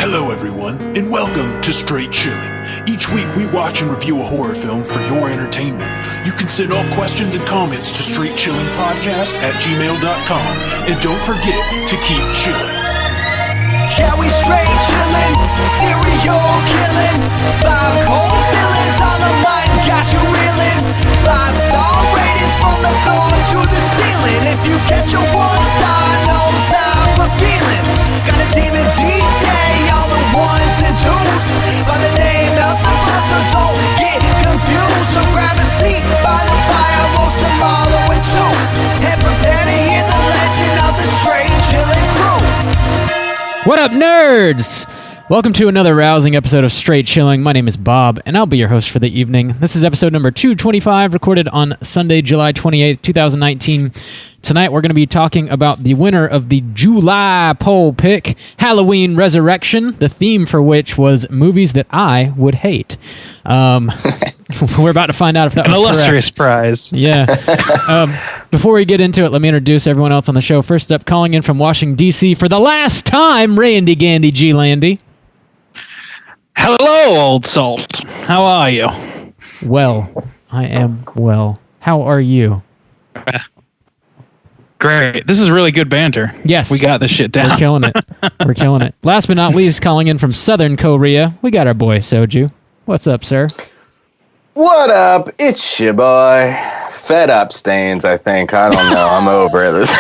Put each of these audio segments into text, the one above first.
Hello everyone, and welcome to Straight Chilling. Each week we watch and review a horror film for your entertainment. You can send all questions and comments to straightchillingpodcast@gmail.com, and don't forget to keep chilling. Yeah, we straight chillin', serial killing. 5 cold villains on the mic, got you reeling. 5-star ratings from the floor to the ceiling. If you get your 1 star, no time for feelings. Got a demon DJ, all the 1s and 2s. By the name Elzebub, so don't get confused. So grab a seat by the fire, roast them all with 2. And prepare to hear the legend of the Straight Chillin' crew. What up, nerds? Welcome to another rousing episode of Straight Chilling. My name is Bob, and I'll be your host for the evening. This is episode number 225, recorded on Sunday, July 28th, 2019. Tonight, we're going to be talking about the winner of the July poll pick, Halloween Resurrection, the theme for which was movies that I would hate. We're about to find out if that was an illustrious correct. prize. Yeah. Before we get into it, let me introduce everyone else on the show. First up, calling in from Washington, D.C. for the last time, Randy Gandy G. Landy. Hello, old salt. How are you? Well, I am well. How are you? Great. This is really good banter. Yes. We got this shit down. We're killing it. We're killing it. Last but not least, calling in from Southern Korea, we got our boy Soju. What's up, sir? What up? It's your boy. Fed up stains, I think. I don't know. I'm over this.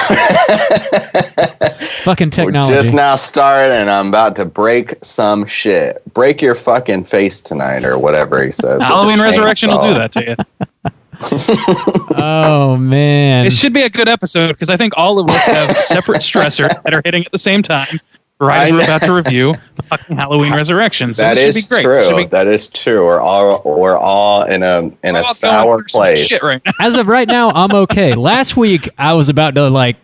Fucking technology. We're just now started, and I'm about to break some shit. Break your fucking face tonight, or whatever he says. Halloween Resurrection will do that to you. Oh, man. It should be a good episode, because I think all of us have separate stressors that are hitting at the same time. Right as we're about to review fucking Halloween Resurrection. So that is is true. That is true. We're all in a sour place. Shit right now. As of right now, I'm okay. Last week, I was about to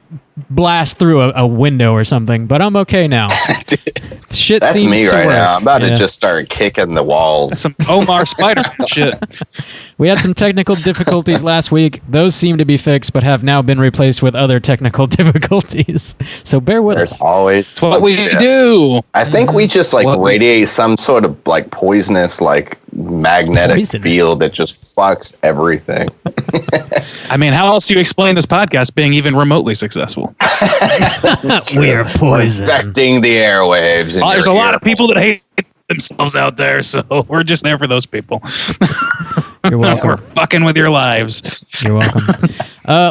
blast through a window or something, but I'm okay now. Shit That's seems me to right work. now. I'm about to just start kicking the walls. Some Omar Spider-Man shit. We had some technical difficulties last week. Those seem to be fixed, but have now been replaced with other technical difficulties. So bear with us. There's always It's what we do. I think we just radiate some sort of poisonous magnetic field that just fucks everything. I mean, how else do you explain this podcast being even remotely successful? We're poison. Infecting the airwaves. There's a lot of people that hate themselves out there, so we're just there for those people. You're welcome. We're fucking with your lives. You're welcome.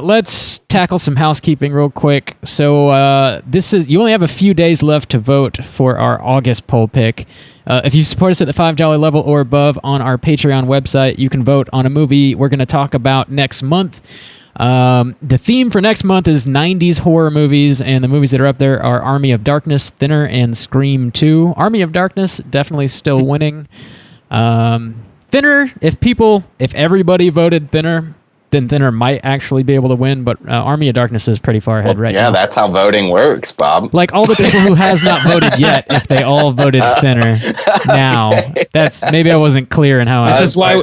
Let's tackle some housekeeping real quick. So you only have a few days left to vote for our August poll pick. If you support us at the $5 level or above on our Patreon website, you can vote on a movie we're going to talk about next month. The theme for next month is 90s horror movies, and the movies that are up there are Army of Darkness, Thinner, and Scream 2. Army of Darkness definitely still winning. Thinner, if everybody voted Thinner, then Thinner might actually be able to win, but Army of Darkness is pretty far ahead right now. Yeah, that's how voting works, Bob. Like all the people who has not voted yet, if they all voted Thinner now. Maybe I wasn't clear in how This I is why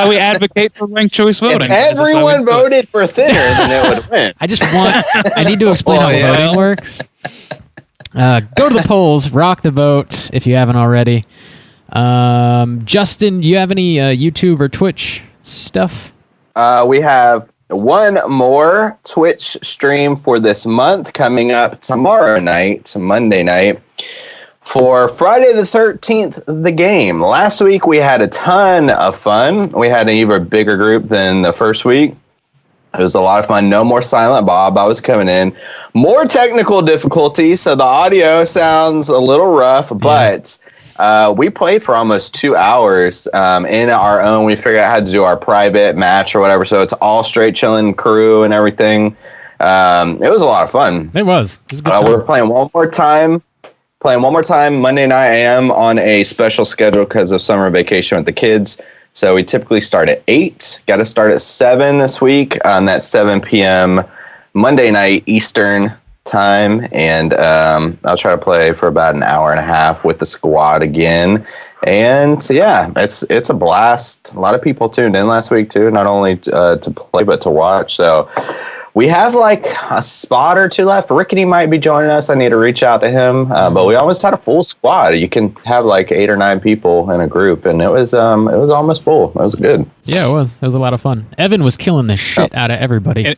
we advocate for ranked choice voting. If everyone voted for Thinner, then it would win. I need to explain how voting works. Go to the polls, rock the vote if you haven't already. Justin, do you have any YouTube or Twitch stuff? We have one more Twitch stream for this month coming up tomorrow night, Monday night, for Friday the 13th, the game. Last week we had a ton of fun. We had an even bigger group than the first week. It was a lot of fun. No more Silent Bob. I was coming in. More technical difficulties, so the audio sounds a little rough, but we played for almost 2 hours in our own. We figured out how to do our private match or whatever, so it's all Straight Chilling crew and everything. It was a lot of fun. It was. It was a good time. We're playing one more time. Monday night. I am on a special schedule because of summer vacation with the kids. So we typically start at 8. Got to start at 7 this week. That's 7 p.m. Monday night Eastern time, and I'll try to play for about an hour and a half with the squad again. And yeah, it's a blast. A lot of people tuned in last week too, not only to play but to watch. So We have like a spot or two left. Rickety might be joining us. I need to reach out to him. But we almost had a full squad. You can have like 8 or 9 people in a group, and it was almost full. It was good. Yeah, it was. It was a lot of fun. Evan was killing the shit out of everybody.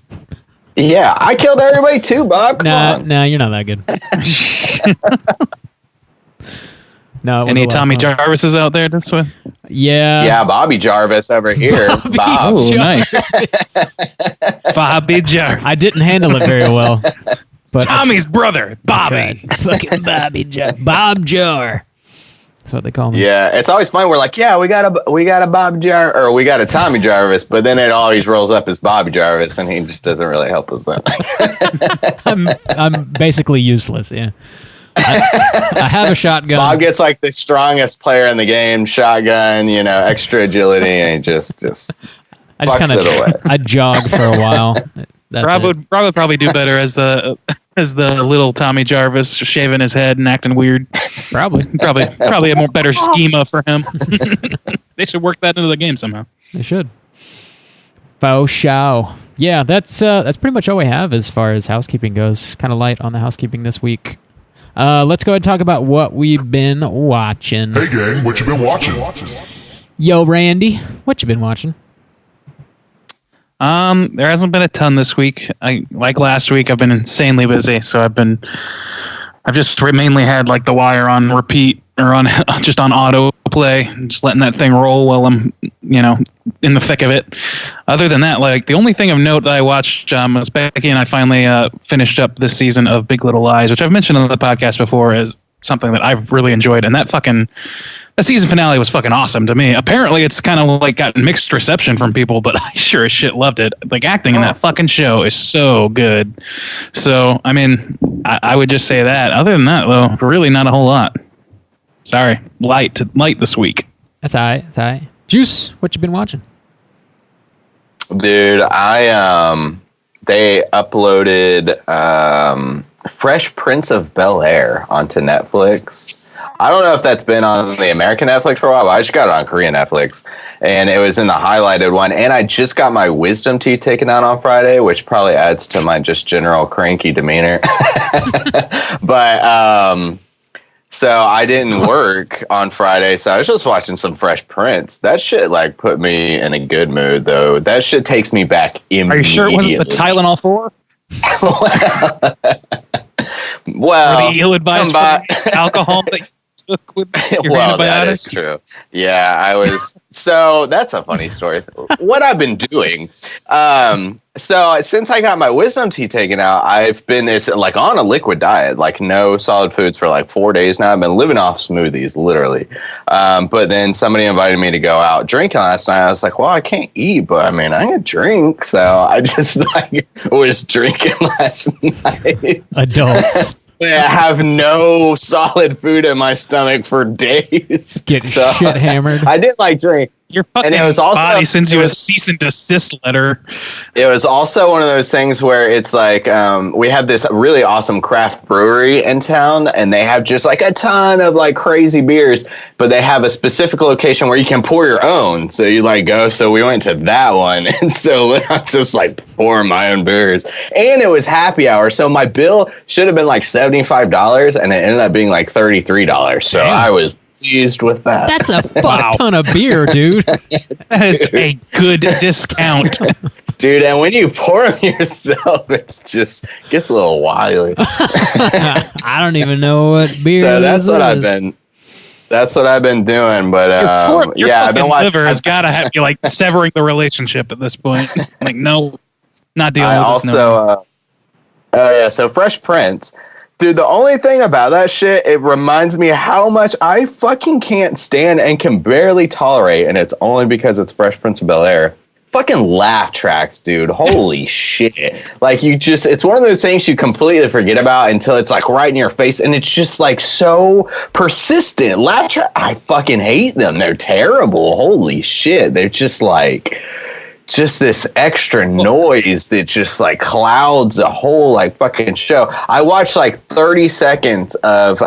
Yeah, I killed everybody too, Bob. Nah, you're not that good. No, Any Tommy Jarvises out there this way? Yeah. Yeah, Bobby Jarvis over here. Bob. Oh, nice. Bobby Jarvis. I didn't handle it very well. But Tommy's brother, Bobby. Fucking Bobby Jar. Bob Jar. That's what they call me. Yeah, it's always fun. We're like, yeah, we got a Bob Jar, or we got a Tommy Jarvis, but then it always rolls up as Bobby Jarvis, and he just doesn't really help us then. I'm basically useless. Yeah. I have a shotgun. Bob gets like the strongest player in the game, shotgun, extra agility, and he just I just fucks it away. I jog for a while. Rob would probably do better as the little Tommy Jarvis, shaving his head and acting weird. Probably a more better schema for him. They should work that into the game somehow. They should. Faux show. Yeah, that's pretty much all we have as far as housekeeping goes. Kind of light on the housekeeping this week. Let's go ahead and talk about what we've been watching. Hey gang, what you been watching? Yo, Randy, what you been watching? There hasn't been a ton this week. Like last week, I've been insanely busy, so I've just mainly had like The Wire on repeat or on just on autoplay, just letting that thing roll while I'm in the thick of it. Other than that, like the only thing of note that I watched was Becky and I finally finished up this season of Big Little Lies, which I've mentioned on the podcast before as something that I've really enjoyed, and that season finale was fucking awesome to me. Apparently, it's kind of like gotten mixed reception from people, but I sure as shit loved it. Like acting in that fucking show is so good. So, I mean, I would just say that. Other than that, though, really not a whole lot. Sorry, light this week. That's all right. That's all right. Juice, what you been watching? Dude, they uploaded Fresh Prince of Bel-Air onto Netflix. I don't know if that's been on the American Netflix for a while, but I just got it on Korean Netflix. And it was in the highlighted one. And I just got my wisdom teeth taken out on Friday, which probably adds to my just general cranky demeanor. But so I didn't work on Friday, so I was just watching some Fresh Prince. That shit like put me in a good mood, though. That shit takes me back immediately. Are you sure it wasn't the Tylenol 4? Well, or the ill-advised alcohol that you took with your antibiotics? That is true. Yeah, I was. So that's a funny story. What I've been doing. So since I got my wisdom teeth taken out, I've been on a liquid diet, like no solid foods for like 4 days now. I've been living off smoothies, literally. But then somebody invited me to go out drinking last night. I was like, well, I can't eat, but I mean, I can drink. So I just was drinking last night. Adults. I have no solid food in my stomach for days. Get shit hammered. I did drink. Your fucking body sends you a cease and desist letter. It was also one of those things where it's like we have this really awesome craft brewery in town, and they have just like a ton of like crazy beers, but they have a specific location where you can pour your own. So you go. So we went to that one, and so I was just pouring my own beers, and it was happy hour. So my bill should have been $75, and it ended up being $33. So Damn. I was pleased with that. That's a fuck ton of beer, dude. That is a good discount. Dude, and when you pour them yourself, it's just gets a little wily. I don't even know what beer So that's what I've been doing, but your I've been watching. liver has got to have you severing the relationship at this point. No, not dealing with this. So Fresh Prince. Dude, the only thing about that shit, it reminds me how much I fucking can't stand and can barely tolerate, and it's only because it's Fresh Prince of Bel-Air. Fucking laugh tracks, dude. Holy shit. It's one of those things you completely forget about until it's right in your face, and it's just so persistent. Laugh track, I fucking hate them. They're terrible. Holy shit. They're just just this extra noise that just clouds the whole fucking show. I watched 30 seconds of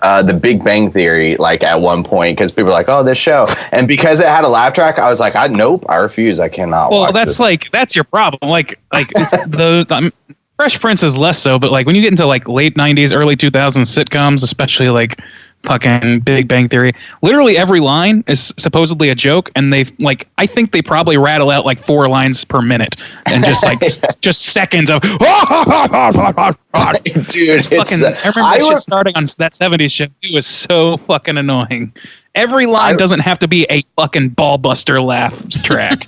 The Big Bang Theory, like at one point, because people were like, "Oh, this show," and because it had a laugh track, I was like, "Nope, I refuse. I cannot." Well, watch that's this. that's your problem. Like the Fresh Prince is less so, but like when you get into like late '90s, early 2000s sitcoms, especially like fucking Big Bang Theory, literally every line is supposedly a joke, and they like I think they probably rattle out like 4 lines per minute, and just like just seconds of Dude, fucking. I remember that shit starting on that '70s show. It was so fucking annoying. Every line doesn't have to be a fucking ball buster laugh track.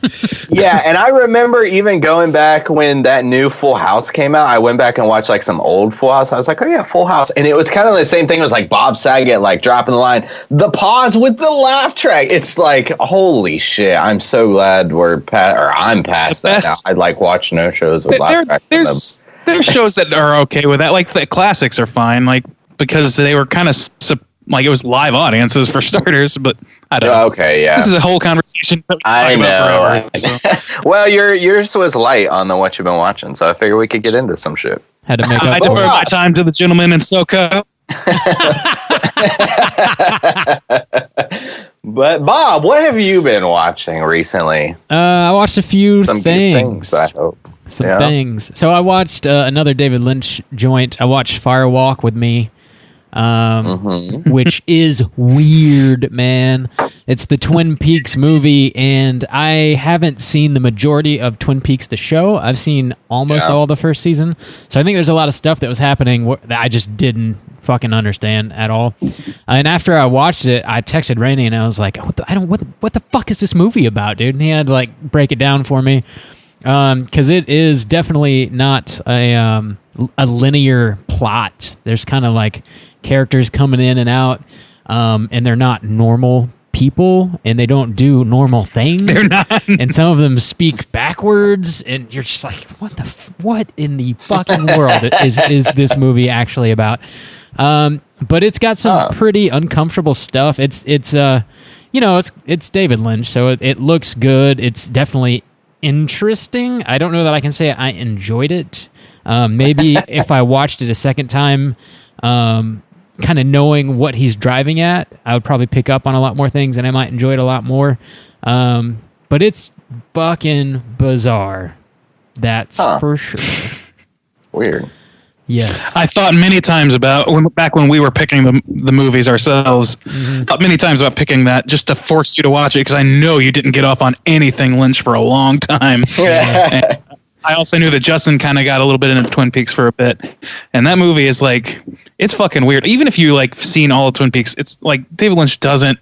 Yeah, and I remember even going back when that new Full House came out, I went back and watched like some old Full House. I was like, oh yeah, Full House. And it was kind of the same thing. It was like Bob Saget like dropping the line, the pause with the laugh track. It's like, holy shit. I'm so glad I'm past that now. I like watch no shows with laugh track. There's shows that are okay with that. Like the classics are fine, like because they were kind of like it was live audiences for starters, but I don't know. Okay, yeah. This is a whole conversation. I know. Forever, so. Well, yours was light on the what you've been watching, so I figured we could get into some shit. Had to make up. I defer my time to the gentleman in SoCo. But Bob, what have you been watching recently? I watched a few Some things. good things, I hope. Some things. So I watched another David Lynch joint. I watched Firewalk with Me. Which is weird, man. It's the Twin Peaks movie, and I haven't seen the majority of Twin Peaks the show. I've seen almost all the first season, so I think there's a lot of stuff that was happening that I just didn't fucking understand at all. And after I watched it, I texted Rainey and I was like, "What the fuck is this movie about, dude?" And he had to like break it down for me. Because it is definitely not a linear plot. There's kind of like characters coming in and out, and they're not normal people, and they don't do normal things. They're not. And some of them speak backwards, and you're just like, what in the fucking world is this movie actually about? But it's got some pretty uncomfortable stuff. It's David Lynch, so it looks good. It's definitely interesting. I don't know that I can say I enjoyed it. Maybe if I watched it a second time, kind of knowing what he's driving at, I would probably pick up on a lot more things and I might enjoy it a lot more. But it's fucking bizarre. That's for sure. Weird. Yes. I thought many times about back when we were picking the movies ourselves. Thought many times about picking that just to force you to watch it because I know you didn't get off on anything Lynch for a long time. And I also knew that Justin kind of got a little bit into Twin Peaks for a bit, and that movie is like it's fucking weird. Even if you like seen all of Twin Peaks, it's like David Lynch doesn't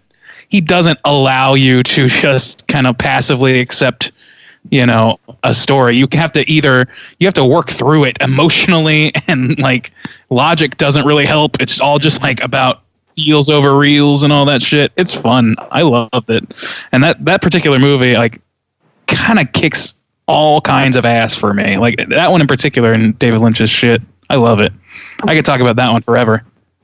allow you to just kind of passively accept a story. You have to work through it emotionally, and like logic doesn't really help. It's all just like about feels over reels and all that shit. It's fun. I loved it. And that particular movie like kind of kicks all kinds of ass for me. Like that one in particular and David Lynch's shit. I love it. I could talk about that one forever.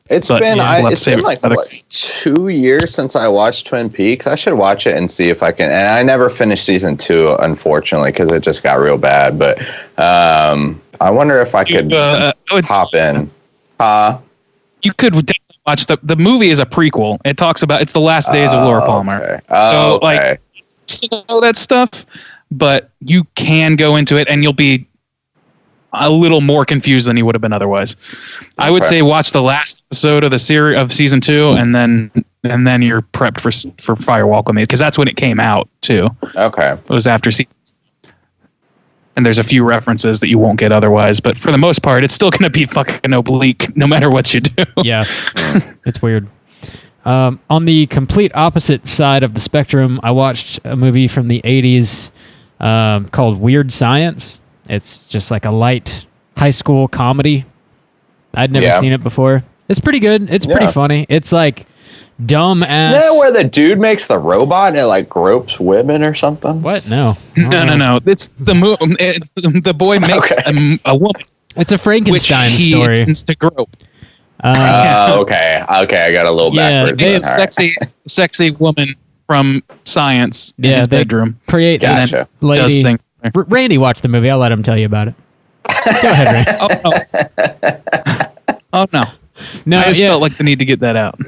It's been like what, 2 years since I watched Twin Peaks. I should watch it and see if I can. And I never finished season 2, unfortunately, because it just got real bad. But I wonder if I could hop in. You could definitely watch the movie. Is a prequel. It talks about it's the last days of Laura Palmer. Okay. Oh, so, okay. Like, still know that stuff, but you can go into it and you'll be a little more confused than you would have been otherwise. I would say watch the last episode of the series of season 2, and then you're prepped for Firewalk with Me, because that's when it came out too. Okay, it was after season. And there's a few references that you won't get otherwise, but for the most part, it's still going to be fucking oblique no matter what you do. Yeah, it's weird. On the complete opposite side of the spectrum, I watched a movie from the 80s called Weird Science. It's just like a light high school comedy. I'd never seen it before. It's pretty good. It's pretty funny. It's like dumb ass. Isn't that where the dude makes the robot and it like gropes women or something? What? No. No. It's the boy makes a woman. It's a Frankenstein which he story. Intends to grope. Okay. I got a little backwards. It's a sexy woman from science in his bedroom. Create this lady. Does things. Randy watched the movie. I'll let him tell you about it. Go ahead, Randy. Oh no. No, I just yeah, felt like the need to get that out.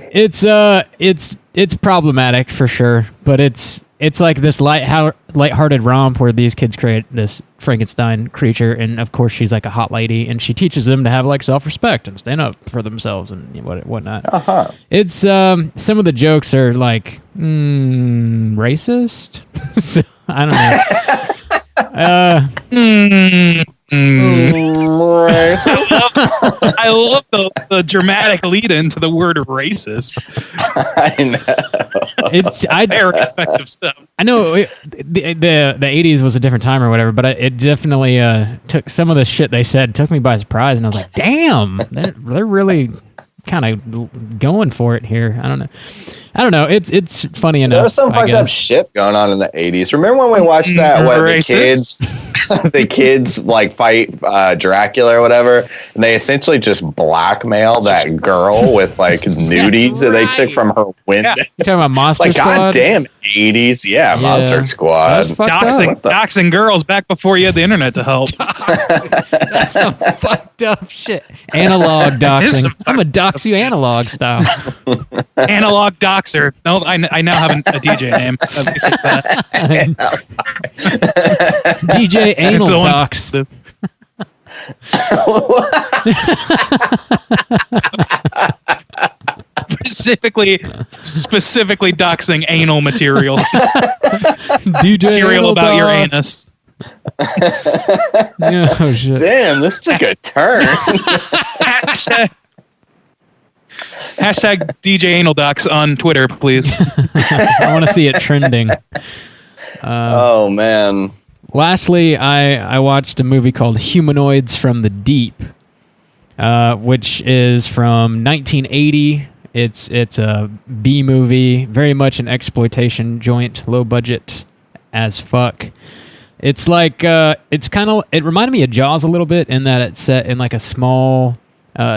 it's problematic for sure, but it's like this lighthearted romp where these kids create this Frankenstein creature, and of course she's like a hot lady, and she teaches them to have like self-respect and stand up for themselves and whatnot. It's some of the jokes are like racist. So, I don't know. I love the dramatic lead into the word racist. I know. It's Very effective stuff. I know the 80s was a different time or whatever, but it definitely took some of the shit they said took me by surprise, and I was like, damn, they're really kind of going for it here. I don't know. It's funny enough. There was some fucked up shit going on in the 80s. Remember when we watched that? The kids like fight Dracula or whatever, and they essentially just blackmail that girl with like nudies that they took from her window. Yeah. You talking about Monster like, Squad? goddamn 80s, yeah, Monster Squad. Doxing girls back before you had the internet to help. That's some fucked up shit. Analog doxing. I'm a dox you analog style. Analog doxer. No, I now have a DJ name. At least it's that. DJ Anal Dox. Specifically doxing anal material. DJ Material Anal about your Dox. anus. Oh, shit. Damn, this took a turn. Hashtag DJ Anal Docs on Twitter, please. I want to see it trending. Oh, man. Lastly, I watched a movie called Humanoids from the Deep, which is from 1980. It's a B movie, very much an exploitation joint, low budget as fuck. It's like it reminded me of Jaws a little bit in that it's set in like a small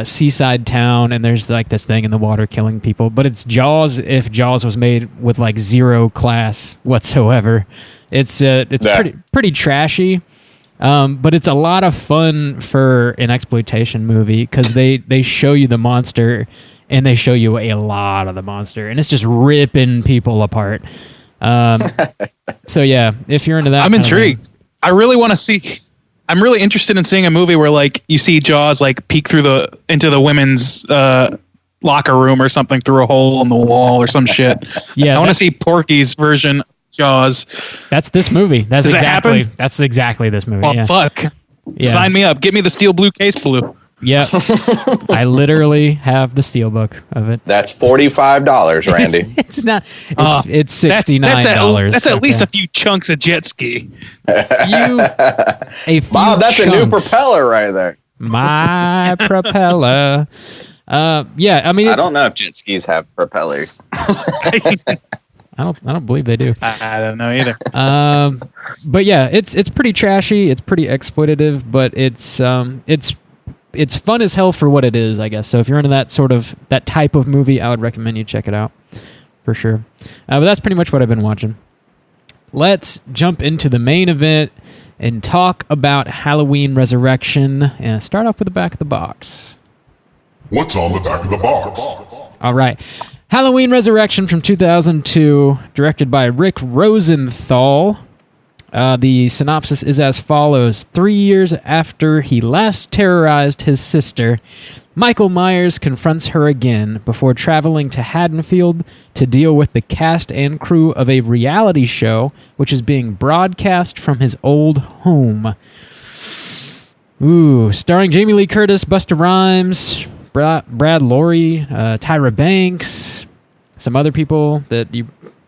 seaside town, and there's like this thing in the water killing people. But it's Jaws if Jaws was made with like zero class whatsoever. It's pretty trashy, but it's a lot of fun for an exploitation movie because they show you the monster and they show you a lot of the monster, and it's just ripping people apart. So yeah, if you're into that, I'm intrigued. I really want to see. I'm really interested in seeing a movie where like you see Jaws like peek through into the women's locker room or something through a hole in the wall or some shit. Yeah, I want to see Porky's version of Jaws. That's this movie. That's Does exactly. that happen? That's exactly this movie. Well, yeah. fuck. Yeah. Sign me up. Get me the steel blue case blue. Yep. I literally have the steelbook of it. That's $45, Randy. It's not. It's $69. That's at least a few chunks of jet ski. Wow, that's a new propeller right there. My propeller. Yeah, I mean, I don't know if jet skis have propellers. I don't believe they do. I don't know either. But yeah, it's pretty trashy. It's pretty exploitative, but it's fun as hell for what it is, I guess. So if you're into that type of movie, I would recommend you check it out for sure. But that's pretty much what I've been watching. Let's jump into the main event and talk about Halloween Resurrection and start off with the back of the box. What's on the back of the box? All right. Halloween Resurrection from 2002, directed by Rick Rosenthal. The synopsis is as follows. 3 years after he last terrorized his sister, Michael Myers confronts her again before traveling to Haddonfield to deal with the cast and crew of a reality show which is being broadcast from his old home. Ooh, starring Jamie Lee Curtis, Busta Rhymes, Brad Lorre, Tyra Banks, some other people that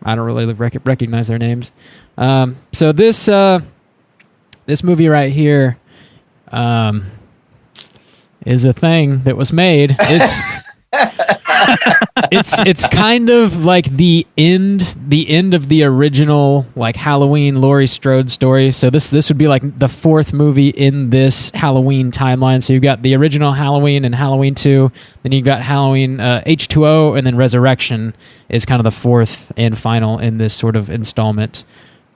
I don't really recognize their names. So this movie right here is a thing that was made. It's kind of like the end of the original like Halloween Laurie Strode story. So this would be like the fourth movie in this Halloween timeline. So you've got the original Halloween and Halloween 2, then you got Halloween H2O, and then Resurrection is kind of the fourth and final in this sort of installment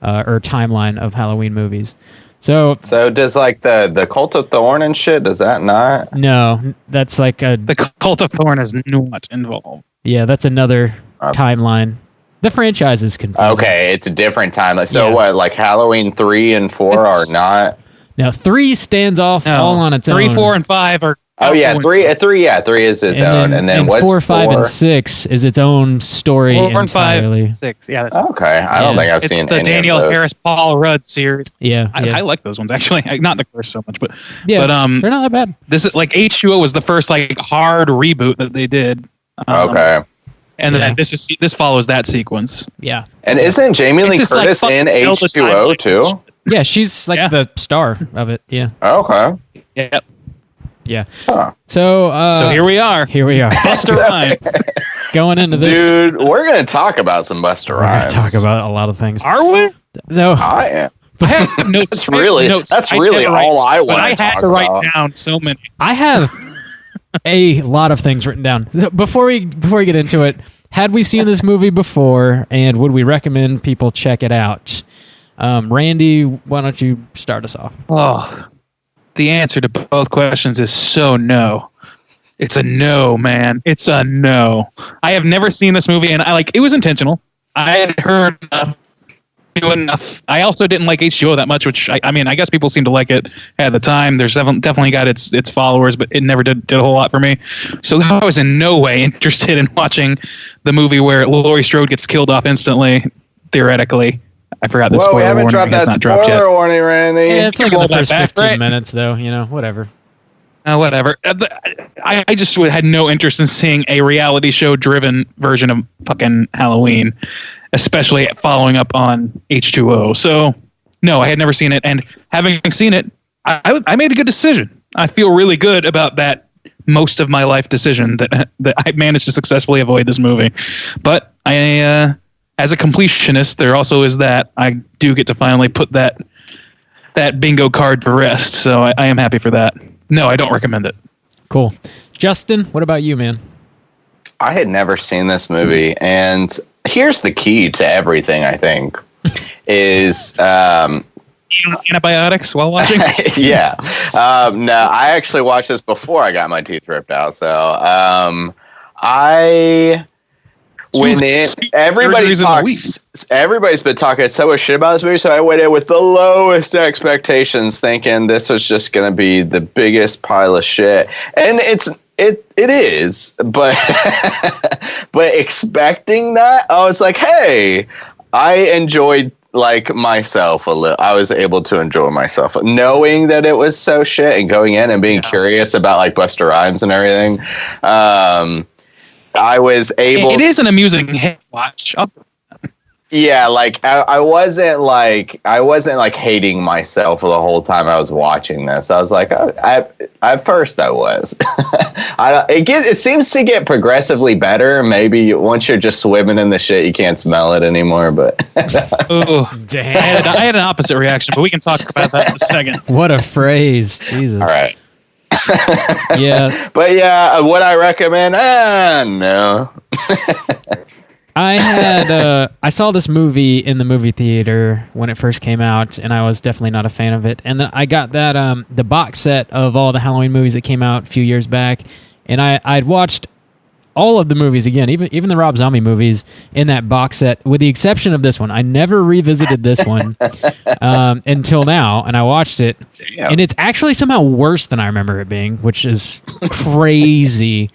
or timeline of Halloween movies. So does like the Cult of Thorn and shit? Does that not? no, that's like The Cult of Thorn is not involved. that's another timeline. The franchise is confusing. Okay, it's a different timeline. So Yeah. what? Like Halloween 3 and 4 are not. Now 3 stands off all on its own. 3, 4, and 5 are. Oh yeah, 3 is its own, and then what's 4, 5, 4? and 6 is its own story 4 and entirely. 5, 6. Yeah, that's Okay, I don't think I've it's seen the any Daniel of those. Harris, Paul Rudd series. Yeah, I like those ones actually. Not the first so much, but yeah, but they're not that bad. this is like H2O was the first like hard reboot that they did. Okay, And then Yeah. this follows that sequence. Yeah, and isn't Jamie It's Lee just like Curtis in fucking Zelda H2O timeline. too? yeah, she's like Yeah. the star of it. Yeah, Okay. Yep. yeah. Huh. So So here we are. here we are Busta Rhymes. going into this. Dude, we're gonna talk about some Busta We're gonna Rhymes. talk about a lot of things. Are we? So I am. I have notes. That's really notes. that's I really did write- all I But want I to had talk to write about. down so many. I have a lot of things written down. So before we get into it, had we seen this movie before, and would we recommend people check it out? Randy, why don't you start us off? Oh, the answer to both questions is so no. It's a no, man. It's a no. I have never seen this movie, and it was intentional. I had heard enough. Knew enough. I also didn't like H2O that much, which I mean, I guess people seem to like it at the time. There's definitely got its followers, but it never did a whole lot for me. So I was in no way interested in watching the movie where Laurie Strode gets killed off instantly, theoretically. I forgot the Well, spoiler we haven't warning. dropped It's that not dropped yet. spoiler warning, Randy. Yeah, it's like in roll the that first back, 15 right? minutes, though. Whatever. Whatever. I just had no interest in seeing a reality show driven version of fucking Halloween, especially following up on H2O. So, no, I had never seen it. And having seen it, I made a good decision. I feel really good about that most of my life decision that I managed to successfully avoid this movie. But as a completionist, there also is that I do get to finally put that bingo card to rest. So I am happy for that. No, I don't recommend it. Cool. Justin, what about you, man? I had never seen this movie, and here's the key to everything, I think, is Antibiotics while watching? yeah. No, I actually watched this before I got my teeth ripped out. So I went in. Everybody's been talking so much shit about this movie, so I went in with the lowest expectations, thinking this was just going to be the biggest pile of shit, and it is, but but expecting that, I was like, hey, I enjoyed myself a little. I was able to enjoy myself, knowing that it was so shit, and going in and being curious about Busta Rhymes and everything. I was able. It is an amusing watch. Yeah, I wasn't hating myself the whole time I was watching this. I was like, at first I was. It seems to get progressively better. Maybe once you're just swimming in the shit, you can't smell it anymore. But Ooh, Damn. I had an opposite reaction, but we can talk about that in a second. What a phrase. Jesus. all right. Yeah. But yeah, would I recommend? No. I saw this movie in the movie theater when it first came out, and I was definitely not a fan of it. And then I got that the box set of all the Halloween movies that came out a few years back, and I'd watched all of the movies again, even the Rob Zombie movies in that box set, with the exception of this one. I never revisited this one until now, and I watched it, Damn. and it's actually somehow worse than I remember it being, which is crazy.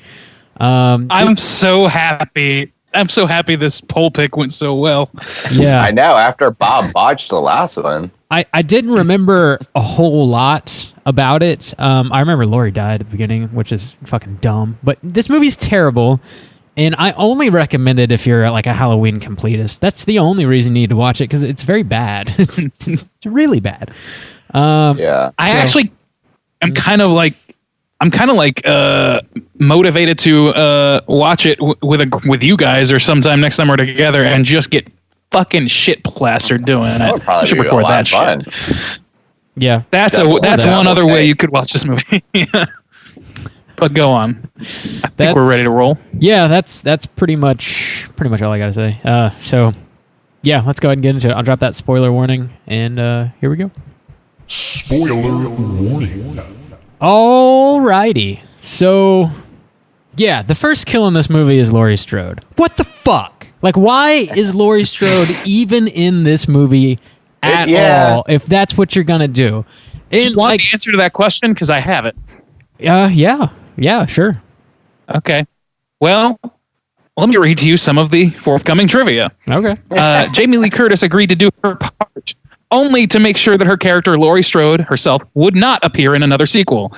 I'm so happy. I'm so happy this poll pick went so well. Yeah, I know. After Bob botched the last one. I didn't remember a whole lot about it. I remember Laurie died at the beginning, which is fucking dumb. But this movie's terrible, and I only recommend it if you're a Halloween completist. That's the only reason you need to watch it, because it's very bad. It's really bad. Yeah. I actually am kind of motivated to watch it with you guys or sometime next time we're together and just get fucking shit plastered doing it. That would probably We should be a record lot that of fun. shit. Yeah, That's Definitely. that's That one will other way take. you could watch this movie. But go on. I think That's- we're ready to roll. yeah. That's pretty much all I gotta say. So yeah, let's go ahead and get into it. I'll drop that spoiler warning, and here we go. Spoiler warning. Alrighty. So, yeah, the first kill in this movie is Laurie Strode. What the fuck? Like, why is Laurie Strode even in this movie at all, if that's what you're gonna do? Do you want the answer to that question? Because I have it. Yeah, sure. Okay. Well, let me read to you some of the forthcoming trivia. Okay. Jamie Lee Curtis agreed to do her part only to make sure that her character, Laurie Strode herself, would not appear in another sequel.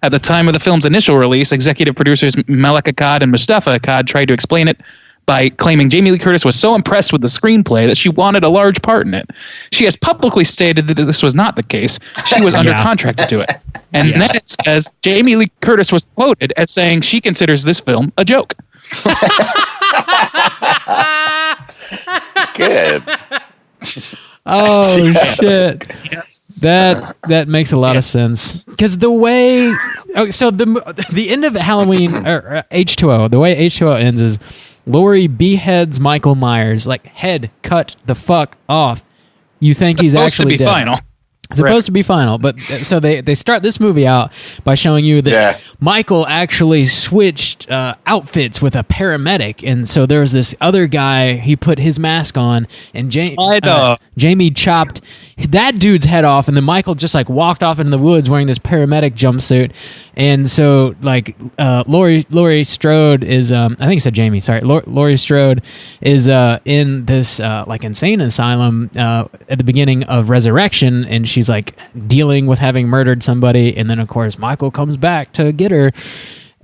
At the time of the film's initial release, executive producers Malek Akkad and Mustafa Akkad tried to explain it by claiming Jamie Lee Curtis was so impressed with the screenplay that she wanted a large part in it. She has publicly stated that this was not the case. She was under contract to do it. And then it says Jamie Lee Curtis was quoted as saying she considers this film a joke. Good. Oh shit! That makes a lot of sense because the way the end of Halloween or H2O, the way H2O ends is Laurie beheads Michael Myers, like head cut the fuck off. You think he's actually dead. Final. It's supposed to be final, but so they start this movie out by showing you that Michael actually switched outfits with a paramedic, and so there was this other guy. He put his mask on, and Jamie chopped that dude's head off, and then Michael just like walked off into the woods wearing this paramedic jumpsuit. And so like Laurie Strode is I think he said Jamie. Sorry, Laurie Strode is in this like insane asylum at the beginning of Resurrection, and she's like dealing with having murdered somebody, and then of course Michael comes back to get her,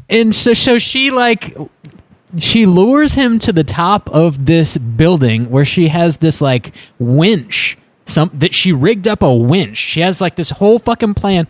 and so she lures him to the top of this building where she has this like winch, that she rigged up a winch. She has like this whole fucking plan.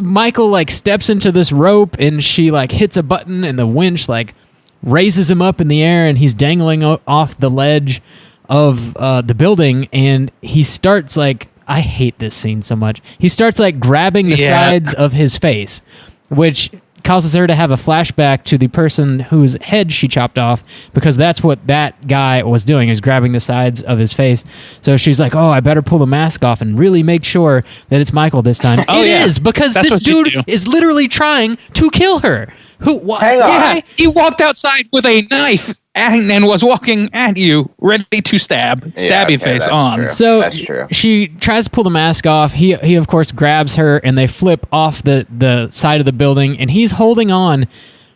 Michael like steps into this rope, and she like hits a button, and the winch like raises him up in the air, and he's dangling off the ledge of the building, and he starts like, I hate this scene so much. He starts like grabbing the sides of his face, which causes her to have a flashback to the person whose head she chopped off, because that's what that guy was doing, is grabbing the sides of his face. So she's like, oh, I better pull the mask off and really make sure that it's Michael this time. It is, because that's this dude is literally trying to kill her. Hang on. Yeah, he walked outside with a knife and was walking at you, ready to stab you face on. True. So that's true. She tries to pull the mask off. He of course grabs her, and they flip off the side of the building, and he's holding on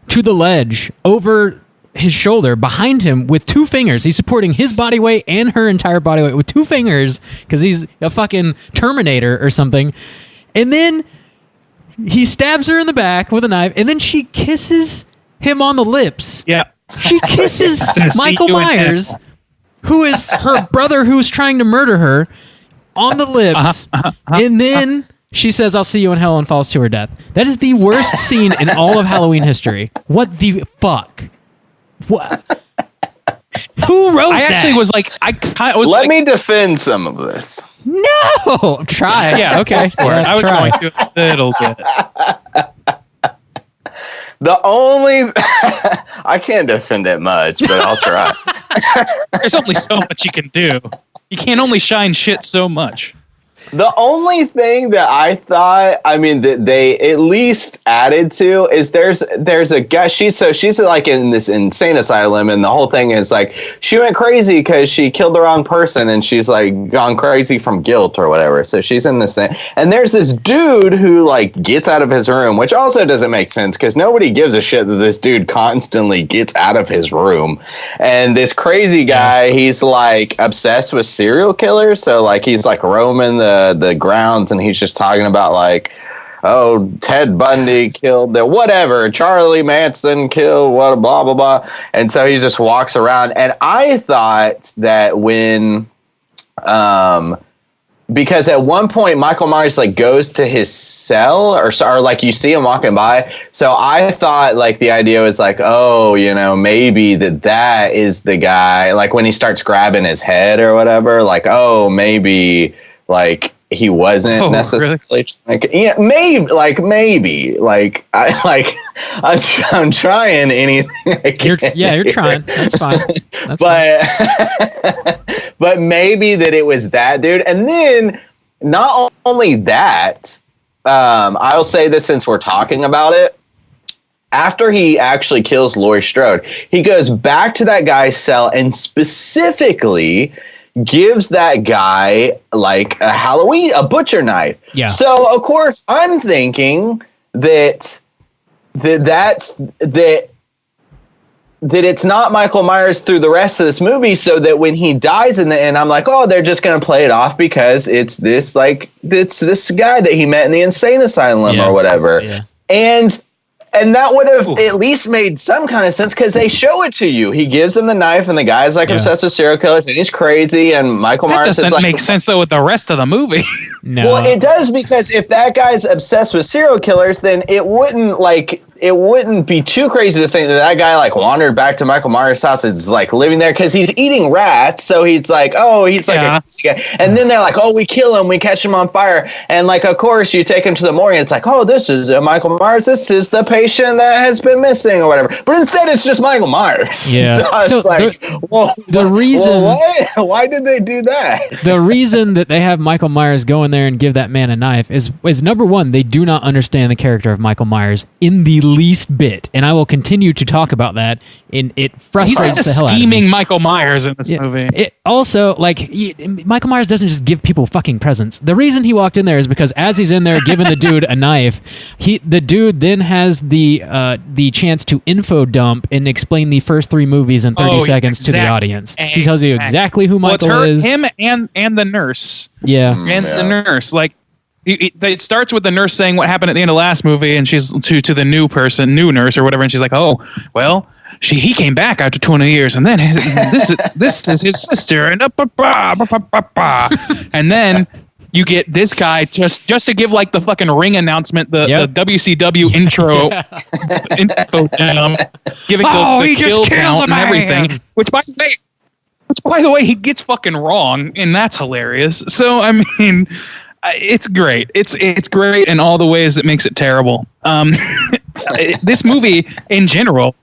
to the ledge over his shoulder behind him with two fingers. He's supporting his body weight and her entire body weight with two fingers because he's a fucking Terminator or something. And then he stabs her in the back with a knife, and then she kisses him on the lips. Yeah. She kisses Michael Myers, who is her brother who's trying to murder her, on the lips. And then she says, I'll see you in hell, and falls to her death. That is the worst scene in all of Halloween history. What the fuck? What? Who wrote that? I actually was like, Let me defend some of this. No! Try. Yeah, okay. Yeah, I was going to a little bit. The only I can't defend it much, but I'll try. There's only so much you can do. You can only shine shit so much. The only thing that I thought, that they at least added to is there's a guy. She's like in this insane asylum, and the whole thing is like she went crazy because she killed the wrong person, and she's like gone crazy from guilt or whatever. So she's in this thing, and there's this dude who like gets out of his room, which also doesn't make sense because nobody gives a shit that this dude constantly gets out of his room. And this crazy guy, he's like obsessed with serial killers, so like he's like roaming the grounds, and he's just talking about like, oh, Ted Bundy killed the whatever, Charlie Manson killed what, blah blah blah. And so he just walks around, and I thought that when because at one point Michael Myers like goes to his cell or like you see him walking by, so I thought like the idea was like, oh, maybe that is the guy, like when he starts grabbing his head or whatever, like, oh, maybe like he wasn't necessarily really? Maybe I'm trying anything I can. You're trying. That's fine. But maybe that it was that dude. And then not only that, I'll say this since we're talking about it. After he actually kills Laurie Strode, he goes back to that guy's cell and specifically gives that guy like a butcher knife. Yeah. So of course I'm thinking that it's not Michael Myers through the rest of this movie, so that when he dies in the end, I'm like, oh, they're just gonna play it off because it's this guy that he met in the insane asylum or whatever. Yeah. And that would have at least made some kind of sense because they show it to you. He gives him the knife, and the guy's like obsessed with serial killers, and he's crazy. And Michael Myers doesn't make sense though with the rest of the movie. No. Well, it does, because if that guy's obsessed with serial killers, then it wouldn't be too crazy to think that guy like wandered back to Michael Myers' house and is like living there because he's eating rats. So he's like, oh, he's like a crazy guy. And then they're like, oh, we kill him, we catch him on fire, and like, of course, you take him to the morgue, and it's like, oh, this is Michael Myers. This is the patient that has been missing or whatever. But instead, it's just Michael Myers. Yeah. So it's like, why did they do that? The reason that they have Michael Myers go in there and give that man a knife is number one, they do not understand the character of Michael Myers in the least bit, and I will continue to talk about that. And it frustrates the hell out of me. Scheming Michael Myers in this movie. It also, Michael Myers doesn't just give people fucking presents. The reason he walked in there is because as he's in there giving the dude a knife, the dude then has the chance to info dump and explain the first 3 movies in 30 seconds to the audience. He tells you exactly who Michael is. Him and the nurse. Yeah. The nurse. Like, it starts with the nurse saying what happened at the end of the last movie, and she's to the new nurse or whatever, and she's like, oh, well, he came back after 20 years, and then this is his sister, and and then you get this guy just to give like the fucking Ring announcement, the WCW intro, giving the kill count and everything, which by the way he gets fucking wrong, and that's hilarious. So I mean, it's great. It's great in all the ways that makes it terrible. This movie in general,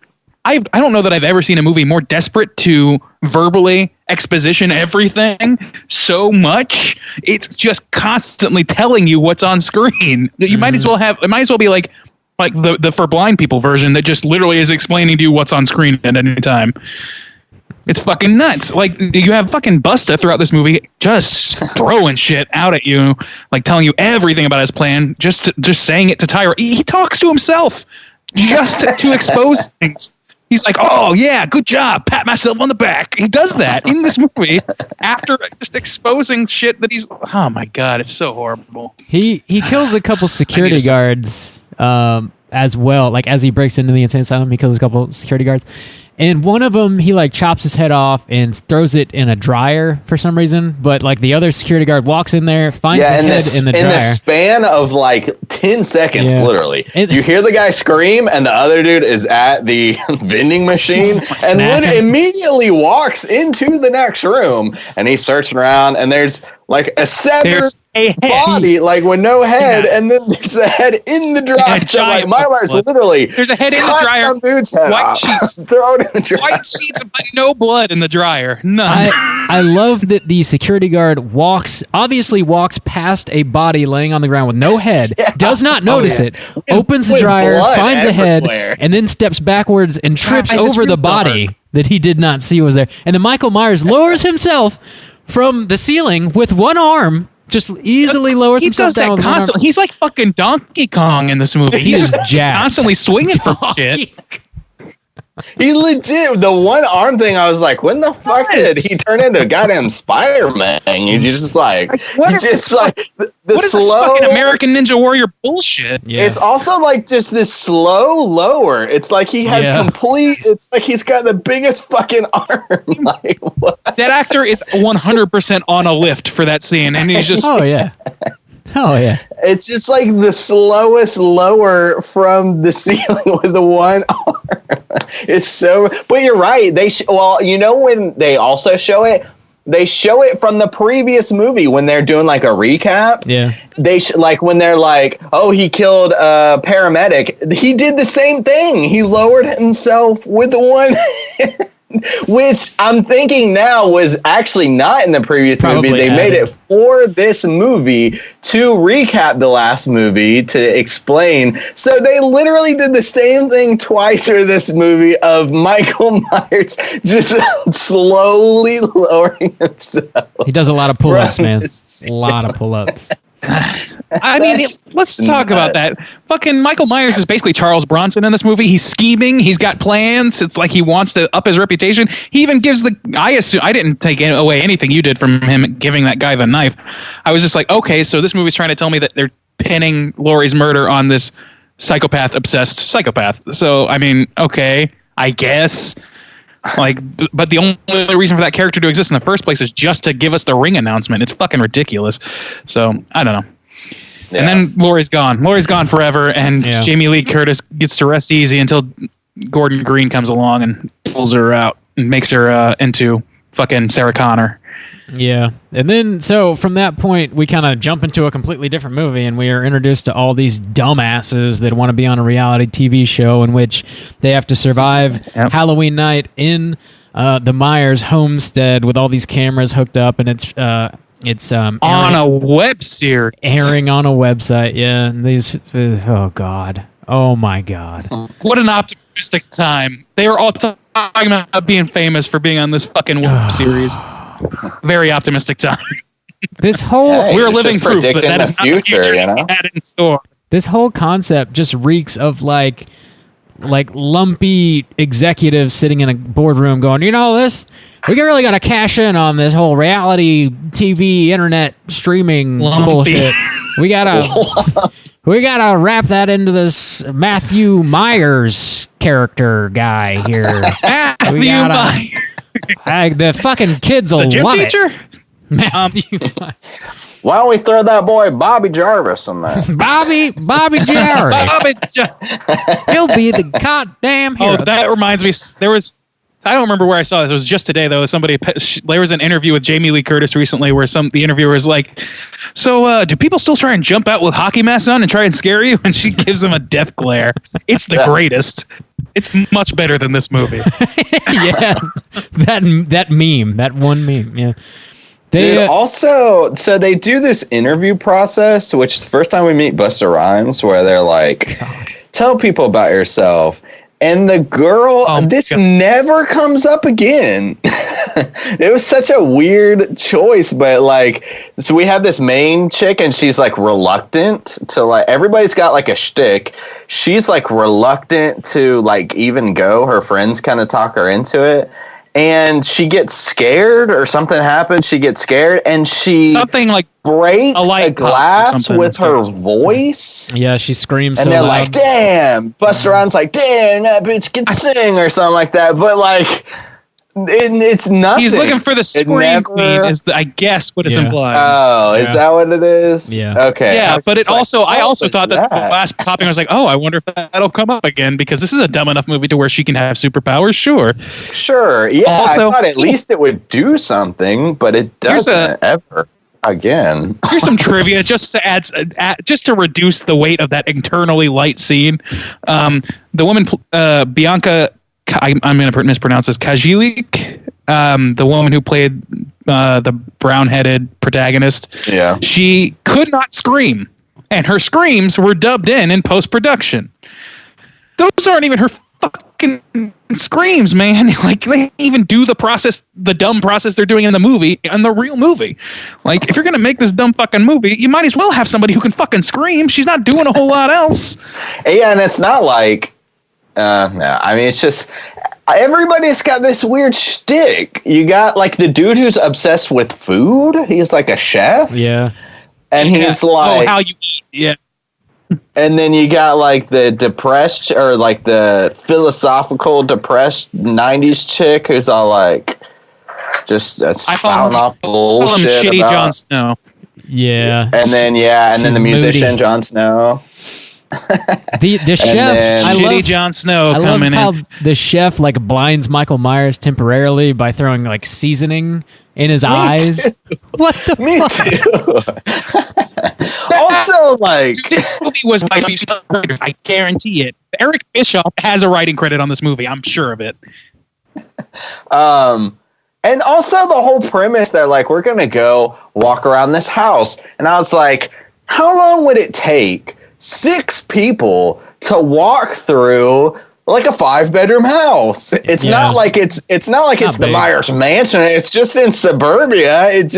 I don't know that I've ever seen a movie more desperate to verbally exposition everything so much. It's just constantly telling you what's on screen. That you might as well be like the for blind people version that just literally is explaining to you what's on screen at any time. It's fucking nuts. Like, you have fucking Busta throughout this movie just throwing shit out at you, like telling you everything about his plan, just saying it to Tyra. He talks to himself just to expose things. He's like, oh, yeah, good job. Pat myself on the back. He does that in this movie after just exposing shit that oh, my God, it's so horrible. He kills a couple security guards as well. Like, as he breaks into the insane asylum, he kills a couple security guards. And one of them, he like chops his head off and throws it in a dryer for some reason. But like the other security guard walks in there, finds the head in the dryer. In the span of like 10 seconds, literally. You hear the guy scream, and the other dude is at the vending machine and then immediately walks into the next room, and he's searching around, and there's like a severed body, like with no head, and then there's a head in the dryer. So like Myers literally, there's a head in the dryer. Some dude's head white off. sheets, throw it in the dryer. White sheets, but no blood in the dryer. None. I love that the security guard walks past a body laying on the ground with no head, does not notice it, opens the dryer, finds a head, and then steps backwards and trips over the body that he did not see was there. And then Michael Myers lowers himself from the ceiling with one arm, just easily lowers himself down with one arm. He's like fucking Donkey Kong in this movie. He's just constantly swinging for shit. He legit, the one arm thing, I was like, when the fuck did he turn into a goddamn Spider-Man? He's just like what is this fucking American Ninja Warrior bullshit? Yeah. It's also like just this slow lower. It's like he has it's like he's got the biggest fucking arm. Like, what? That actor is 100% on a lift for that scene, and he's just Oh yeah. It's just like the slowest lower from the ceiling with the one arm. It's so, but you're right. When they also show it, they show it from the previous movie when they're doing like a recap. Yeah. They like when they're like, oh, he killed a paramedic. He did the same thing. He lowered himself with one. which I'm thinking now was actually not in the previous Probably movie. They made it for this movie to recap the last movie to explain. So they literally did the same thing twice for this movie of Michael Myers just slowly lowering himself. He does a lot of pull-ups, man. A lot of pull-ups. I mean, let's talk about that. Fucking Michael Myers is basically Charles Bronson in this movie. He's scheming. He's got plans. It's like he wants to up his reputation. He even gives I assume I didn't take away anything you did from him giving that guy the knife. I was just like, okay, so this movie's trying to tell me that they're pinning Laurie's murder on this obsessed psychopath. So, I mean, okay, I guess. Like, but the only reason for that character to exist in the first place is just to give us the Ring announcement. It's fucking ridiculous. So I don't know. Yeah. And then Laurie's gone. Laurie's gone forever, and Jamie Lee Curtis gets to rest easy until Gordon Green comes along and pulls her out and makes her into fucking Sarah Connor. Yeah. And then, so from that point, we kind of jump into a completely different movie, and we are introduced to all these dumbasses that want to be on a reality TV show in which they have to survive Halloween night in the Myers homestead with all these cameras hooked up, and it's on a web series. Airing on a website, yeah. And these, oh, God. Oh, my God. What an optimistic time. They were all talking about being famous for being on this fucking web series. Very optimistic time. This whole we're living proof that that is not the future you know? we had in store. This whole concept just reeks of like lumpy executives sitting in a boardroom going, you know, we really got to cash in on this whole reality TV internet streaming bullshit. We gotta wrap that into this Matthew Myers character guy here. Matthew Myers. The fucking kids will gym love teacher? it. Why don't we throw that boy Bobby Jarvis in there? Bobby Jarvis. He'll be the goddamn hero. Oh, that reminds me. I don't remember where I saw this. It was just today, though. There was an interview with Jamie Lee Curtis recently where the interviewer was like, so do people still try and jump out with hockey masks on and try and scare you? And she gives him a death glare. It's the greatest. It's much better than this movie. Yeah, that meme, that one meme, yeah. Also, so they do this interview process, which is the first time we meet Busta Rhymes, where they're like, tell people about yourself. And the girl, never comes up again. It was such a weird choice, but so we have this main chick, and she's reluctant to everybody's got a shtick. She's reluctant to even go. Her friends kind of talk her into it. And she gets scared, or something happens. She gets scared, and she breaks a glass with her voice. Yeah, she screams. And so they're loud. like, "Damn!" Busta Rhymes "Damn, that bitch can sing," or something like that. But it's nothing. He's looking for the scream queen. I guess what is implied. Oh, is that what it is? Yeah. Okay. Yeah, but I also thought that the last popping, I was like, oh, I wonder if that'll come up again, because this is a dumb enough movie to where she can have superpowers. Sure. Yeah. Also, I thought at least it would do something, but it doesn't ever. Again. Here's some trivia just to just to reduce the weight of that internally light scene. The woman Bianca, I'm going to mispronounce this, Kajilik, the woman who played the brown-headed protagonist. Yeah. She could not scream, and her screams were dubbed in post-production. Those aren't even her fucking screams, man. They even do the dumb process they're doing in the movie, in the real movie. If you're going to make this dumb fucking movie, you might as well have somebody who can fucking scream. She's not doing a whole lot else. Yeah, and it's not no, I mean, it's just everybody's got this weird shtick. You got the dude who's obsessed with food. He's a chef. Yeah. And he's how you eat. Yeah. And then you got the depressed, or the philosophical depressed 90s chick who's all just spouting off bullshit. I call him Shitty Jon Snow. Yeah. And then the musician Jon Snow. The chef, I Shitty Jon Snow coming in. I love how the chef blinds Michael Myers temporarily by throwing seasoning in his eyes. Too. What the fuck? Also, this movie was by writers. I guarantee it. Eric Bischoff has a writing credit on this movie. I'm sure of it. And also the whole premise that like we're gonna go walk around this house, and I was like, how long would it take 6 people to walk through like a 5-bedroom house? It's not like it's the big. Myers mansion. It's just in suburbia. It's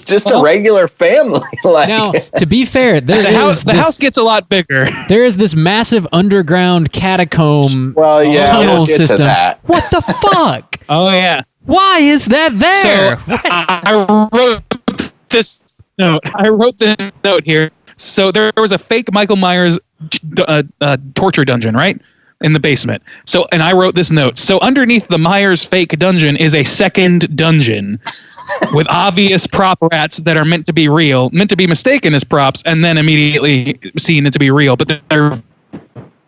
just a regular family. Like, Now, to be fair, The house gets a lot bigger. there is this massive underground catacomb well, yeah, tunnel we'll get system. to that. What the fuck? Oh yeah. Why is that there? So I wrote this note. I wrote the note here. So there was a fake Michael Myers torture dungeon, right? In the basement. So, and I wrote this note. So underneath the Myers fake dungeon is a second dungeon with obvious prop rats that are meant to be real, meant to be mistaken as props, and then immediately seen to be real, but they're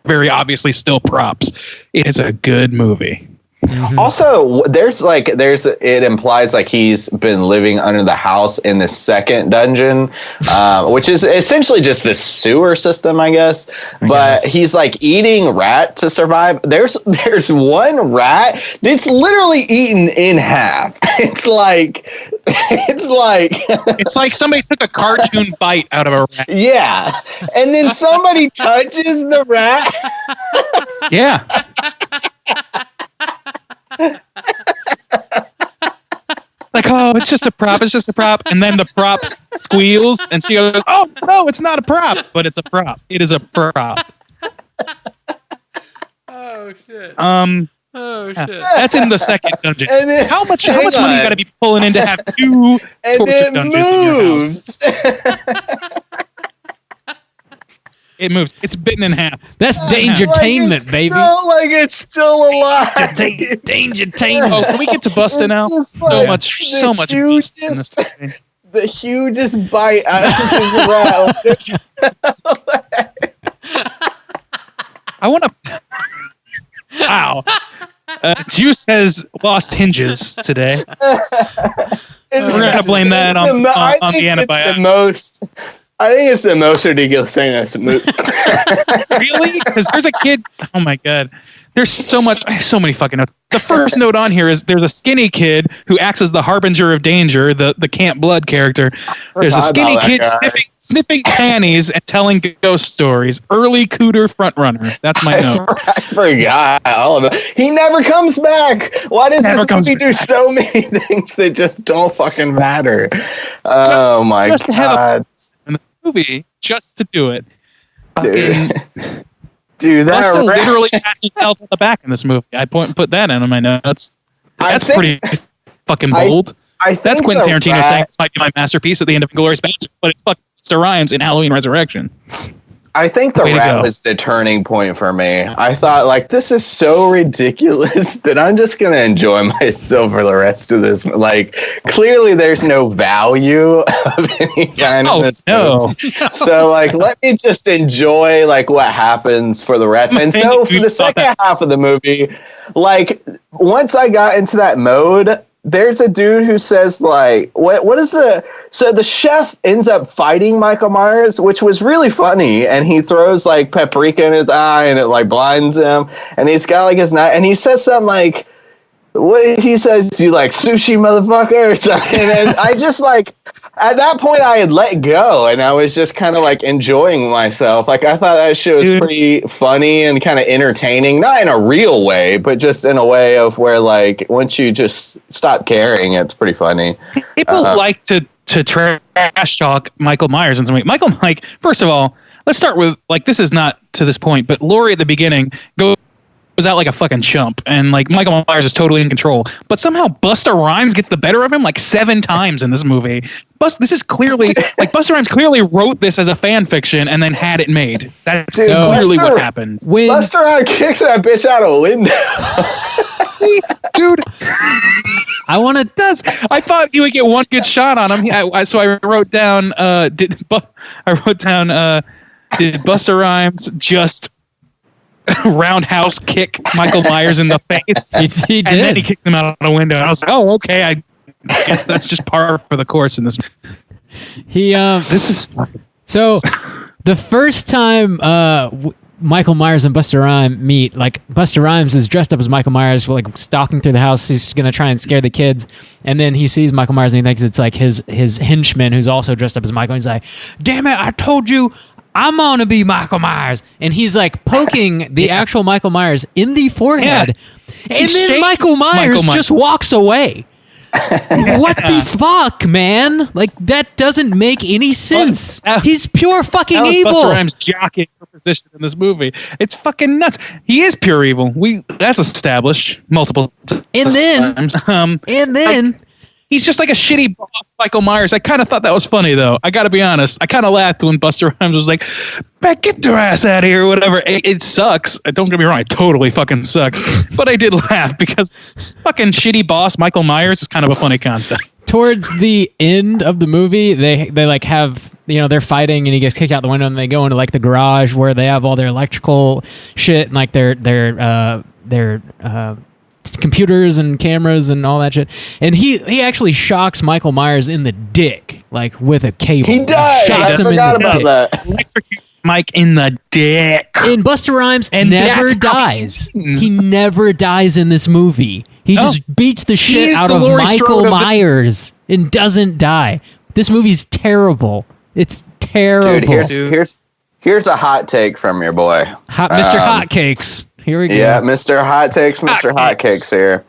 very obviously still props. It's a good movie. Also, it implies like he's been living under the house in the second dungeon, which is essentially just this sewer system, I guess. But he's like eating rat to survive. There's one rat that's literally eaten in half. It's like somebody took a cartoon bite out of a rat. yeah, and then somebody touches the rat. Yeah. Like, oh, it's just a prop. It's just a prop. And then the prop squeals and she goes, oh, no, it's not a prop, but it's a prop. It is a prop. Oh shit. Oh shit. That's in the second dungeon. And then- how much hang money on. you got to be pulling in to have 2 And torture it dungeons in your house? moves. It moves. It's bitten in half. That's dangertainment, baby. It's still alive. Dangertainment. Oh, can we get to Busta now? It's just So like much the beast in this hugest- movie. The hugest bite out of his rat. I want to. Wow. Juice has lost hinges today. We're gonna blame that on the antibiotic. I think it's the most ridiculous thing that's moved. Really? Because there's a kid. Oh my god. There's so many fucking notes. The first note on here is there's a skinny kid who acts as the harbinger of danger, the Camp Blood character. There's a skinny kid sniffing panties and telling ghost stories. Early cooter frontrunner. That's my note. I forgot all of it. He never comes back. Why does this movie do so many things that just don't fucking matter? Oh my god. In the movie, just to do it. Dude, that Busta rat- literally has himself on the back in this movie. I put that in my notes. That's pretty fucking bold. I think That's Quentin the Tarantino rat- saying this might be my masterpiece at the end of Inglourious Basterds, but it's fucking Busta Rhymes in Halloween Resurrection. I think the Way to rat go. was the turning point for me. I thought, like, this is so ridiculous that I'm just going to enjoy myself for the rest of this. Like, clearly there's no value of any kind in this movie. So, like, let me just enjoy, like, what happens for the rest. And so for the second half of the movie, like, once I got into that mode, there's a dude who says, like, what is so the chef ends up fighting Michael Myers, which was really funny, and he throws like paprika in his eye and it like blinds him, and he's got like his knife, and he says something like, what he says, you like sushi, motherfucker, or something. And I just like, at that point I had let go and I was just kind of like enjoying myself. Like, I thought that shit was pretty funny and kind of entertaining, not in a real way, but just in a way of where, like, once you just stop caring, it's pretty funny. People like to trash talk Michael Myers in some way. Mike, first of all, let's start with, like, this is not to this point, but Laurie at the beginning goes out like a fucking chump, and like Michael Myers is totally in control, but somehow Busta Rhymes gets the better of him like 7 times in this movie. This is clearly like Busta Rhymes clearly wrote this as a fan fiction and then had it made. That's clearly what happened. When Busta Rhymes kicks that bitch out of a window. Dude, I want to. I thought he would get one good shot on him. So I wrote down. Did Busta Rhymes just roundhouse kick Michael Myers in the face? He did. And then he kicked him out of the window. And I was like, oh, okay. I guess that's just par for the course in this. He This is so the first time Michael Myers and Busta Rhymes meet. Like Busta Rhymes is dressed up as Michael Myers, like stalking through the house. He's gonna try and scare the kids, and then he sees Michael Myers and he thinks it's like his henchman who's also dressed up as Michael. He's like, "Damn it! I told you, I'm gonna be Michael Myers," and he's like poking the actual Michael Myers in the forehead, and then Michael Myers just walks away. What the fuck, man? Like, that doesn't make any sense. He's pure fucking evil. Busta Rhymes jockeying for position in this movie. It's fucking nuts. He is pure evil. That's established multiple times. And then he's just like a shitty boss, Michael Myers. I kind of thought that was funny, though. I got to be honest. I kind of laughed when Busta Rhymes was like, "Back, get your ass out of here," or whatever. It sucks. Don't get me wrong. It totally fucking sucks. But I did laugh because fucking shitty boss Michael Myers is kind of a funny concept. Towards the end of the movie, they like have, they're fighting and he gets kicked out the window and they go into like the garage where they have all their electrical shit and like their computers and cameras and all that shit, and he actually shocks Michael Myers in the dick, like with a cable. He does. I forgot about that. Electrocutes Mike in the dick. And Busta Rhymes never dies. He never dies in this movie. He just beats the shit out of Michael Myers and doesn't die. This movie's terrible. It's terrible. Dude, here's a hot take from your boy, Mr. Hotcakes. Here we go. Yeah, Mr. Hot Takes, Mr. Hotcakes here.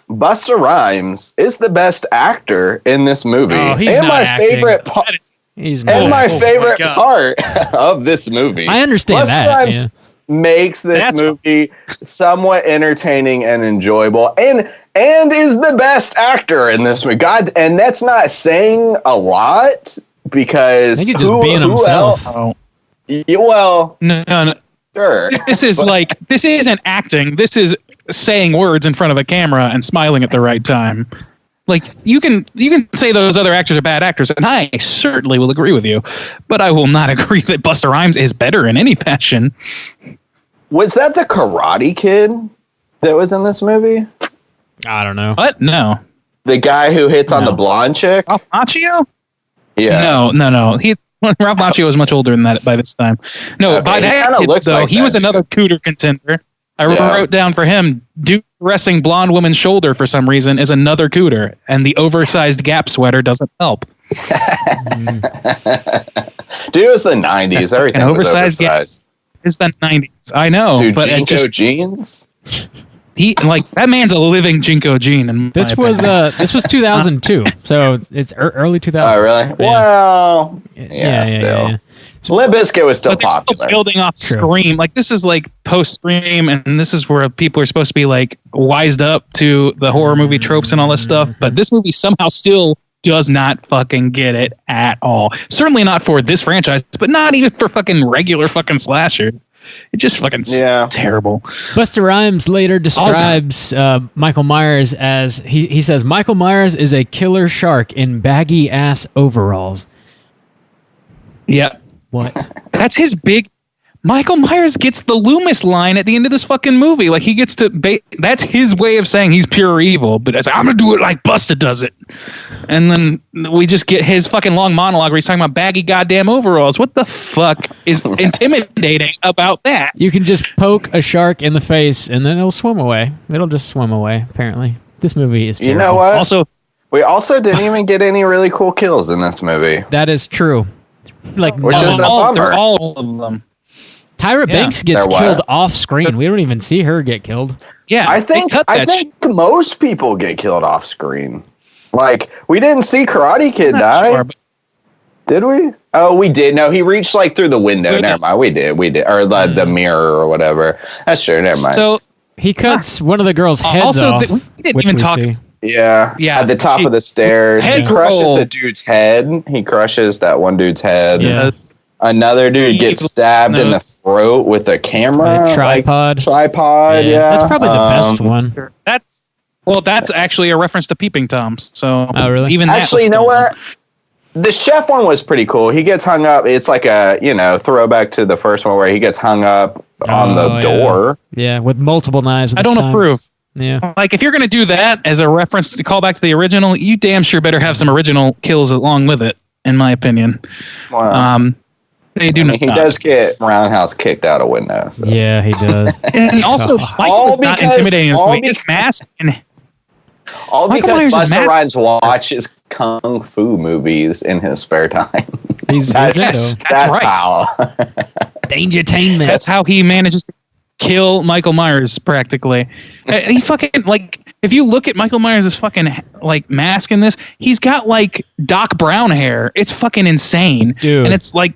Busta Rhymes is the best actor in this movie. Oh, he's and not my acting. favorite part. He's And not. my favorite part of this movie. I understand Busta that. Rhymes makes this movie somewhat entertaining and enjoyable, and is the best actor in this movie. God, and that's not saying a lot because I think he's just being himself. Well, No. sure. This isn't acting. This is saying words in front of a camera and smiling at the right time. Like, you can say those other actors are bad actors, and I certainly will agree with you, but I will not agree that Busta Rhymes is better in any fashion. Was that the Karate Kid that was in this movie? I don't know. What? No. The guy who hits on the blonde chick? Ralph Macchio? Yeah. No. Ralph Macchio was much older than that by this time. No, Okay, by he that kinda kid, looks though, like he that was another dude. cooter contender. I wrote down for him, dude caressing blonde woman's shoulder for some reason is another cooter, and the oversized Gap sweater doesn't help. Dude, it was the 90s. Everything An was oversized oversized. It's the 90s. I know, Dude, but it Jinko just jeans? that man's a living Jinko gene. This was 2002, so it's early 2000s. Oh, really? Yeah. Well, yeah, still. yeah. Limp Bizkit was still But they're popular. still building off True. Scream. Like, this is like post Scream, and this is where people are supposed to be like wised up to the horror movie tropes and all this stuff. But this movie somehow still does not fucking get it at all. Certainly not for this franchise, but not even for fucking regular fucking slasher. It just fucking terrible. Busta Rhymes later describes Michael Myers as he says Michael Myers is a killer shark in baggy ass overalls. Yeah. What? That's his big. Michael Myers gets the Loomis line at the end of this fucking movie. Like, he gets to. That's his way of saying he's pure evil. But it's, I'm gonna do it like Busta does it. And then we just get his fucking long monologue where he's talking about baggy goddamn overalls. What the fuck is intimidating about that? You can just poke a shark in the face and then it'll swim away. It'll just swim away. Apparently, this movie is terrible. You know what? Also, we also didn't even get any really cool kills in this movie. That is true. Like Which is a bummer. all of them. Tyra Banks gets They're what? killed off screen. We don't even see her get killed. Yeah, I think most people get killed off screen. Like, we didn't see Karate Kid die. Sure, Did we? Oh, we did. No, he reached like through the window. Never mind. We did. Or the mirror or whatever. That's true. Never mind. So He cuts one of the girls' heads off. we didn't which even we talk. see. yeah. Yeah, At the top of the stairs. He head crushes roll. a dude's head. He crushes that one dude's head. Yeah. Another dude gets stabbed in the throat with a camera. A tripod. Tripod, yeah. That's probably the best one. That's actually a reference to Peeping Toms. So Oh, really? even that Actually, was you know still- what? The chef one was pretty cool. He gets hung up. It's like a, throwback to the first one where he gets hung up on the yeah. door. Yeah, with multiple knives. I don't approve. Yeah. Like, if you're going to do that as a reference to call back to the original, you damn sure better have some original kills along with it, in my opinion. Wow. They do I mean, not. he does get roundhouse kicked out a window. So. Yeah, he does. And also, Michael is not intimidating in this movie. His mask and All Michael because Myers' Busta mask- Rhymes watches kung fu movies in his spare time. He's That's right. how. Dangertainment. that's how he manages to kill Michael Myers practically. He fucking like if you look at Michael Myers' fucking like mask in this, he's got like Doc Brown hair. It's fucking insane. Dude. And it's like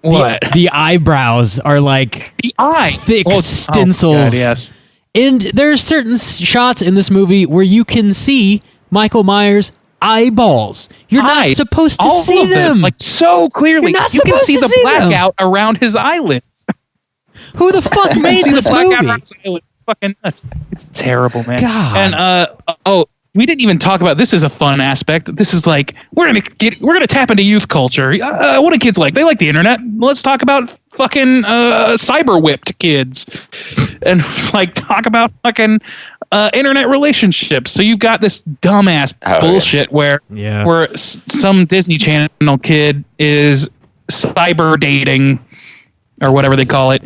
what? The eyebrows are like The eye. thick Oh, stencils. God, yes. And there's certain shots in this movie where you can see Michael Myers' eyeballs. You're not Eyes. supposed to All see of them. like so clearly. You're not You can supposed see to the see them. blackout around his eyelids. Who the fuck You made see this the blackout movie? around his eyelids. It's fucking nuts. It's terrible, man. God. And we didn't even talk about this is a fun aspect. This is like we're gonna tap into youth culture. What do kids like? They like the internet. Let's talk about fucking cyber whipped kids, and like talk about fucking internet relationships. So you've got this dumbass bullshit where some Disney Channel kid is cyber dating or whatever they call it,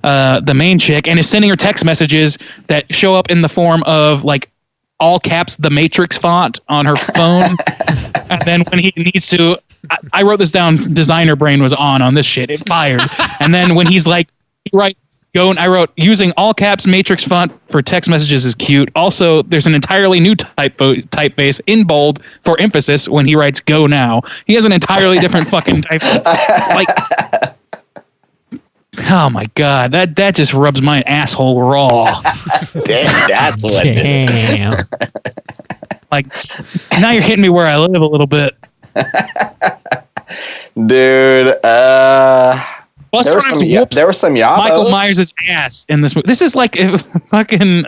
the main chick, and is sending her text messages that show up in the form of like all caps the Matrix font on her phone. And then when he needs to, I wrote this down, designer brain was on this shit. It fired. And then when he's like, right, go, and I wrote using all caps Matrix font for text messages is cute. Also, there's an entirely new typeface in bold for emphasis when he writes go now. He has an entirely different fucking type. Like, oh my God, that just rubs my asshole raw. Damn, that's what it is. Damn. Like, now you're hitting me where I live a little bit. Dude, Busta Rhymes whoops there were some yabos. Michael Myers' ass in this movie. This is like if fucking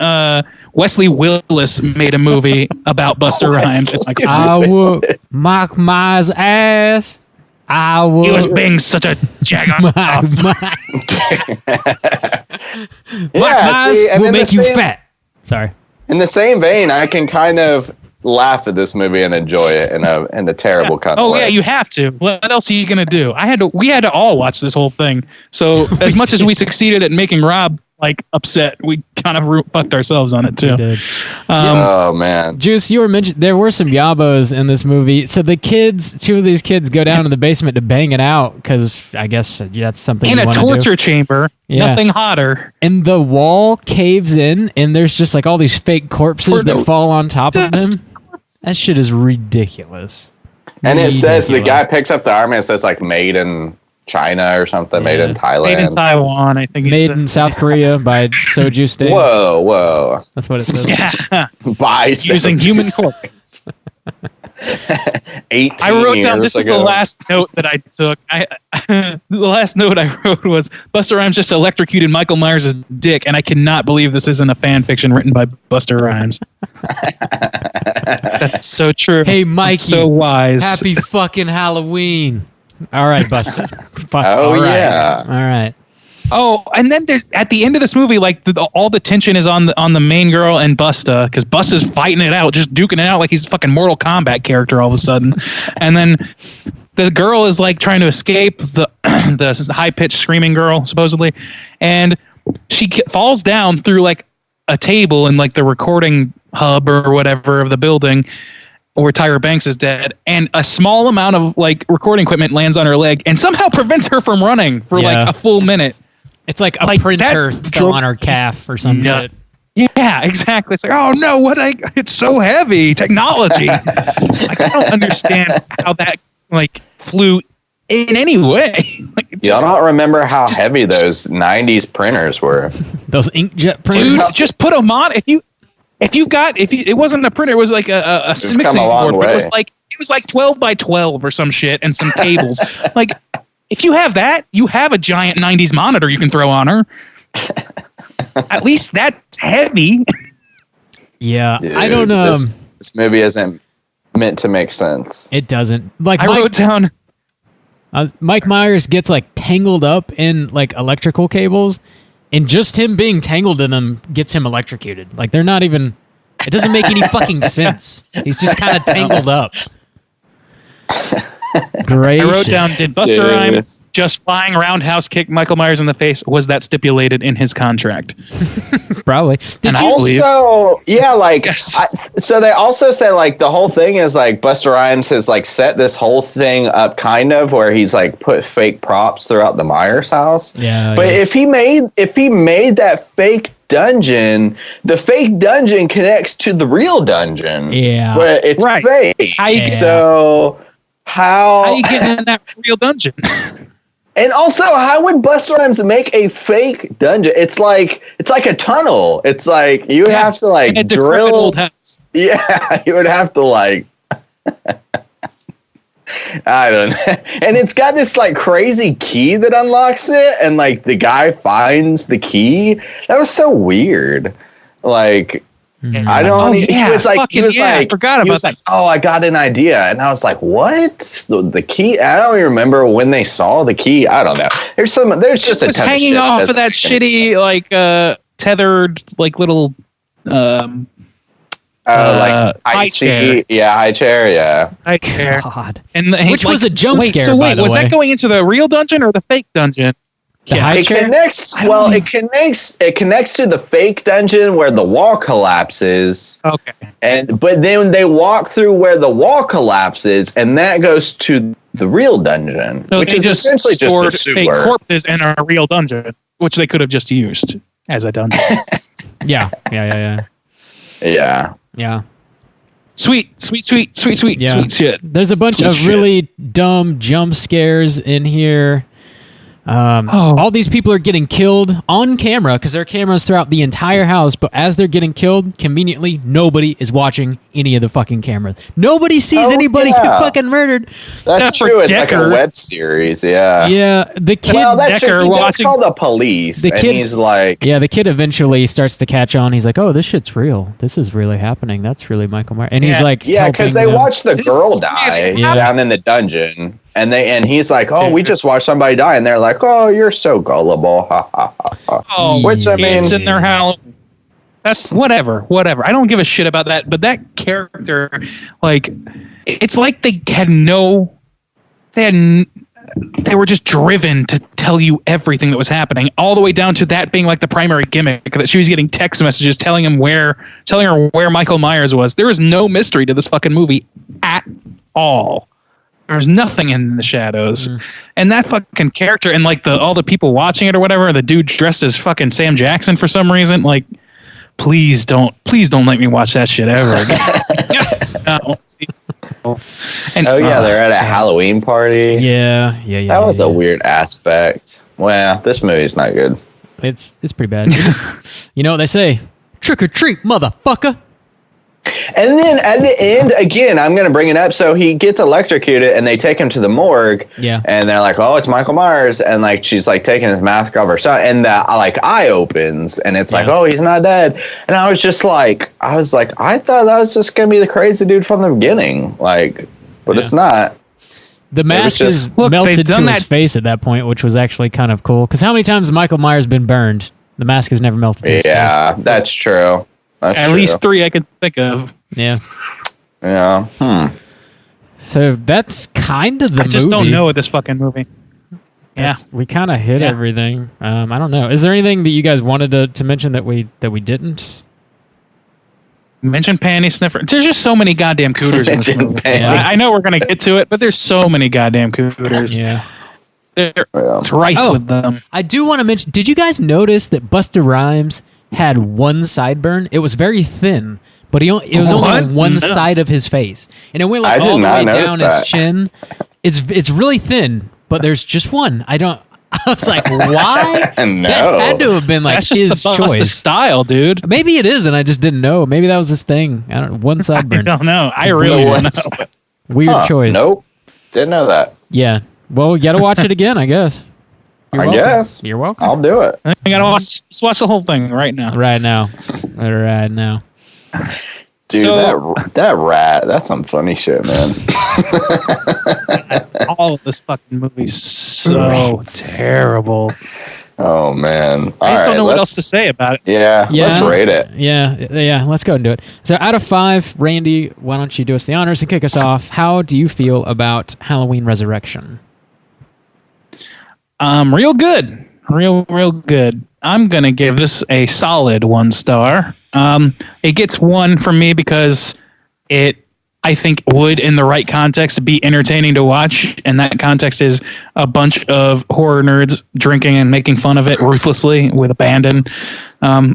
Wesley Willis made a movie about Busta Rhymes. It's like, I would Mike Myers' ass. I would. he was being such a jagoff. Mike Myers and will in the make you same- fat. Sorry. In the same vein, I can kind of laugh at this movie and enjoy it in a terrible kind of Oh way. yeah, you have to. What else are you gonna do? We had to all watch this whole thing. So as much as we succeeded at making Rob like upset, we kind of fucked ourselves on it too. Did. Oh man. Juice, you were mentioning there were some yabos in this movie. So the kids, two of these kids, go down to the basement to bang it out because I guess that's something In you a wanna torture do. chamber, Yeah. nothing hotter. And the wall caves in, and there's just like all these fake corpses that fall on top of them. That shit is ridiculous. And it says the Ridiculous. guy picks up the arm and it says like made in China or something, made in Thailand. Made in Taiwan, I think. he Made said. in South Korea by Soju States. Whoa. That's what it says. Yeah, By using human corpse. 18 I wrote down. years This is ago. the last note that I took. The last note I wrote was Busta Rhymes just electrocuted Michael Myers' dick, and I cannot believe this isn't a fan fiction written by Busta Rhymes. That's so true. Hey, Mikey. so wise. Happy fucking Halloween. All right, Buster. Fuck, Oh, all right. yeah. All right. Oh, and then there's at the end of this movie, like all the tension is on the main girl and Busta, because Busta's fighting it out, just duking it out like he's a fucking Mortal Kombat character all of a sudden, and then the girl is like trying to escape the high pitched screaming girl supposedly, and she falls down through like a table in like the recording hub or whatever of the building where Tyra Banks is dead, and a small amount of like recording equipment lands on her leg and somehow prevents her from running for Yeah. like a full minute. It's like a Like, printer that fell on her calf or some Nut. shit. Yeah, exactly. It's like, oh no, it's so heavy. Technology. Like, I don't understand how that like flew in any way. Like, it Y'all just, don't remember how heavy those 90s printers were. Those inkjet dude, printers. just put them on. If it wasn't a printer, it was like a come mixing a long board. But way. it was like 12 by 12 or some shit and some cables. Like, if you have that, you have a giant 90s monitor you can throw on her. At least that's heavy. Yeah, Dude, I don't This movie isn't meant to make sense. It doesn't. Like I wrote down. Mike Myers gets like tangled up in like electrical cables, and just him being tangled in them gets him electrocuted. Like they're not even. It doesn't make any fucking sense. He's just kind of tangled up. Gracious. I wrote down, did Busta Dude. Rhymes just flying roundhouse kick Michael Myers in the face? Was that stipulated in his contract? Probably. And Did you? Also, yeah, like, Yes. so they also say, like, the whole thing is, like, Busta Rhymes has, like, set this whole thing up kind of where he's, like, put fake props throughout the Myers house. Yeah. But yeah. if he made that fake dungeon, the fake dungeon connects to the real dungeon. Yeah. But it's Right. fake. How you, So how you getting in that real dungeon? and also, how would Busta Rhymes make a fake dungeon? It's like a tunnel. It's like you would have to like In a decrepit drill. old house. Yeah, you would have to like. I don't know. And it's got this like crazy key that unlocks it, and like the guy finds the key. That was so weird. Like, I don't. Oh, he yeah, was like, fucking yeah, I forgot he about was that. like, oh, I got an idea, and I was like, what? The key? I don't even remember when they saw the key. I don't know. There's just It a was ton hanging of shit off that of that doesn't make any shitty like tethered like little like high icy, chair. yeah, high chair, yeah. high chair. God. And Which was a jump wait, scare, So by wait, the was way. that going into the real dungeon or the fake dungeon? The high It chair? connects. I don't Well, know. it connects to the fake dungeon where the wall collapses, Okay. but then they walk through where the wall collapses, and that goes to the real dungeon, So which they is just essentially stored just a fake sewer. corpses in a real dungeon, which they could have just used as a dungeon. Yeah. Yeah. Yeah. Sweet Yeah. shit. There's a bunch Sweet of shit. really dumb jump scares in here. All these people are getting killed on camera because there are cameras throughout the entire house, but as they're getting killed, conveniently, nobody is watching any of the fucking cameras. Nobody sees Oh, anybody yeah. get fucking murdered. That's Except for true. It's like Decker. a web series. Yeah. Yeah, the kid. Well, that's Decker true. He does watching- call the police, The and kid- he's like, Yeah, the kid eventually starts to catch on. He's like, "Oh, this shit's real. This is really happening. That's really Michael Myers." And he's Yeah. like, yeah, because helping they them. watched the This girl is die Yeah. down in the dungeon, and he's like, "Oh, we just watched somebody die," and they're like, "Oh, you're so gullible." Ha ha ha ha. Oh, Which, I mean- kids in their house. That's whatever. I don't give a shit about that. But that character, like, it's like they were just driven to tell you everything that was happening, all the way down to that being like the primary gimmick, that she was getting text messages telling her where Michael Myers was. There is no mystery to this fucking movie at all. There's nothing in the shadows. And that fucking character and like all the people watching it or whatever, the dude dressed as fucking Sam Jackson for some reason, like, please don't let me watch that shit ever again. No. And Oh yeah, they're at a Halloween party. Yeah. That was a weird aspect. Well, this movie's not good. It's pretty bad. You know what they say? Trick or treat, motherfucker. And then at the end, again, I'm going to bring it up. So he gets electrocuted, and they take him to the morgue. Yeah. And they're like, "Oh, it's Michael Myers," and like she's like taking his mask off her son, and the like eye opens, and it's like, Yeah. "Oh, he's not dead." And I was like, I thought that was just going to be the crazy dude from the beginning, like, but it's not. The mask just- is Look, melted they've to done his that- face at that point, which was actually kind of cool. Because how many times has Michael Myers been burned? The mask has never melted to his Yeah, that's true. That's at true. least 3 I could think of. face. Yeah. Yeah. So that's kind of the movie. I just don't know with this fucking movie. Yeah. We kind of hit Yeah. everything. I don't know. Is there anything that you guys wanted to mention that we didn't? Mention panty sniffer. There's just so many goddamn cooters in this Mention movie. panty. I know we're gonna get to it, but there's so many goddamn cooters. Yeah. It's rife Oh. with them. I do want to mention. Did you guys notice that Busta Rhymes had one sideburn? It was very thin, but it was only on What? one No. side of his face, and it went I like did all the not way notice down that. his chin. It's really thin, but there's just one. I was like, why? No. That had to have been like That's just his the Busta choice. style, dude. Maybe it is, and I just didn't know. Maybe that was his thing. I don't. One I sideburn. don't know. I really No don't one- know. Weird Huh, choice. Nope. Didn't know that. Yeah. Well, you got to watch it again, I guess. You're I welcome. guess. You're welcome. I'll do it. I gotta watch. Let's watch the whole thing right now. Right now. Right now. Dude, So- that rat, that's some funny shit, man. All of this fucking movie's so Rats. terrible. Oh, man. I just don't know what let's- else to say about it. Yeah, Yeah. let's rate it. Yeah. Let's go and do it. So, out of 5, Randy, why don't you do us the honors and kick us off? How do you feel about Halloween Resurrection? Real good. Real good. I'm going to give this a solid 1 star. It gets 1 from me because I think would, in the right context, be entertaining to watch. And that context is a bunch of horror nerds drinking and making fun of it ruthlessly with abandon. I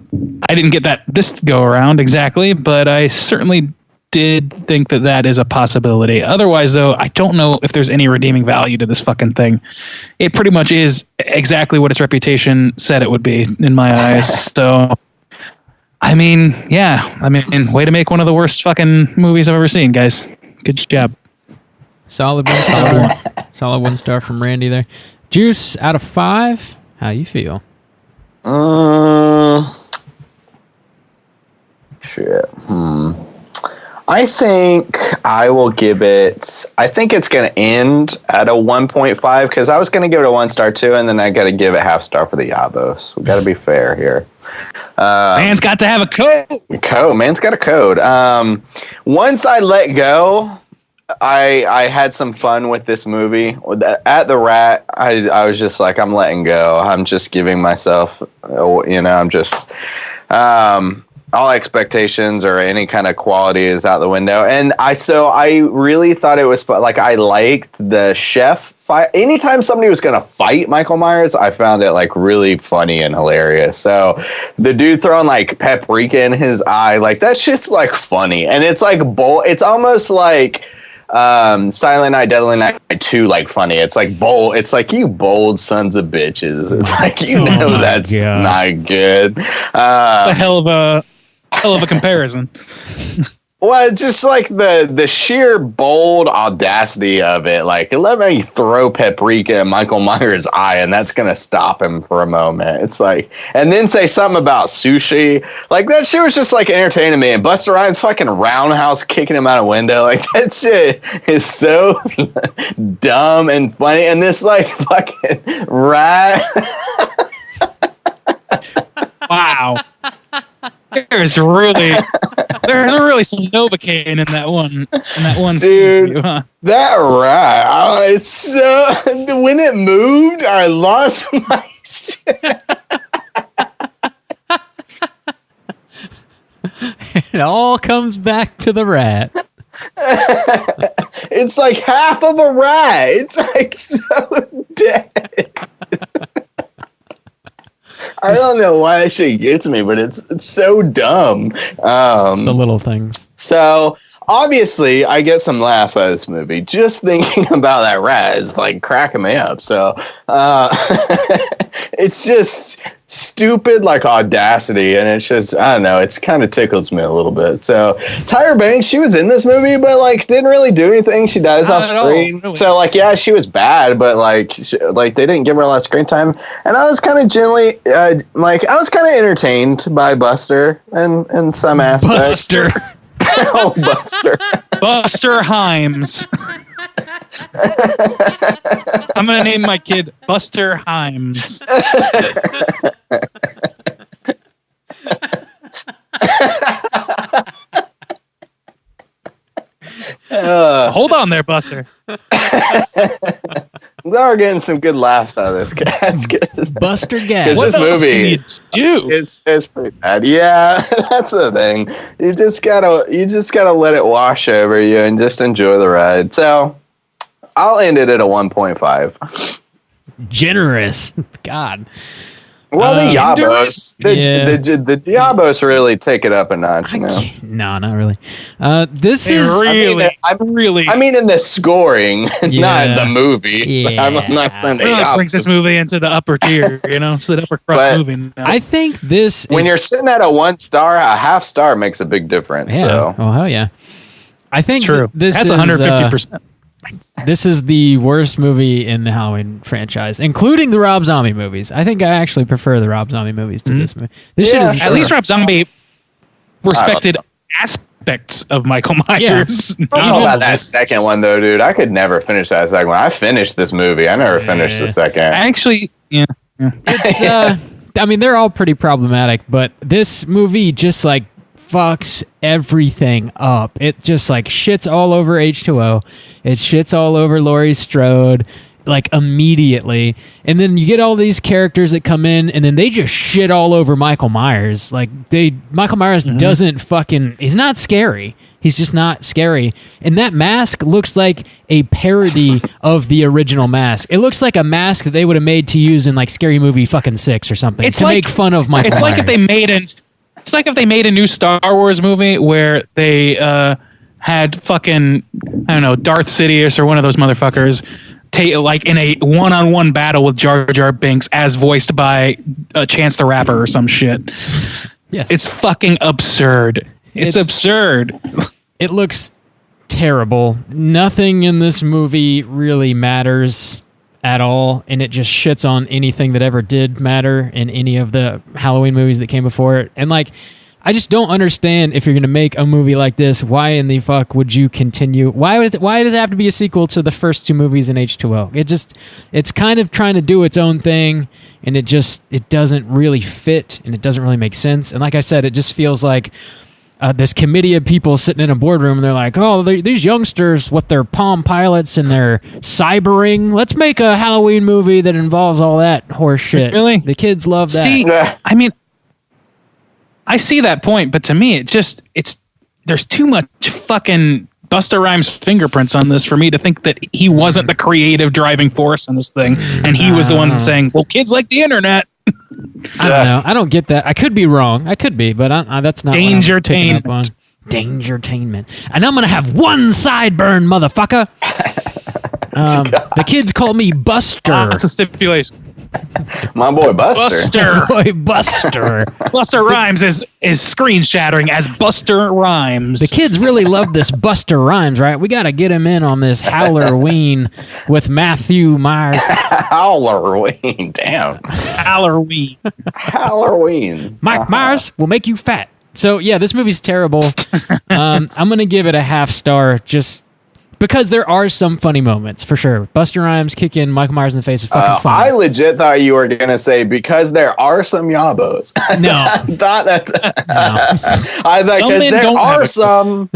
didn't get that this go around exactly, but I certainly did think that is a possibility. Otherwise, though, I don't know if there's any redeeming value to this fucking thing. It pretty much is exactly what its reputation said it would be in my eyes. So, I mean, way to make one of the worst fucking movies I've ever seen, guys. Good job. Solid 1 star. Solid 1 star from Randy there. Juice, out of 5, how you feel? Shit. I think I will give it. I think it's going to end at a 1.5 because I was going to give it a 1 star too, and then I got to give it half star for the Yabos. We got to be fair here. Man's got to have a code. Man's got a code. Once I let go, I had some fun with this movie. At the Rat, I was just like, I'm letting go. I'm just giving myself, I'm just. All expectations or any kind of quality is out the window. And I really thought it was fun. Like, I liked the chef fight. Anytime somebody was going to fight Michael Myers, I found it like really funny and hilarious. So the dude throwing like paprika in his eye, like that shit's like funny. And it's like it's almost like Silent Night, Deadly Night 2, like funny. It's like bold. It's like, you bold sons of bitches. It's like, that's God. Not good. A hell of a comparison. Well, it's just like the sheer bold audacity of it. Like, let me throw paprika in Michael Myers' eye, and that's gonna stop him for a moment. It's like, and then say something about sushi. Like, that shit was just like entertaining me. And Busta Rhymes fucking roundhouse kicking him out a window. Like, that shit is so dumb and funny. And this like fucking rat. Wow. There's really some Novocaine in that one dude. scene, huh? That rat, it's so. When it moved, I lost my shit. It all comes back to the rat. It's like half of a rat. It's like so dead. I don't know why that shit gets me, but it's so dumb. It's the little things. So obviously, I get some laughs out of this movie. Just thinking about that rat is like cracking me up. So it's just stupid, like audacity, and it's just, I don't know, it's kind of tickles me a little bit. So Tyra Banks, she was in this movie, but like didn't really do anything. She dies off screen. Really. So like, yeah, she was bad, but like they didn't give her a lot of screen time. And I was kind of I was kind of entertained by Buster and some aspects. Buster. Oh, Buster. Buster Rhymes. I'm gonna name my kid Buster Rhymes. Hold on there, Buster. We're getting some good laughs out of this. That's good. Buster Gas. What this else movie, can you do? it's pretty bad. Yeah, that's the thing. You just gotta let it wash over you and just enjoy the ride. So I'll end it at a 1.5. Generous. God. Well, the Yabos, yeah. the Yabos really take it up a notch. No, not really. This They is really. I mean, in the scoring, not in the movie. Yeah. I'm not saying the Really Yabos. brings this movie into the upper tier, it's the upper crust movie. Now. I think this When is, you're sitting at a 1 star, a half star makes a big difference. yeah. So. Oh hell yeah. I think It's true. This That's is 150%. This is the worst movie in the Halloween franchise, including the Rob Zombie movies. I think I actually prefer the Rob Zombie movies to this movie. This shit is At least Rob Zombie respected aspects of Michael Myers. I don't know about that second one, though, dude. I could never finish that second one. I finished this movie. I never finished the second. Actually, yeah. It's I mean, they're all pretty problematic, but this movie just like fucks everything up. It just like shits all over H2O. It shits all over Laurie Strode. like immediately. And then you get all these characters that come in and then they just shit all over Michael Myers. Like Michael Myers doesn't he's not scary. He's just not scary. And that mask looks like a parody of the original mask. It looks like a mask that they would have made to use in like Scary Movie fucking 6 or something to make fun of Michael Myers. It's like if they made a new Star Wars movie where they had fucking, I don't know, Darth Sidious or one of those motherfuckers like in a one-on-one battle with Jar Jar Binks as voiced by Chance the Rapper or some shit. Yes. It's fucking absurd. It's absurd. It looks terrible. Nothing in this movie really matters at all, and it just shits on anything that ever did matter in any of the Halloween movies that came before it. And like, I just don't understand, if you're going to make a movie like this, why in the fuck would you continue? Why does it have to be a sequel to the first two movies in H2O? It's kind of trying to do its own thing, and it doesn't really fit, and it doesn't really make sense. And like I said, it just feels like this committee of people sitting in a boardroom, and they're like, oh, these youngsters with their Palm Pilots and their cybering, let's make a Halloween movie that involves all that horse shit. Really? The kids love that. See, I mean, I see that point, but to me, there's too much fucking Busta Rhymes fingerprints on this for me to think that he wasn't the creative driving force in this thing, and he was the one saying, well, kids like the internet. I don't know. I don't get that. I could be wrong. I could be, but that's not Dangertainment. what I'm picking up on. Dangertainment. And I'm going to have one sideburn, motherfucker. The kids call me Buster. That's a stipulation. My boy Buster. Boy, Buster. Busta Rhymes is screen shattering as Buster Rhymes. The kids really love this Buster Rhymes, right? We got to get him in on this Halloween with Matthew Myers. Halloween, damn. Halloween. Halloween. Mike Myers will make you fat. So yeah, this movie's terrible. I'm gonna give it a half star just because there are some funny moments, for sure. Busta Rhymes kicking Michael Myers in the face is fucking funny. I legit thought you were going to say, because there are some yabos. No. I thought that. No. I thought, because there are some.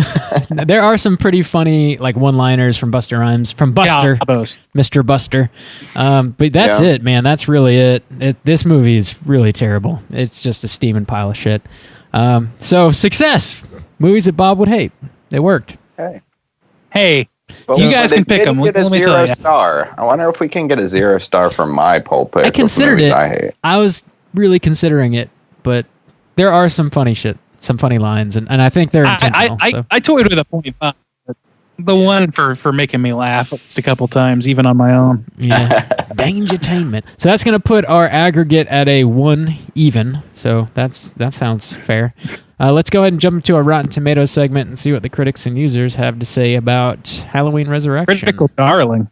There are some pretty funny like one-liners from Busta Rhymes, from Buster, Yabos. Mr. Buster. But that's it, man. That's really it. This movie is really terrible. It's just a steaming pile of shit. So, success. Movies that Bob would hate. It worked. Hey. But you guys can pick them. Get Let me tell you. star. I wonder if we can get a 0 star from my poll pick. I considered it. I hate. I was really considering it, but there are some funny shit, some funny lines, and I think they're intentional. I toyed with a 0.5. The one for making me laugh just a couple times, even on my own. Yeah, Dangertainment. So that's gonna put our aggregate at a 1 even. So that sounds fair. Let's go ahead and jump into our Rotten Tomatoes segment and see what the critics and users have to say about Halloween Resurrection. Critical darling.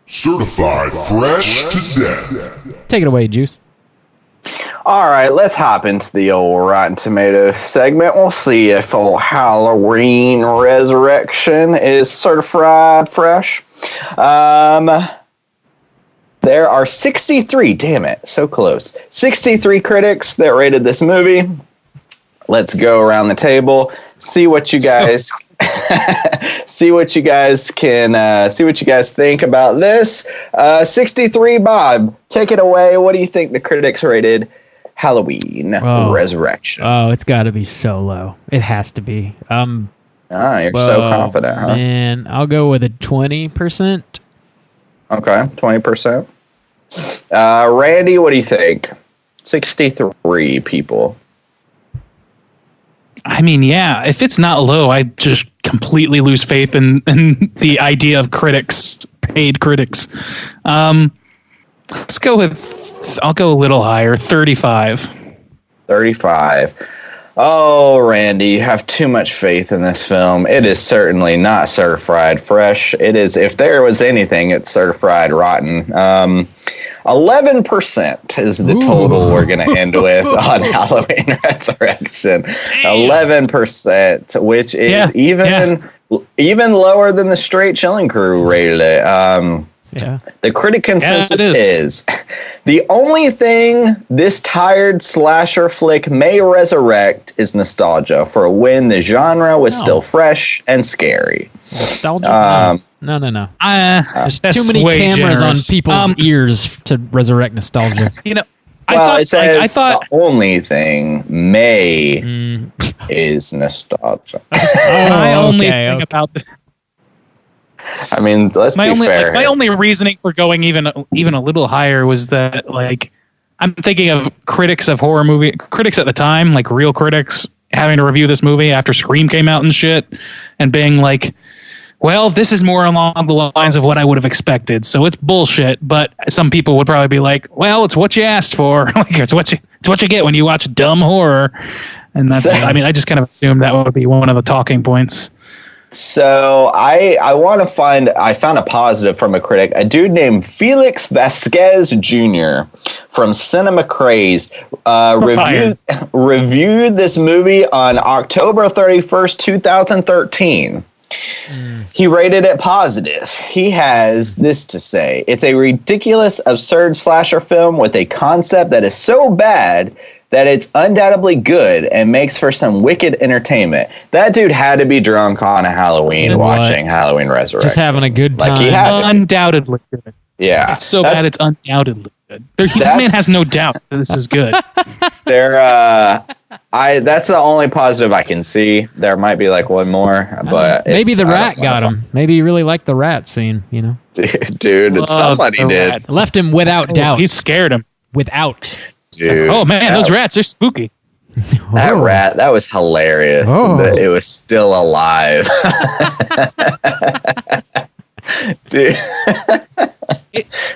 Certified fresh to death. Take it away, Juice. All right, let's hop into the old Rotten Tomatoes segment. We'll see if old Halloween Resurrection is certified fresh. There are 63, damn it, so close. 63 critics that rated this movie. Let's go around the table, see what you guys see what you guys think about this. 63, Bob, take it away. What do you think the critics rated Halloween Resurrection? Oh, it's got to be so low. It has to be. You're so confident, huh? Man, I'll go with a 20%. Okay, 20%. Randy, what do you think? 63 people. I mean, yeah, if it's not low, I just completely lose faith in the idea of critics, paid critics. I'll go a little higher, 35. 35. Oh, Randy, you have too much faith in this film. It is certainly not certified fresh. It is, if there was anything, it's certified rotten. 11% is the total we're going to end with on Halloween Resurrection. 11%, which is even lower than the Straight Chilling Crew rated it. Yeah. The critic consensus it is the only thing this tired slasher flick may resurrect is nostalgia for when the genre was still fresh and scary. Nostalgia? No. There's That's too many way cameras generous. on people's ears to resurrect nostalgia. You know, It says the only thing may is nostalgia. my only okay, thing okay. about the, I mean, let's be fair. my only reasoning for going even a little higher was that, like, I'm thinking of critics of horror movie, critics at the time, like real critics, having to review this movie after Scream came out and shit, and being like, well, this is more along the lines of what I would have expected, so it's bullshit. But some people would probably be like, well, it's what you asked for. Like, it's what you get when you watch dumb horror. And that's, I mean, I just kind of assumed that would be one of the talking points. So I found a positive from a critic, a dude named Felix Vasquez Jr. from Cinema Crazed, reviewed this movie on October 31st, 2013. He rated it positive. He has this to say: it's a ridiculous, absurd slasher film with a concept that is so bad that it's undoubtedly good and makes for some wicked entertainment. That dude had to be drunk on a Halloween watching Halloween Resurrection. Just having a good time. Like he had Undoubtedly good. Yeah. It's so bad it's undoubtedly good. This man has no doubt that this is good. That's the only positive I can see. There might be like one more, but maybe the rat got him. Maybe he really liked the rat scene, you know? Dude, somebody did. Rat. Left him without doubt. He scared him. Without. Dude. Oh man, those rats are spooky. That rat, that was hilarious. That it was still alive. Dude.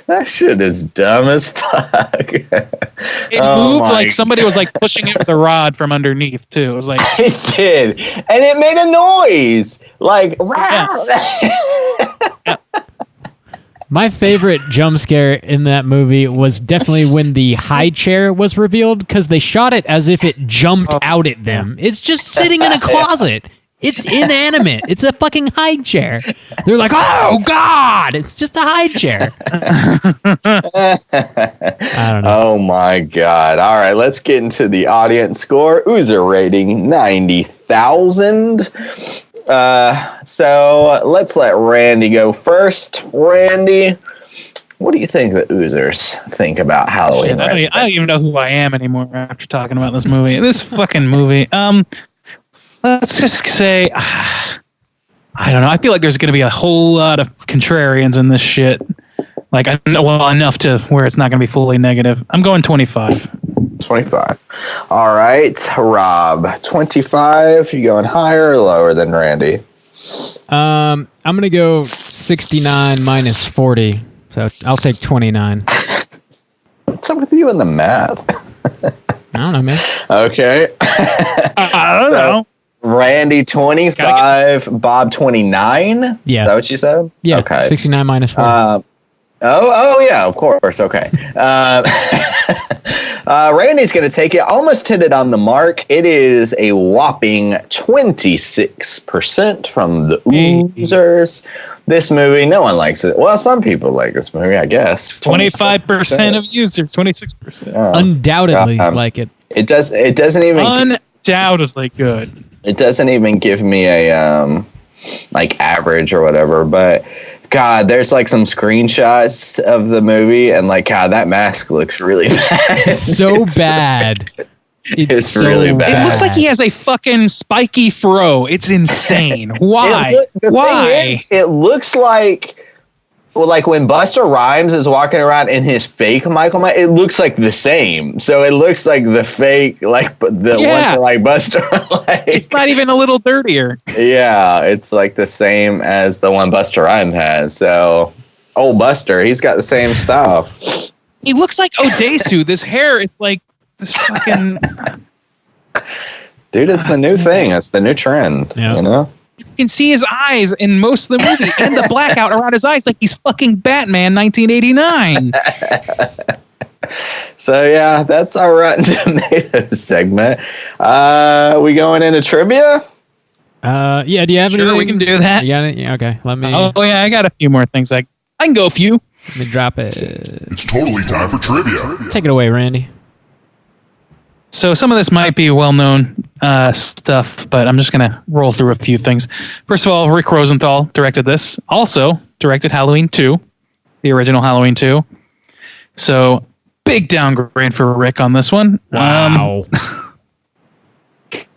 That shit is dumb as fuck. It moved like somebody was like pushing it with a rod from underneath too. It was like it did. And it made a noise. Like My favorite jump scare in that movie was definitely when the high chair was revealed, because they shot it as if it jumped out at them. It's just sitting in a closet. It's inanimate. It's a fucking high chair. They're like, oh, God! It's just a high chair. I don't know. Oh, my God. All right, let's get into the audience score. Oozer rating 90,000. So let's let Randy go first. Randy, what do you think the Oozers think about Halloween? I don't even know who I am anymore after talking about this movie. This fucking movie. Let's just say, I don't know. I feel like there's going to be a whole lot of contrarians in this shit. Like, I know well enough to where it's not going to be fully negative. I'm going 25. 25. All right, Rob, 25. You going higher or lower than Randy? I'm going to go 69 minus 40. So I'll take 29. What's up with you in the math? I don't know, man. Okay. I don't know. Randy 25, Bob 29. Yeah. Is that what you said? Yeah. Okay. 69 minus 40. Oh yeah, of course. Okay. Randy's going to take it. Almost hit it on the mark. It is a whopping 26% from the Oozers. This movie, no one likes it. Well, some people like this movie, I guess. 25% of users, 26%. Undoubtedly like it. It doesn't even undoubtedly good. It doesn't even give me a like average or whatever, but God, there's like some screenshots of the movie, and like, God, that mask looks really bad. It's so bad. It's so really bad. It looks like he has a fucking spiky fro. It's insane. Why? Why? It looks like, well, like when Busta Rhymes is walking around in his fake Michael Myers, it looks like the same. So it looks like the fake, like the one that like Busta. Like, it's not even a little dirtier. Yeah, it's like the same as the one Busta Rhymes has. So, old Buster, he's got the same style. He looks like Odesu. This hair is like this fucking. Dude, it's the new thing. It's the new trend. Yeah. You know. You can see his eyes in most of the movie and the blackout around his eyes like he's fucking Batman 1989. So, yeah, that's our Rotten Tomatoes segment. We going into trivia? Yeah, do you have Sure, anything? we can do that. You got it? Yeah, okay, let me... Oh, yeah, I got a few more things. I I can go a few. Let me drop it. It's totally time for trivia. Take it away, Randy. So some of this might be well-known stuff, but I'm just going to roll through a few things. First of all, Rick Rosenthal directed this. Also directed Halloween 2, the original Halloween 2. So big downgrade for Rick on this one. Wow.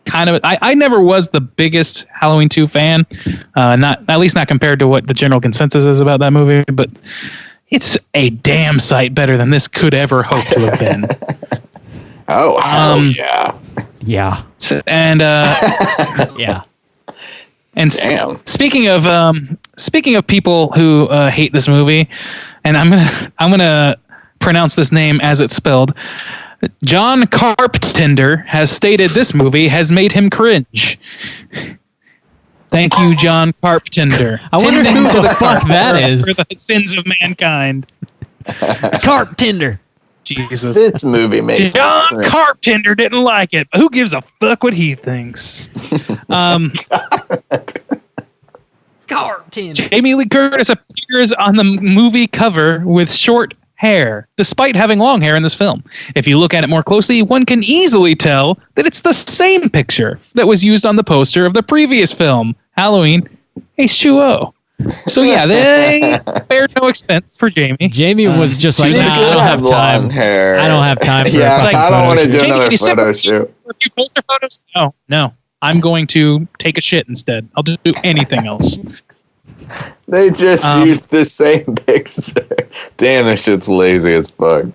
Kind of. I never was the biggest Halloween 2 fan, at least not compared to what the general consensus is about that movie, but it's a damn sight better than this could ever hope to have been. Oh, hell yeah. Yeah. And Yeah. and Damn. speaking of people who hate this movie, and I'm gonna pronounce this name as it's spelled. John Carpenter has stated this movie has made him cringe. Thank you, John Carpenter. I wonder who the fuck that is. For the sins of mankind. Carpenter. Jesus. This movie makes John sense. Carpenter didn't like it. Who gives a fuck what he thinks? Carpenter. Jamie Lee Curtis appears on the movie cover with short hair, despite having long hair in this film. If you look at it more closely, one can easily tell that it's the same picture that was used on the poster of the previous film, Halloween H2O. So yeah, they spared no expense for Jamie. Jamie was just like, She nah, I did don't have long time. hair. I don't have time for Yeah, a fucking I don't want to photo do shoot. Jamie, another can you send photo me shoot. a few poster photos? No. I'm going to take a shit instead. I'll just do anything else. They just used the same picture. Damn, this shit's lazy as fuck.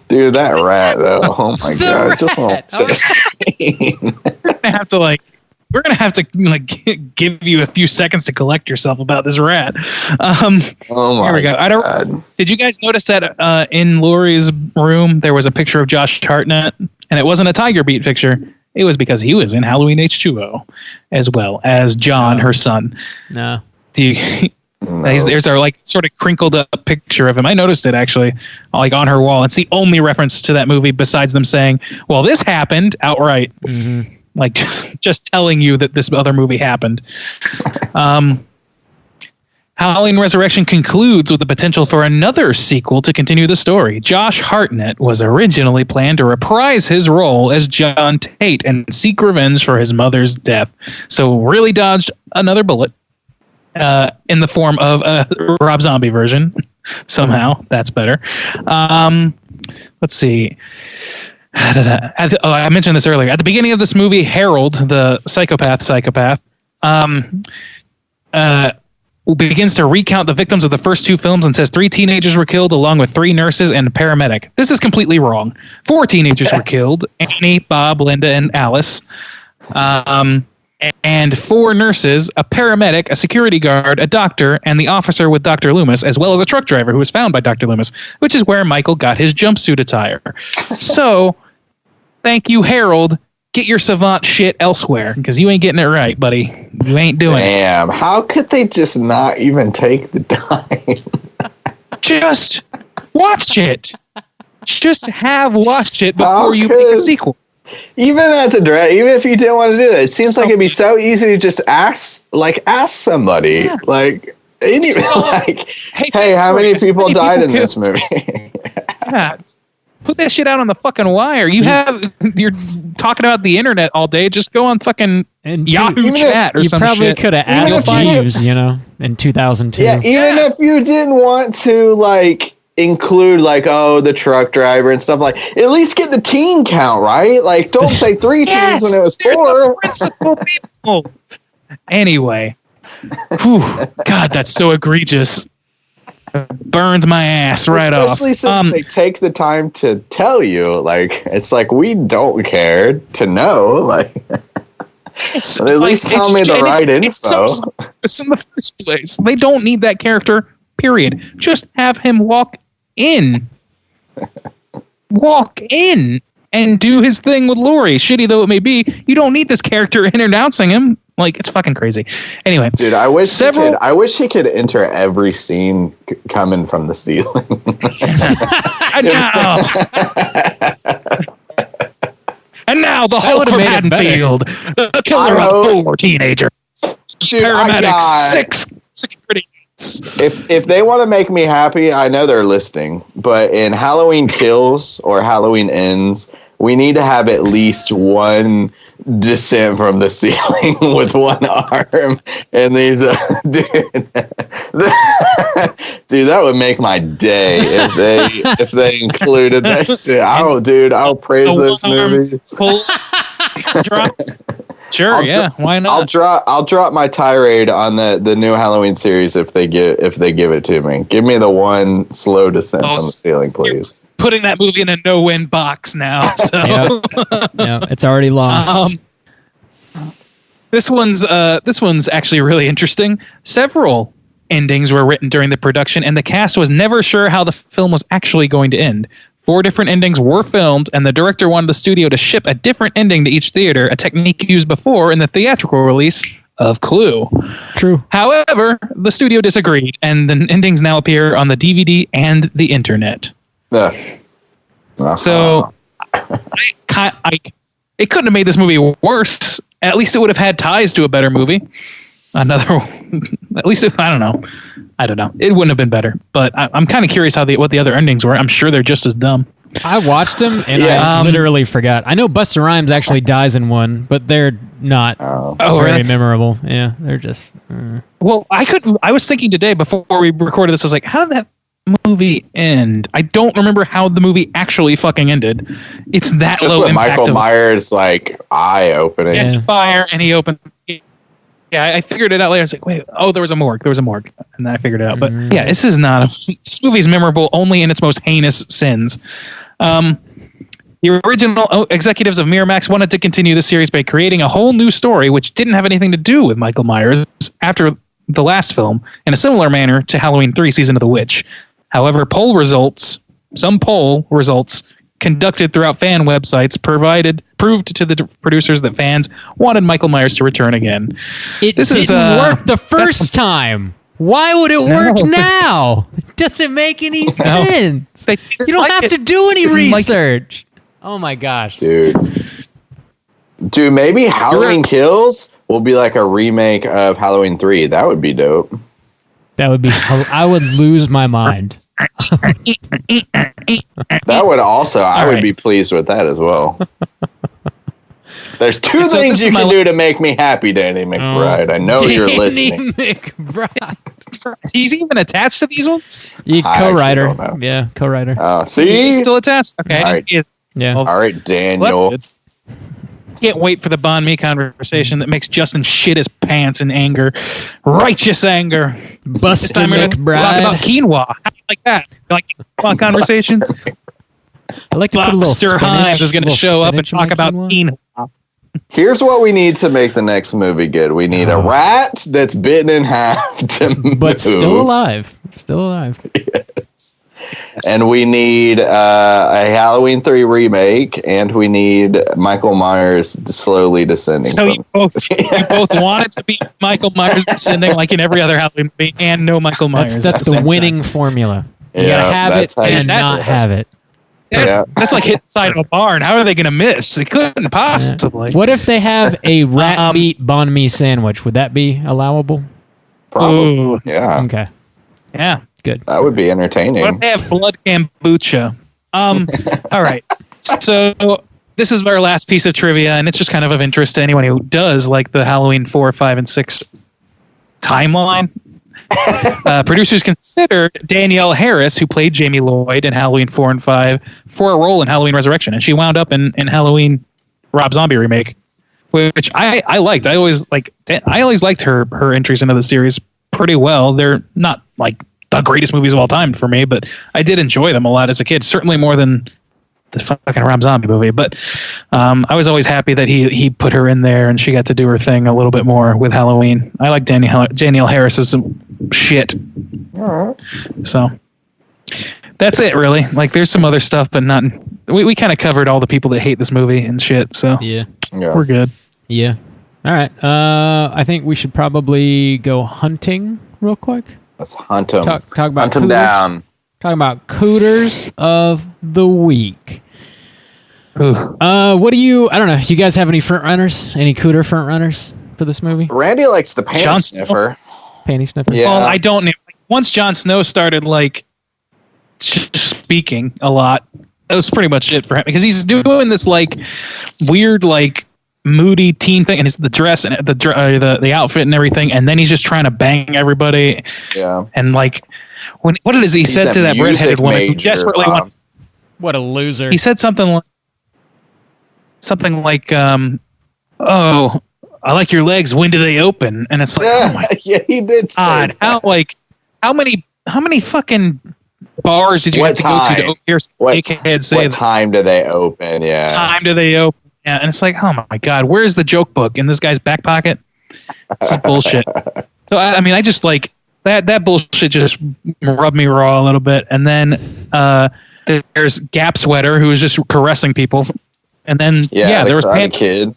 Dude, that rat, though. Oh my god. Just want to see. We're gonna have to give you a few seconds to collect yourself about this rat. Oh my Here we go. god. Did you guys notice that in Lori's room there was a picture of Josh Hartnett, and it wasn't a Tiger Beat picture? It was because he was in Halloween H2O, as well as John, her son. No. There's our sort of crinkled up picture of him. I noticed it actually, on her wall. It's the only reference to that movie besides them saying, "Well, this happened," outright. Mm-hmm. Just telling you that this other movie happened. Halloween Resurrection concludes with the potential for another sequel to continue the story. Josh Hartnett was originally planned to reprise his role as John Tate and seek revenge for his mother's death. So really dodged another bullet in the form of a Rob Zombie version. Somehow, that's better. Let's see. I mentioned this earlier. At the beginning of this movie, Harold, the psychopath, begins to recount the victims of the first two films and says 3 teenagers were killed along with 3 nurses and a paramedic. This is completely wrong. 4 teenagers were killed: Annie, Bob, Linda, and Alice. And 4 nurses, a paramedic, a security guard, a doctor, and the officer with Dr. Loomis, as well as a truck driver who was found by Dr. Loomis, which is where Michael got his jumpsuit attire. So, thank you, Harold. Get your savant shit elsewhere, because you ain't getting it right, buddy. You ain't doing it. Damn, how could they just not even take the time? Just watch it. Just have watched it How before you make a could- sequel. Even as a director, even if you didn't want to do that, it seems like it'd be so easy to just ask somebody, Yeah. hey, how many people died in this movie? Yeah. Put that shit out on the fucking wire. You're talking about the internet all day. Just go on fucking And Yahoo even if- chat or you some probably shit. could have Even asked if you- Jeeves, in 2002. Yeah, even if you didn't want to include the truck driver and stuff, at least get the teen count, right? Don't say 3 teens when it was they're 4. the principal people. Anyway, whew, God, that's so egregious. Burns my ass right off. Especially since they take the time to tell you, it's we don't care to know, It's at least tell me the right info. It's in the first place. They don't need that character, period. Just have him walk in and do his thing with Lori. Shitty though it may be, you don't need this character in announcing him. It's fucking crazy. Anyway, Dude, I wish he could enter every scene coming from the ceiling. And now the That Hulk would've from made it better. Haddonfield, the killer I of hope- 4 teenagers, Dude, I paramedics, got- 6 security, If they want to make me happy, I know they're listening. But in Halloween Kills or Halloween Ends, we need to have at least one descent from the ceiling with one arm. And these, dude, that would make my day if they included that shit. I'll praise those movies. Sure, why not? I'll drop my tirade on the new Halloween series if they give it to me. Give me the one slow descent from the ceiling, please. Putting that movie in a no-win box now. So. Yeah, it's already lost. This one's actually really interesting. Several endings were written during the production, and the cast was never sure how the film was actually going to end. 4 different endings were filmed, and the director wanted the studio to ship a different ending to each theater, a technique used before in the theatrical release of Clue. True. However, the studio disagreed, and the endings now appear on the DVD and the internet. So, it couldn't have made this movie worse. At least it would have had ties to a better movie. At least I don't know. It wouldn't have been better. But I'm kind of curious what the other endings were. I'm sure they're just as dumb. I watched them and I literally forgot. I know Busta Rhymes actually dies in one, but they're not very really? memorable. Yeah, they're just. Well, I was thinking today before we recorded this. I was like, how did that movie end? I don't remember how the movie actually fucking ended. It's that just low with impact. Michael Myers eye opening. And fire, and he opened. Yeah, I figured it out later. I was like, wait, there was a morgue. And then I figured it out. But yeah, this movie's memorable only in its most heinous sins. The original executives of Miramax wanted to continue the series by creating a whole new story, which didn't have anything to do with Michael Myers after the last film, in a similar manner to Halloween 3 Season of the Witch. However, some poll results conducted throughout fan websites proved to the producers that fans wanted Michael Myers to return again. It didn't work the first time. Why would it work now? It doesn't make any sense. You don't have to do any research. Oh my gosh. Dude, maybe Halloween Kills will be like a remake of Halloween 3. That would be dope. That would be. I would lose my mind. That would also. I would be pleased with that as well. There's two things you can do to make me happy, Danny McBride. I know you're listening. Danny McBride. He's even attached to these ones? Co-writer. Yeah, co-writer. See? He's still attached? Okay. All right, yeah. All right, Daniel. Can't wait for the Bon Me conversation that makes Justin shit his pants in anger. Righteous anger. Busta McBride. Talk about quinoa. How do you like that? You like the quinoa conversation? I like to put a little Busta Rhymes is going to show up and talk about quinoa. Here's what we need to make the next movie good. We need a rat that's bitten in half to move. But still alive. Yes. And we need a Halloween 3 remake, and we need Michael Myers slowly descending. So you both want it to be Michael Myers descending like in every other Halloween movie, and no Michael Myers. That's the winning formula. You gotta have it and not have it. That's like hitting the side of a barn. How are they going to miss? It couldn't possibly. What if they have a rat meat banh mi sandwich? Would that be allowable? Probably. Ooh. Yeah. Okay. Yeah. Good. That would be entertaining. What if they have blood kombucha? All right. So this is our last piece of trivia, and it's just kind of interest to anyone who does like the Halloween 4, 5, and 6 timeline. Producers considered Danielle Harris, who played Jamie Lloyd in Halloween 4 and 5, for a role in Halloween Resurrection, and she wound up in Halloween Rob Zombie remake, which I liked. I always liked her entries into the series pretty well. They're not like the greatest movies of all time for me, but I did enjoy them a lot as a kid. Certainly more than the fucking Rob Zombie movie, but I was always happy that he put her in there and she got to do her thing a little bit more with Halloween. I like Danielle Harris's shit. All right. So that's it, really. Like, there's some other stuff, but not. We kind of covered all the people that hate this movie and shit. So yeah, we're good. Yeah. All right. I think we should probably go hunting real quick. Let's hunt them. Talk about hunt them down. Talking about Cooters of the Week. Ooh. What do you? I don't know. Do you guys have any front runners? Any Cooter front runners for this movie? Randy likes the panty John sniffer. Panty sniffer. Yeah. Well, I don't. once Jon Snow started like speaking a lot, that was pretty much it for him, because he's doing this like weird like moody teen thing, and it's the dress and the outfit and everything, and then he's just trying to bang everybody. Yeah. And like what did he He's said a to that music redheaded woman who major, desperately wanted? What a loser. He said something like oh, I like your legs, when do they open? And it's like, oh my yeah, he did. God, how many fucking bars did you have to go to hear dickheads say what time do they open? Yeah. Time do they open? Yeah, and it's like, oh my God, where's the joke book in this guy's back pocket? This is bullshit. So I just like that bullshit just rubbed me raw a little bit. And then there's Gap Sweater, who was just caressing people. And then there was Kid.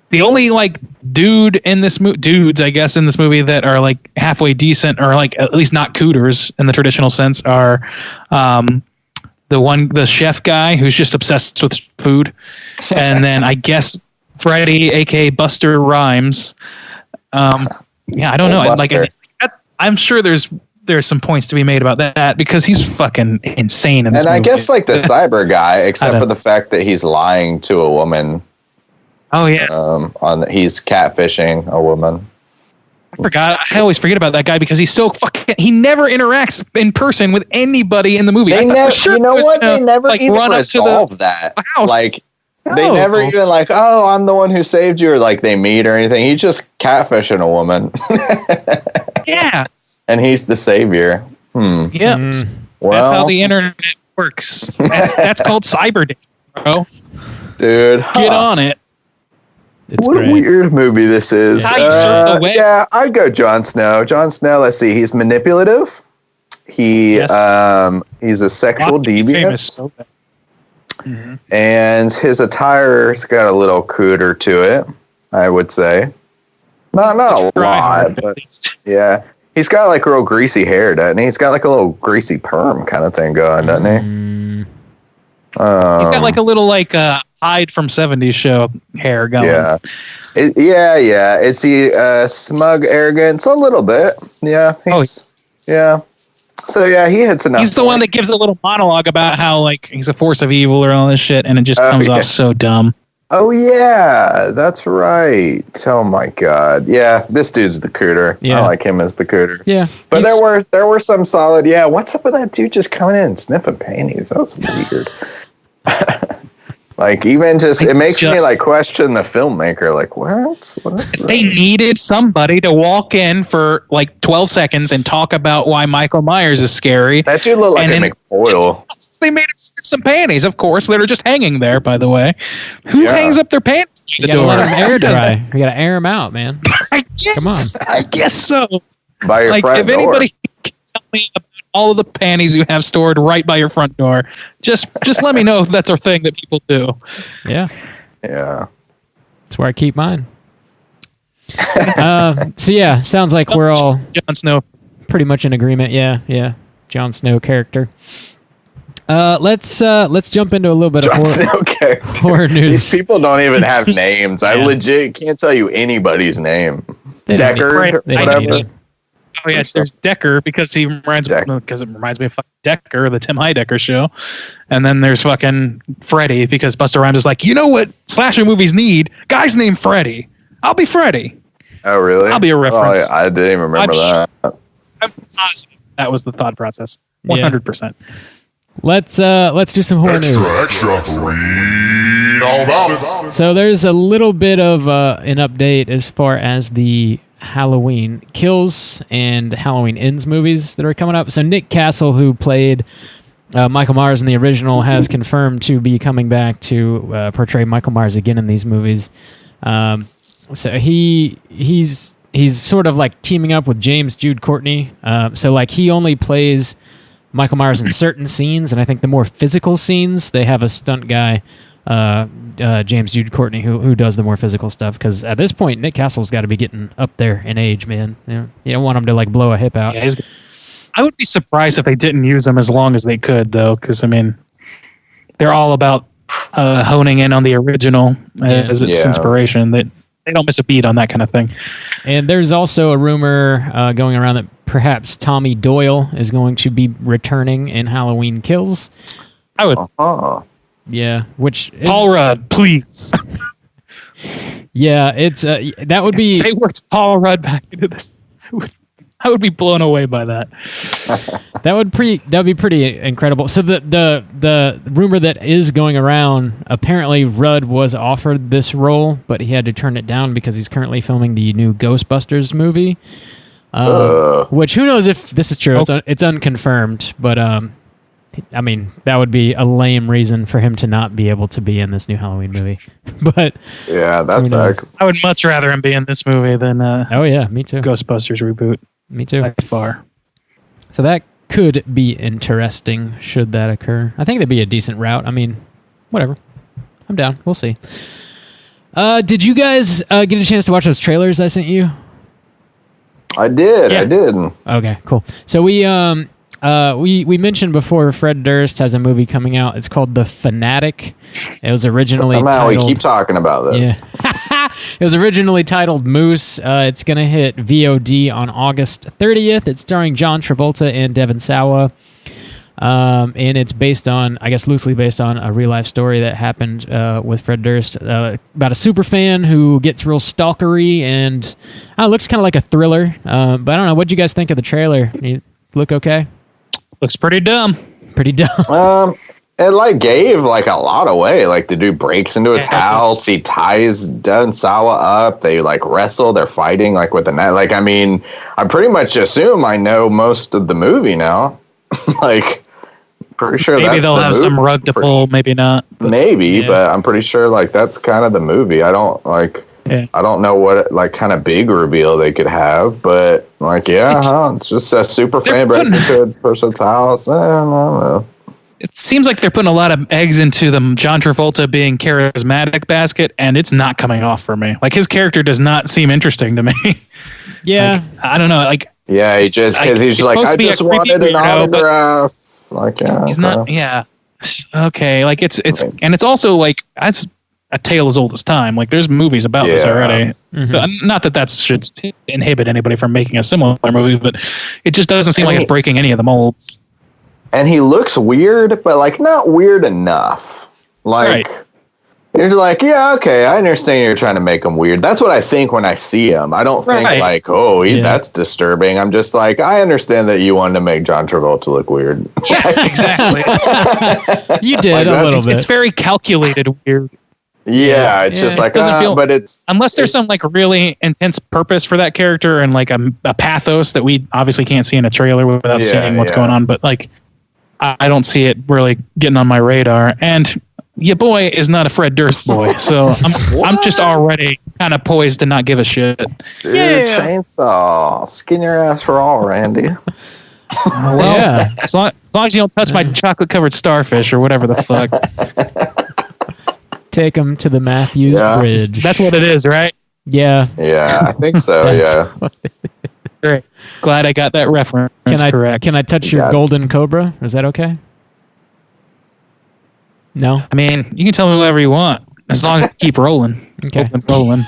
The only like dudes in this I guess in this movie that are like halfway decent, or like at least not cooters in the traditional sense, are the chef guy who's just obsessed with food, and then I guess Freddy, aka Busta Rhymes. I don't know. Like I'm sure there's some points to be made about that, because he's fucking insane in this movie. I guess like the cyber guy, except for the fact that he's lying to a woman. Oh yeah. He's catfishing a woman. I always forget about that guy, because he's so fucking. He never interacts in person with anybody in the movie. They never. You know what? They never like, even run resolve up to that. House. Like they never even like, oh, I'm the one who saved you, or like they meet or anything. He's just catfishing a woman. Yeah. And he's the savior. Yeah. Well, that's how the internet works. That's called cyber dating, bro. Dude, get on it. It's what great. a weird movie this is. Yeah, I'd go Jon Snow. Jon Snow, let's see, he's manipulative. He's a sexual deviant. And his attire's got a little cooter to it, I would say. Not a lot, but yeah. He's got like real greasy hair, doesn't he? He's got like a little greasy perm kind of thing going, doesn't he? He's got like a little like Hyde from 70s show hair going. Yeah. Yeah. Is he smug arrogance? A little bit. Yeah. Yeah. So yeah, he hits enough. He's the one that gives a little monologue about how like he's a force of evil or all this shit, and it just comes off so dumb. Oh yeah, that's right. Oh my God. Yeah, this dude's the cooter. Yeah. I like him as the cooter. Yeah. But there were some solid, what's up with that dude just coming in and sniffing panties? That was weird. Like even it makes me like question the filmmaker. Like what? What is that? They needed somebody to walk in for like 12 seconds and talk about why Michael Myers is scary. That dude looked like a McBoyle. They made him some panties, of course, that are just hanging there. By the way, who hangs up their panties? You gotta let them air dry. You gotta air them out, man. I guess. Come on. I guess so. By your front if door. anybody can tell me about all of the panties you have stored right by your front door, just let me know if that's a thing that people do. Yeah. Yeah. That's where I keep mine. So yeah, sounds like we're all Jon Snow pretty much in agreement. Yeah. Jon Snow character. Let's jump into a little bit of horror news. These people don't even have names. I legit can't tell you anybody's name. Decker, whatever. Oh yeah, there's Decker because it reminds me of Decker, the Tim Heidecker show, and then there's fucking Freddy because Busta Rhymes is like, you know what slasher movies need? Guys named Freddy. I'll be Freddy. Oh really? I'll be a reference. Oh, I didn't even remember that. I'm positive that was the thought process. 100%. Let's do some horror news. Extra. Read all about it. So there's a little bit of an update as far as the Halloween Kills and Halloween Ends movies that are coming up. So Nick Castle, who played Michael Myers in the original, has confirmed to be coming back to portray Michael Myers again in these movies. So he's sort of like teaming up with James Jude Courtney. So like he only plays Michael Myers in certain scenes, and I think the more physical scenes, they have a stunt guy, James Jude Courtney, who does the more physical stuff. Because at this point, Nick Castle's got to be getting up there in age, man. You don't want him to like blow a hip out. Yeah, I would be surprised if they didn't use him as long as they could, though, because I mean, they're all about honing in on the original as its inspiration. That they don't miss a beat on that kind of thing. And there's also a rumor going around that perhaps Tommy Doyle is going to be returning in Halloween Kills. I would. Yeah, which is, Paul Rudd, please. Yeah, it's that would be. They worked Paul Rudd back into this. I would be blown away by that. That would be pretty incredible. So the rumor that is going around, apparently Rudd was offered this role, but he had to turn it down because he's currently filming the new Ghostbusters movie. Which, who knows if this is true? It's unconfirmed, but I mean, that would be a lame reason for him to not be able to be in this new Halloween movie. But yeah, that sucks. I would much rather him be in this movie than oh yeah, me too. Ghostbusters reboot. Me too. By far. So that could be interesting should that occur. I think that'd be a decent route. I mean, whatever. I'm down. We'll see. Did you guys get a chance to watch those trailers I sent you? I did. Yeah. I did. Okay, cool. So we mentioned before Fred Durst has a movie coming out. It's called The Fanatic. It was originally titled... we keep talking about this. Yeah. It was originally titled Moose. It's going to hit VOD on August 30th. It's starring John Travolta and Devon Sawa. And it's based on, I guess, loosely based on a real-life story that happened with Fred Durst about a super fan who gets real stalkery, and it looks kind of like a thriller. But I don't know. What did you guys think of the trailer? You look okay? Looks pretty dumb. Pretty dumb. It gave a lot away. The dude breaks into his house. He ties Devon Sawa up. They wrestle. They're fighting with a net. I mean, I pretty much assume I know most of the movie now. Pretty sure maybe they'll have some rug to pull. Maybe not. Maybe, but I'm pretty sure that's kind of the movie. I don't I don't know what kind of big reveal they could have, but it's just a super fan breaks into a person's house. I don't know. It seems like they're putting a lot of eggs into the John Travolta being charismatic basket, and it's not coming off for me. His character does not seem interesting to me. Yeah. I don't know. Yeah, he just because he's I just wanted an autograph. He's not. Yeah. Okay. It's also that's a tale as old as time. There's movies about this already. Mm-hmm. So not that should inhibit anybody from making a similar movie, but it just doesn't seem like it's breaking any of the molds. And he looks weird, but not weird enough. Right. You're yeah, okay, I understand you're trying to make him weird. That's what I think when I see him. I don't think that's disturbing. I'm just I understand that you wanted to make John Travolta look weird. Yes, exactly. You did a little bit. It's very calculated weird. Yeah, it's just doesn't feel, but it's unless there's some really intense purpose for that character and a pathos that we obviously can't see in a trailer without seeing what's going on. But I don't see it really getting on my radar. And your boy is not a Fred Durst boy, so I'm just already kind of poised to not give a shit. Dude, chainsaw, skin your ass for all, Randy. Well, yeah. As long as you don't touch my chocolate-covered starfish or whatever the fuck. Take him to the Matthews Bridge. That's what it is, right? Yeah. Yeah, I think so. Yeah. Great. Glad I got that reference correct. Can I touch your golden cobra? Is that okay? No? I mean, you can tell me whatever you want, as long as you keep rolling. Okay. Rolling.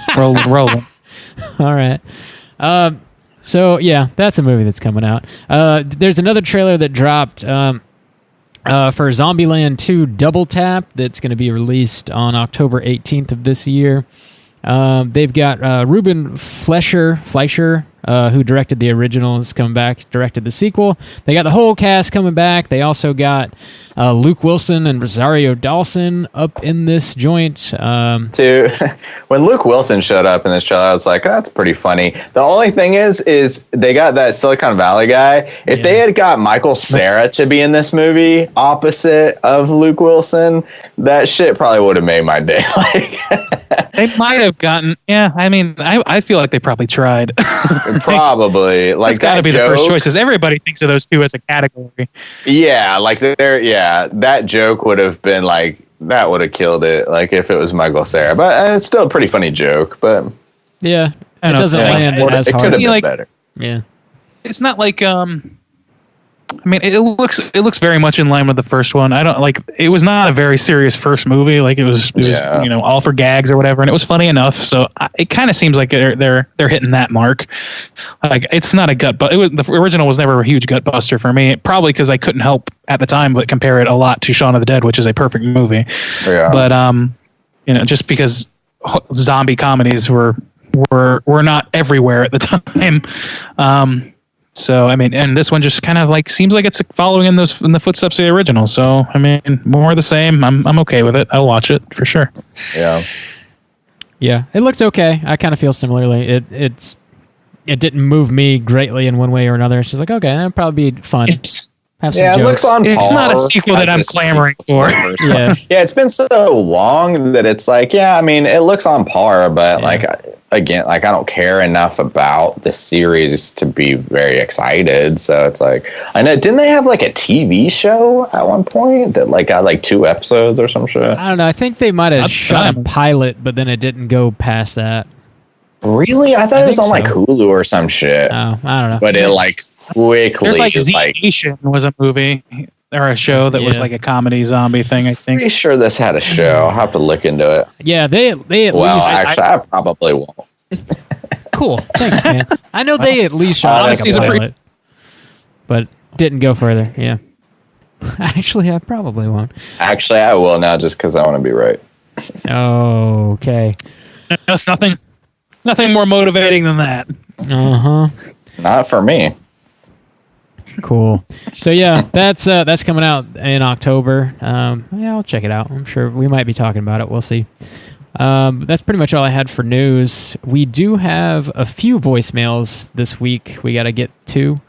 All right. So, yeah, that's a movie that's coming out. There's another trailer that dropped for Zombieland 2 Double Tap that's going to be released on October 18th of this year. They've got Ruben Fleischer, who directed the original, is coming back, directed the sequel. They got the whole cast coming back. They also got Luke Wilson and Rosario Dawson up in this joint. Dude, when Luke Wilson showed up in this trailer, I was like, that's pretty funny. The only thing is they got that Silicon Valley guy. If they had got Michael Cera to be in this movie opposite of Luke Wilson, that shit probably would have made my day. They might have gotten, I mean, I feel like they probably tried. Probably. That's got to be the first choices. Everybody thinks of those two as a category. Yeah, that joke would have been that would have killed it, if it was Michael Cera. But it's still a pretty funny joke, but... Yeah, it doesn't land as hard. It could have been better. Yeah. It's not like, I mean, it looks very much in line with the first one. I don't like. It was not a very serious first movie. Like it was all for gags or whatever, and it was funny enough. So it kind of seems like they're hitting that mark. Like it's not a gut, but the original was never a huge gut buster for me. Probably because I couldn't help at the time but compare it a lot to Shaun of the Dead, which is a perfect movie. Yeah. But just because zombie comedies were not everywhere at the time. So I mean, and this one just kind of like seems like it's following in the footsteps of the original. So I mean, more of the same. I'm okay with it. I'll watch it for sure. Yeah. Yeah, it looked okay. I kind of feel similarly. It didn't move me greatly in one way or another. It's just like, okay, that'll probably be fun. Have some it jokes. looks on par. It's not a sequel that I'm clamoring for. Yeah. Yeah, it's been so long that it's like, yeah, I mean, it looks on par, but again, I don't care enough about the series to be very excited. So it's like, I know, didn't they have like a TV show at one point that like got like 2 episodes or some shit? I don't know. I think they might have shot a pilot, but then it didn't go past that. Really? I thought it was on like Hulu or some shit. Oh, I don't know. But it like quickly. There's like Z Nation was a movie or a show that was like a comedy zombie thing. I think. Pretty sure this had a show. I'll have to look into it. Yeah, they at least. Actually, I probably won't. Cool. Thanks, man. I know they at least shot like a pilot, but didn't go further. Yeah. Actually, I probably won't. Actually, I will now just because I want to be right. Oh, okay. That's nothing more motivating than that. Uh-huh. Not for me. Cool. So yeah, that's coming out in October. Yeah, I'll check it out. I'm sure we might be talking about it. We'll see. That's pretty much all I had for news. We do have a few voicemails this week we got to get to.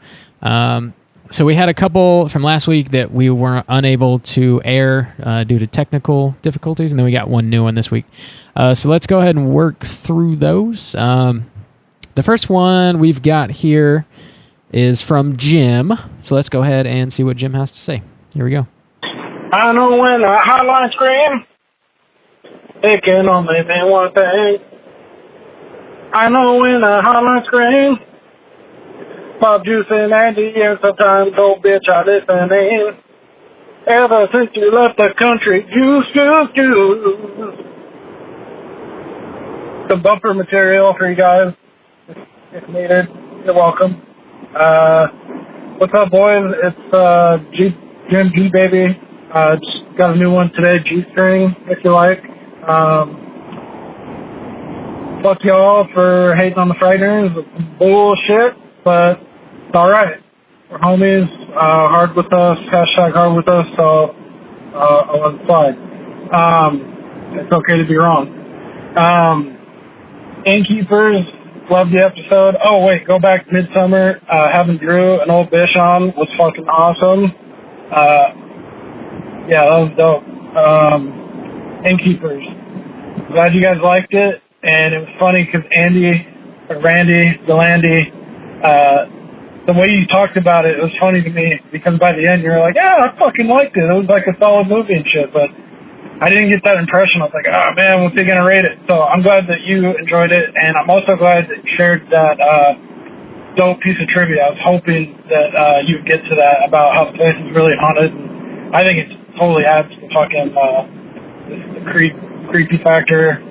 So we had a couple from last week that we were unable to air due to technical difficulties, and then we got one new one this week. So let's go ahead and work through those. The first one we've got here is from Jim. So let's go ahead and see what Jim has to say. Here we go. I know when a hotline scream, it can only mean one thing. I know when a hotline scream, Bob, Juice, and Andy, and sometimes old bitch are listening. Ever since you left the country, Juice. Some bumper material for you guys, if needed. You're welcome. What's up, boys? It's Jim G, baby. Just got a new one today, G-string, if you like. Fuck y'all for hating on the Frighteners. It's bullshit, but it's alright. We're homies. Hard with us. Hashtag hard with us. So I'll let it slide. It's okay to be wrong. Innkeepers, loved the episode. Oh wait, go back to Midsummer. Having Drew and old Bish on was fucking awesome. Yeah, that was dope. Innkeepers. Glad you guys liked it, and it was funny because Randy, the way you talked about it was funny to me because by the end you were like, yeah, I fucking liked it. It was like a solid movie and shit, but I didn't get that impression. I was like, oh man, what's he gonna rate it? So I'm glad that you enjoyed it, and I'm also glad that you shared that dope piece of trivia. I was hoping that you would get to that about how the place is really haunted. And I think it totally adds to fucking the creepy factor.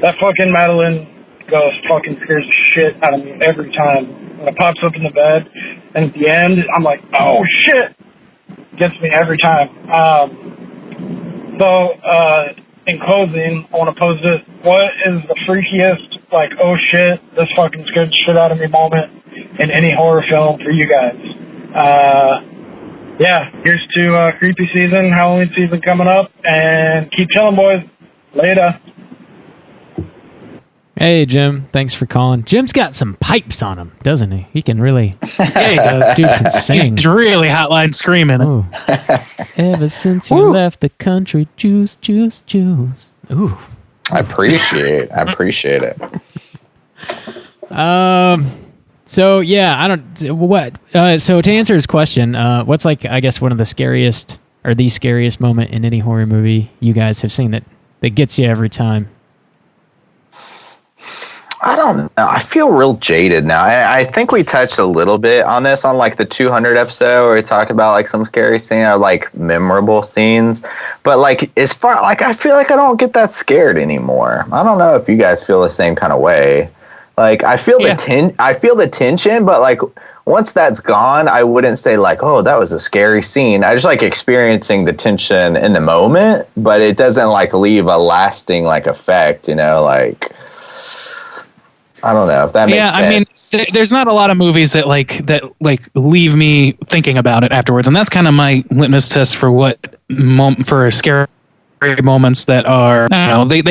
That fucking Madeline ghost fucking scares the shit out of me every time. When it pops up in the bed, and at the end, I'm like, oh shit! Gets me every time. So, in closing, I want to pose this. What is the freakiest, like, oh shit, this fucking scared the shit out of me moment in any horror film for you guys? Yeah, here's to creepy season, Halloween season coming up, and keep chilling, boys. Later. Hey, Jim. Thanks for calling. Jim's got some pipes on him, doesn't he? He can really... Yeah, he does. Dude can sing. He's really hotline screaming. Ooh. Ever since you left the country, juice. Ooh. I appreciate it. So yeah, I don't. What? So to answer his question, what's like? I guess one of the scariest or the scariest moment in any horror movie you guys have seen that gets you every time. I don't know. I feel real jaded now. I think we touched a little bit on this on like the 200 episode where we talked about like some scary scene or like memorable scenes. But like as far like I feel like I don't get that scared anymore. I don't know if you guys feel the same kind of way. Like I feel the tension, but like once that's gone, I wouldn't say like, oh, that was a scary scene. I just like experiencing the tension in the moment, but it doesn't like leave a lasting like effect, you know, like I don't know if that makes sense. I mean, there's not a lot of movies that leave me thinking about it afterwards, and that's kind of my litmus test for what for scary moments that are, I don't know,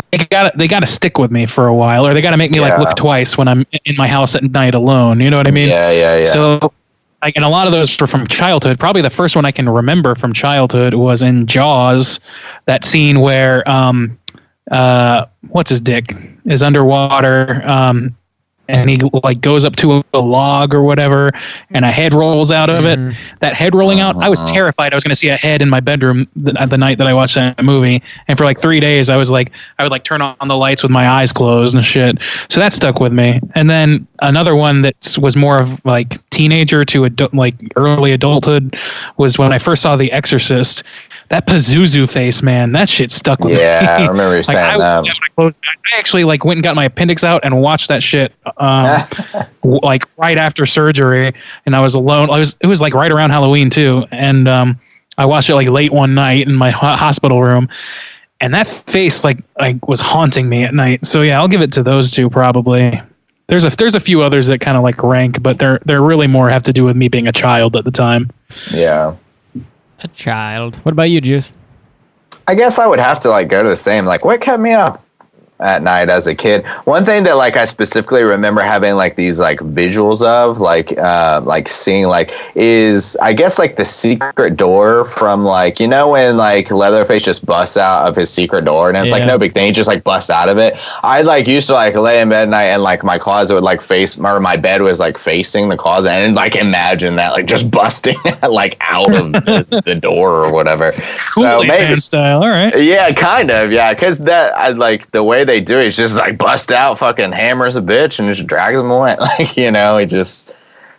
they gotta stick with me for a while, or they gotta make me like look twice when I'm in my house at night alone. You know what I mean? Yeah. So, like, and a lot of those were from childhood. Probably the first one I can remember from childhood was in Jaws, that scene where what's his dick is underwater, and he like goes up to a log or whatever, and a head rolls out of it. That head rolling out, I was terrified I was going to see a head in my bedroom the night that I watched that movie. And for like 3 days, I would like turn on the lights with my eyes closed and shit. So that stuck with me. And then another one that was more of like teenager to like early adulthood was when I first saw The Exorcist. That Pazuzu face, man, that shit stuck with me. Yeah, I remember you saying that. I actually like went and got my appendix out and watched that shit like right after surgery, and I was alone. It was like right around Halloween too, and I watched it like late one night in my hospital room, and that face like was haunting me at night. So yeah, I'll give it to those two probably. There's a few others that kind of like rank, but they're really more have to do with me being a child at the time. Yeah. A child. What about you, Juice? I guess I would have to like go to the same. Like, what kept me up at night as a kid? One thing that like I specifically remember having like these like visuals of like seeing like is I guess like the secret door from like, you know, when like Leatherface just busts out of his secret door and it's like no big thing, he just like busts out of it. I like used to like lay in bed at night and like my closet would like face, or my bed was like facing the closet, and like imagine that like just busting like out of the door or whatever. Cool, so maybe style. All right. Yeah, kind of. Yeah, because that I like the way they do it is just like bust out, fucking hammers a bitch and just drags them away. Like, you know, it just,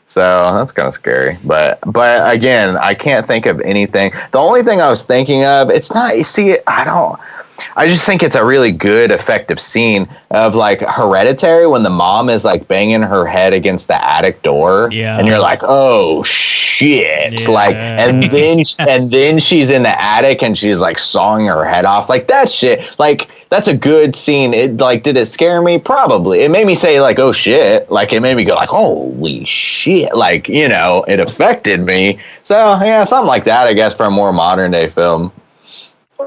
so that's kind of scary. But again, I can't think of anything. The only thing I was thinking of, it's not, you see, I just think it's a really good, effective scene of like Hereditary when the mom is like banging her head against the attic door, and you're like, oh shit, like, and then she's in the attic and she's like sawing her head off, like that shit, like that's a good scene. It like, did it scare me? Probably. It made me say like, oh shit, like it made me go like, holy shit, like, you know, it affected me. So yeah, something like that, I guess, for a more modern day film.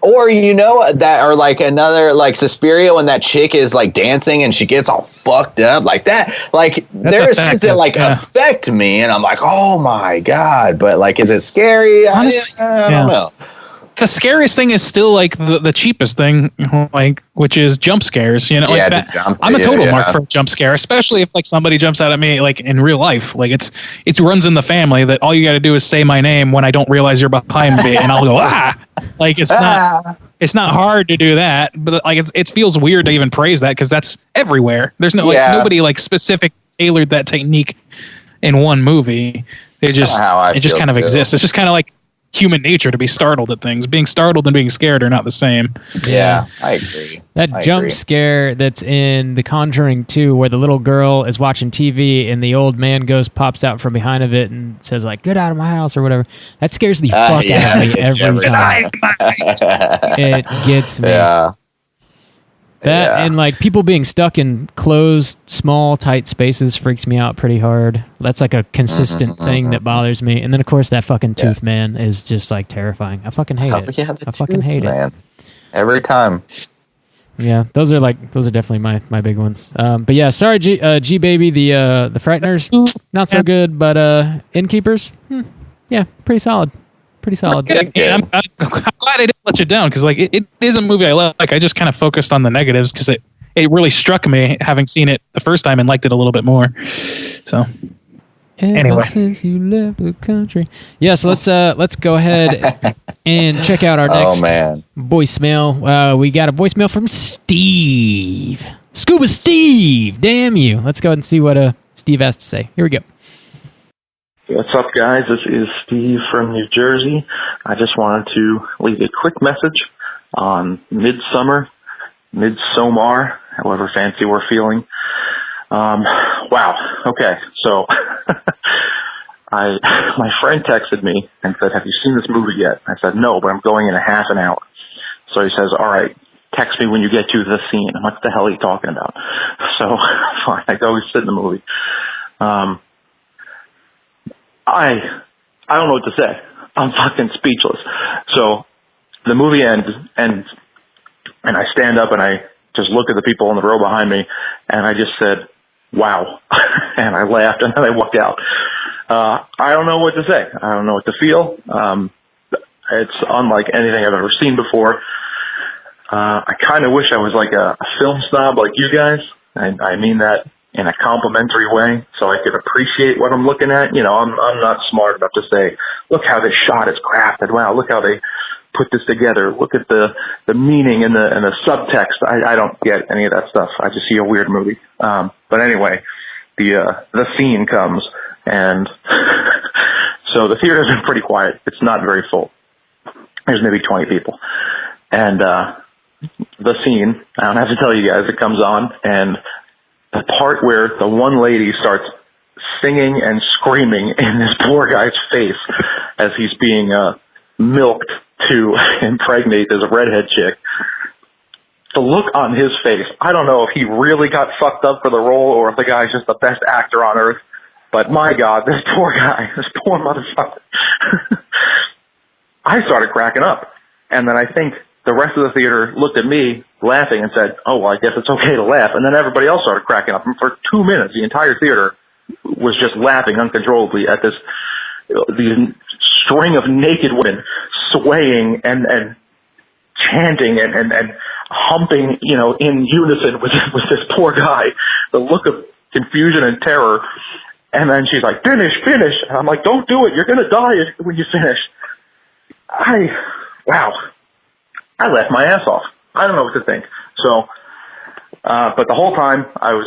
Or, you know, that, or like another, like Suspiria when that chick is like dancing and she gets all fucked up like that. Like there's things that like affect me and I'm like, oh my God. But like, is it scary? Honestly, I don't know. The scariest thing is still like the cheapest thing, like, which is jump scares. You know, like that. I'm a total mark for a jump scare, especially if like somebody jumps out at me like in real life. Like it runs in the family that all you got to do is say my name when I don't realize you're behind me, and I'll go Like it's not hard to do that, but like it feels weird to even praise that because that's everywhere. There's no like nobody like specific tailored that technique in one movie. It just kind of exists. It's just kind of like human nature to be startled at things. Being startled and being scared are not the same. Yeah, I agree. That jump scare that's in The Conjuring 2 where the little girl is watching TV and the old man pops out from behind of it and says like, get out of my house or whatever. That scares the fuck out of me every time. It gets me. Yeah. That and like people being stuck in closed, small, tight spaces freaks me out pretty hard. That's like a consistent thing that bothers me. And then of course that fucking tooth man is just like terrifying. I fucking hate it. Yeah, I fucking hate it. Every time. Yeah, those are definitely my big ones. But yeah, sorry G Baby, the Frighteners, not so good, but Innkeepers, yeah, pretty solid. Pretty solid. I'm glad I didn't let you down because like it is a movie I like. I just kind of focused on the negatives because it really struck me having seen it the first time and liked it a little bit more. So anyway, since you left the country, so let's go ahead and check out our next voicemail. We got a voicemail from Steve. Scuba Steve, damn you. Let's go ahead and see what Steve has to say. Here we go. What's up, guys? This is Steve from New Jersey. I just wanted to leave a quick message on Midsummer, Midsommar, however fancy we're feeling. Wow. Okay. So my friend texted me and said, "Have you seen this movie yet?" I said, "No, but I'm going in a half an hour." So he says, "All right, text me when you get to the scene." I'm like, "What the hell are you talking about?" So fine, I go sit in the movie. I don't know what to say. I'm fucking speechless. So the movie ends, and I stand up and I just look at the people in the row behind me, and I just said, "Wow," and I laughed, and then I walked out. I don't know what to say. I don't know what to feel. It's unlike anything I've ever seen before. I kind of wish I was like a film snob like you guys. I mean that in a complimentary way, so I could appreciate what I'm looking at. You know, I'm not smart enough to say, "Look how this shot is crafted. Wow, look how they put this together. Look at the meaning and the subtext." I don't get any of that stuff. I just see a weird movie. But anyway, the scene comes, and so the theater's been pretty quiet. It's not very full. There's maybe 20 people, and the scene, I don't have to tell you guys, it comes on, and the part where the one lady starts singing and screaming in this poor guy's face as he's being milked to impregnate this redhead chick. The look on his face, I don't know if he really got fucked up for the role or if the guy's just the best actor on earth, but my God, this poor guy, this poor motherfucker. I started cracking up. And then I think the rest of the theater looked at me laughing and said, "Oh, well, I guess it's okay to laugh." And then everybody else started cracking up. And for 2 minutes, the entire theater was just laughing uncontrollably at these string of naked women swaying and chanting and humping, you know, in unison with this poor guy. The look of confusion and terror. And then she's like, finish. And I'm like, "Don't do it. You're going to die when you finish." Wow. I laughed my ass off. I don't know what to think. So, but the whole time I was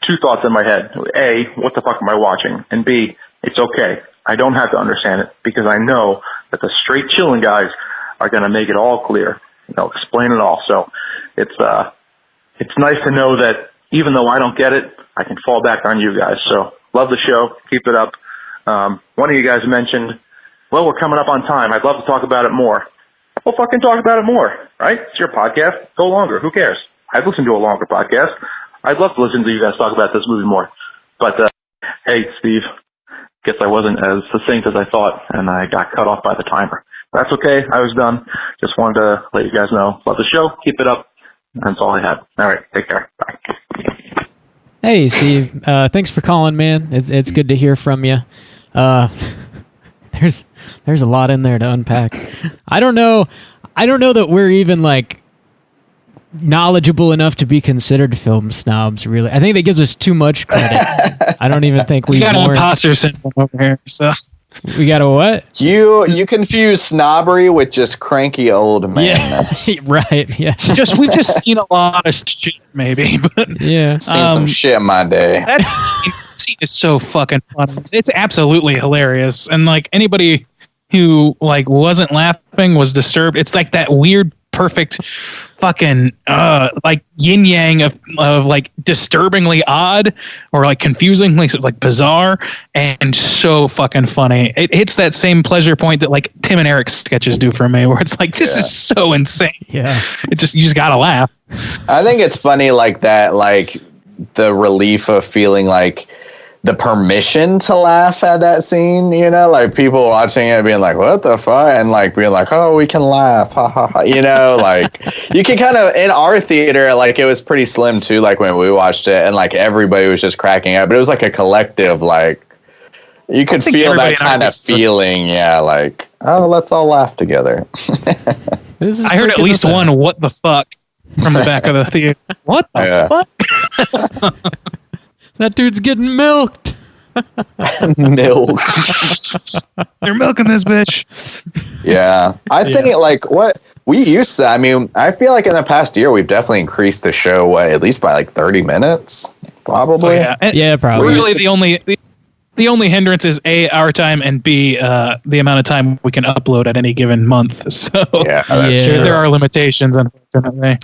two thoughts in my head. A, what the fuck am I watching? And B, it's okay. I don't have to understand it because I know that the straight chilling guys are going to make it all clear. They'll explain it all. So it's nice to know that even though I don't get it, I can fall back on you guys. So love the show. Keep it up. One of you guys mentioned, well, we're coming up on time. I'd love to talk about it more. We'll fucking talk about it more, right? It's your podcast. Go longer. Who cares? I'd listen to a longer podcast. I'd love to listen to you guys talk about this movie more. But, hey, Steve, guess I wasn't as succinct as I thought, and I got cut off by the timer. That's okay. I was done. Just wanted to let you guys know. Love the show. Keep it up. That's all I had. All right. Take care. Bye. Hey, Steve. Thanks for calling, man. It's good to hear from you. There's a lot in there to unpack. I don't know that we're even like knowledgeable enough to be considered film snobs, really. I think that gives us too much credit. I don't even think we got an imposter syndrome over here. So we got a what? You confuse snobbery with just cranky old man. Yeah. Right. Yeah. We've just seen a lot of shit, maybe. But yeah, seen some shit in my day. That scene is so fucking funny. It's absolutely hilarious, and like anybody who like wasn't laughing was disturbed. It's like that weird, perfect, fucking like yin yang of like disturbingly odd or like confusingly like bizarre and so fucking funny. It hits that same pleasure point that like Tim and Eric's sketches do for me, where it's like this is so insane. Yeah, you just gotta laugh. I think it's funny like that, like the relief of feeling like the permission to laugh at that scene, you know, like people watching it being like, what the fuck? And like being like, oh, we can laugh. Ha ha ha. You know, like you can kind of, in our theater, like it was pretty slim too, like when we watched it and like everybody was just cracking up, but it was like a collective, like you could feel that kind of feeling. Yeah. Like, oh, let's all laugh together. I heard at least one, what the fuck from the back of the theater. What the fuck? That dude's getting milked. Milked. They're milking this bitch. Yeah. I think like what We used to. I mean, I feel like in the past year we've definitely increased the show at least by like 30 minutes, probably. Yeah, probably. Really, the only hindrance is A, our time, and B, the amount of time we can upload at any given month. So there are limitations, unfortunately.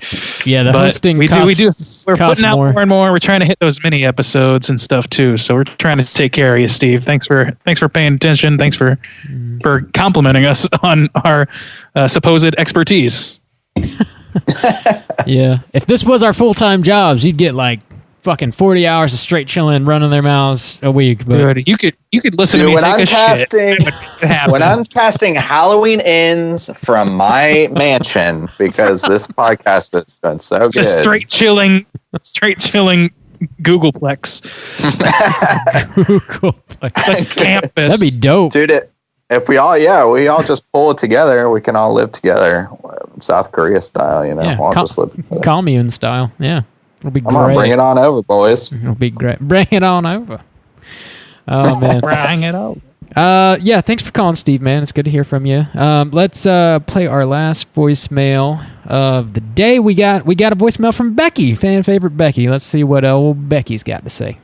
Yeah, the but hosting we costs, do. We're putting out more and more. We're trying to hit those mini episodes and stuff too. So we're trying to take care of you, Steve. Thanks for paying attention. Thanks for complimenting us on our supposed expertise. Yeah, if this was our full-time jobs, you'd get like fucking 40 hours of straight chilling, running their mouths a week. But dude, you could listen to me when take I'm a casting, shit. when I'm casting Halloween ends from my mansion because this podcast has been so good. Just straight chilling Googleplex. Like campus. That'd be dope, dude. If we all just pull it together, we can all live together, South Korea style. You know, all just live together. commune style. Yeah. It'll be great. Come on, bring it on over, boys. It'll be great. Bring it on over. Oh, man. Bring it over. Yeah, thanks for calling, Steve, man. It's good to hear from you. Let's play our last voicemail of the day. We got a voicemail from Becky, fan favorite Becky. Let's see what old Becky's got to say.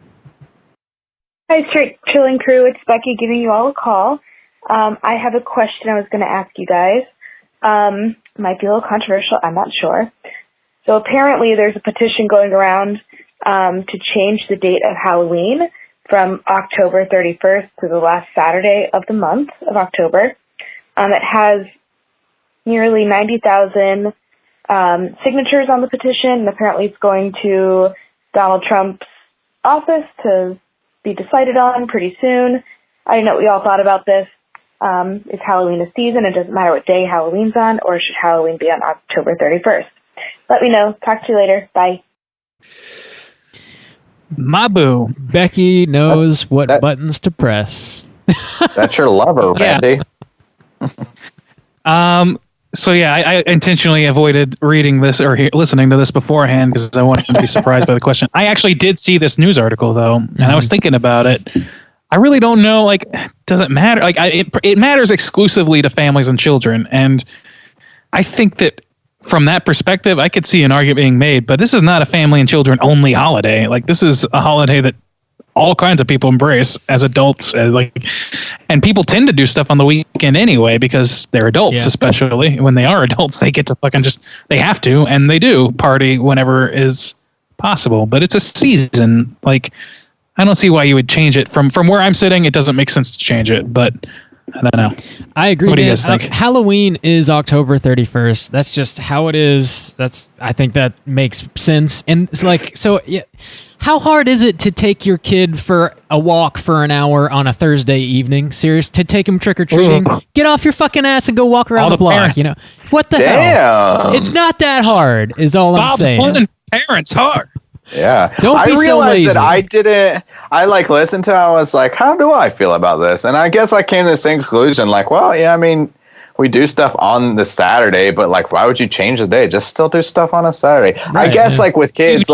Hi, Straight Chilling Crew. It's Becky giving you all a call. I have a question I was going to ask you guys. Might be a little controversial. I'm not sure. So apparently there's a petition going around to change the date of Halloween from October 31st to the last Saturday of the month of October. It has nearly 90,000 signatures on the petition, and apparently it's going to Donald Trump's office to be decided on pretty soon. I don't know what we all thought about this. Is Halloween a season? It doesn't matter what day Halloween's on, or should Halloween be on October 31st? Let me know. Talk to you later. Bye. My boo. Becky knows what buttons to press. That's your lover, Randy. So yeah, I intentionally avoided reading this or listening to this beforehand because I wanted to be surprised by the question. I actually did see this news article though, and I was thinking about it. I really don't know. Like, does it matter? Like, it matters exclusively to families and children, and I think that from that perspective, I could see an argument being made. But this is not a family and children only holiday. Like, this is a holiday that all kinds of people embrace as adults. And people tend to do stuff on the weekend anyway because they're adults, especially when they are adults. They get to they have to, and they do party whenever is possible. But it's a season. Like, I don't see why you would change it. From where I'm sitting, it doesn't make sense to change it, but I don't know. I agree. What do you guys think? Halloween is October 31st. That's just how it is. I think that makes sense. And it's like, so yeah, how hard is it to take your kid for a walk for an hour on a Thursday evening? Serious? To take him trick-or-treating? Get off your fucking ass and go walk around the block, you know? What the hell? It's not that hard, is all I'm saying. Bob's pulling parents hard. Yeah. Don't be so lazy. That I didn't. I listened to it. I was like, how do I feel about this? And I guess I came to the same conclusion. Like, well, yeah, I mean, we do stuff on the Saturday, but like, why would you change the day? Just still do stuff on a Saturday. Right, I guess with kids,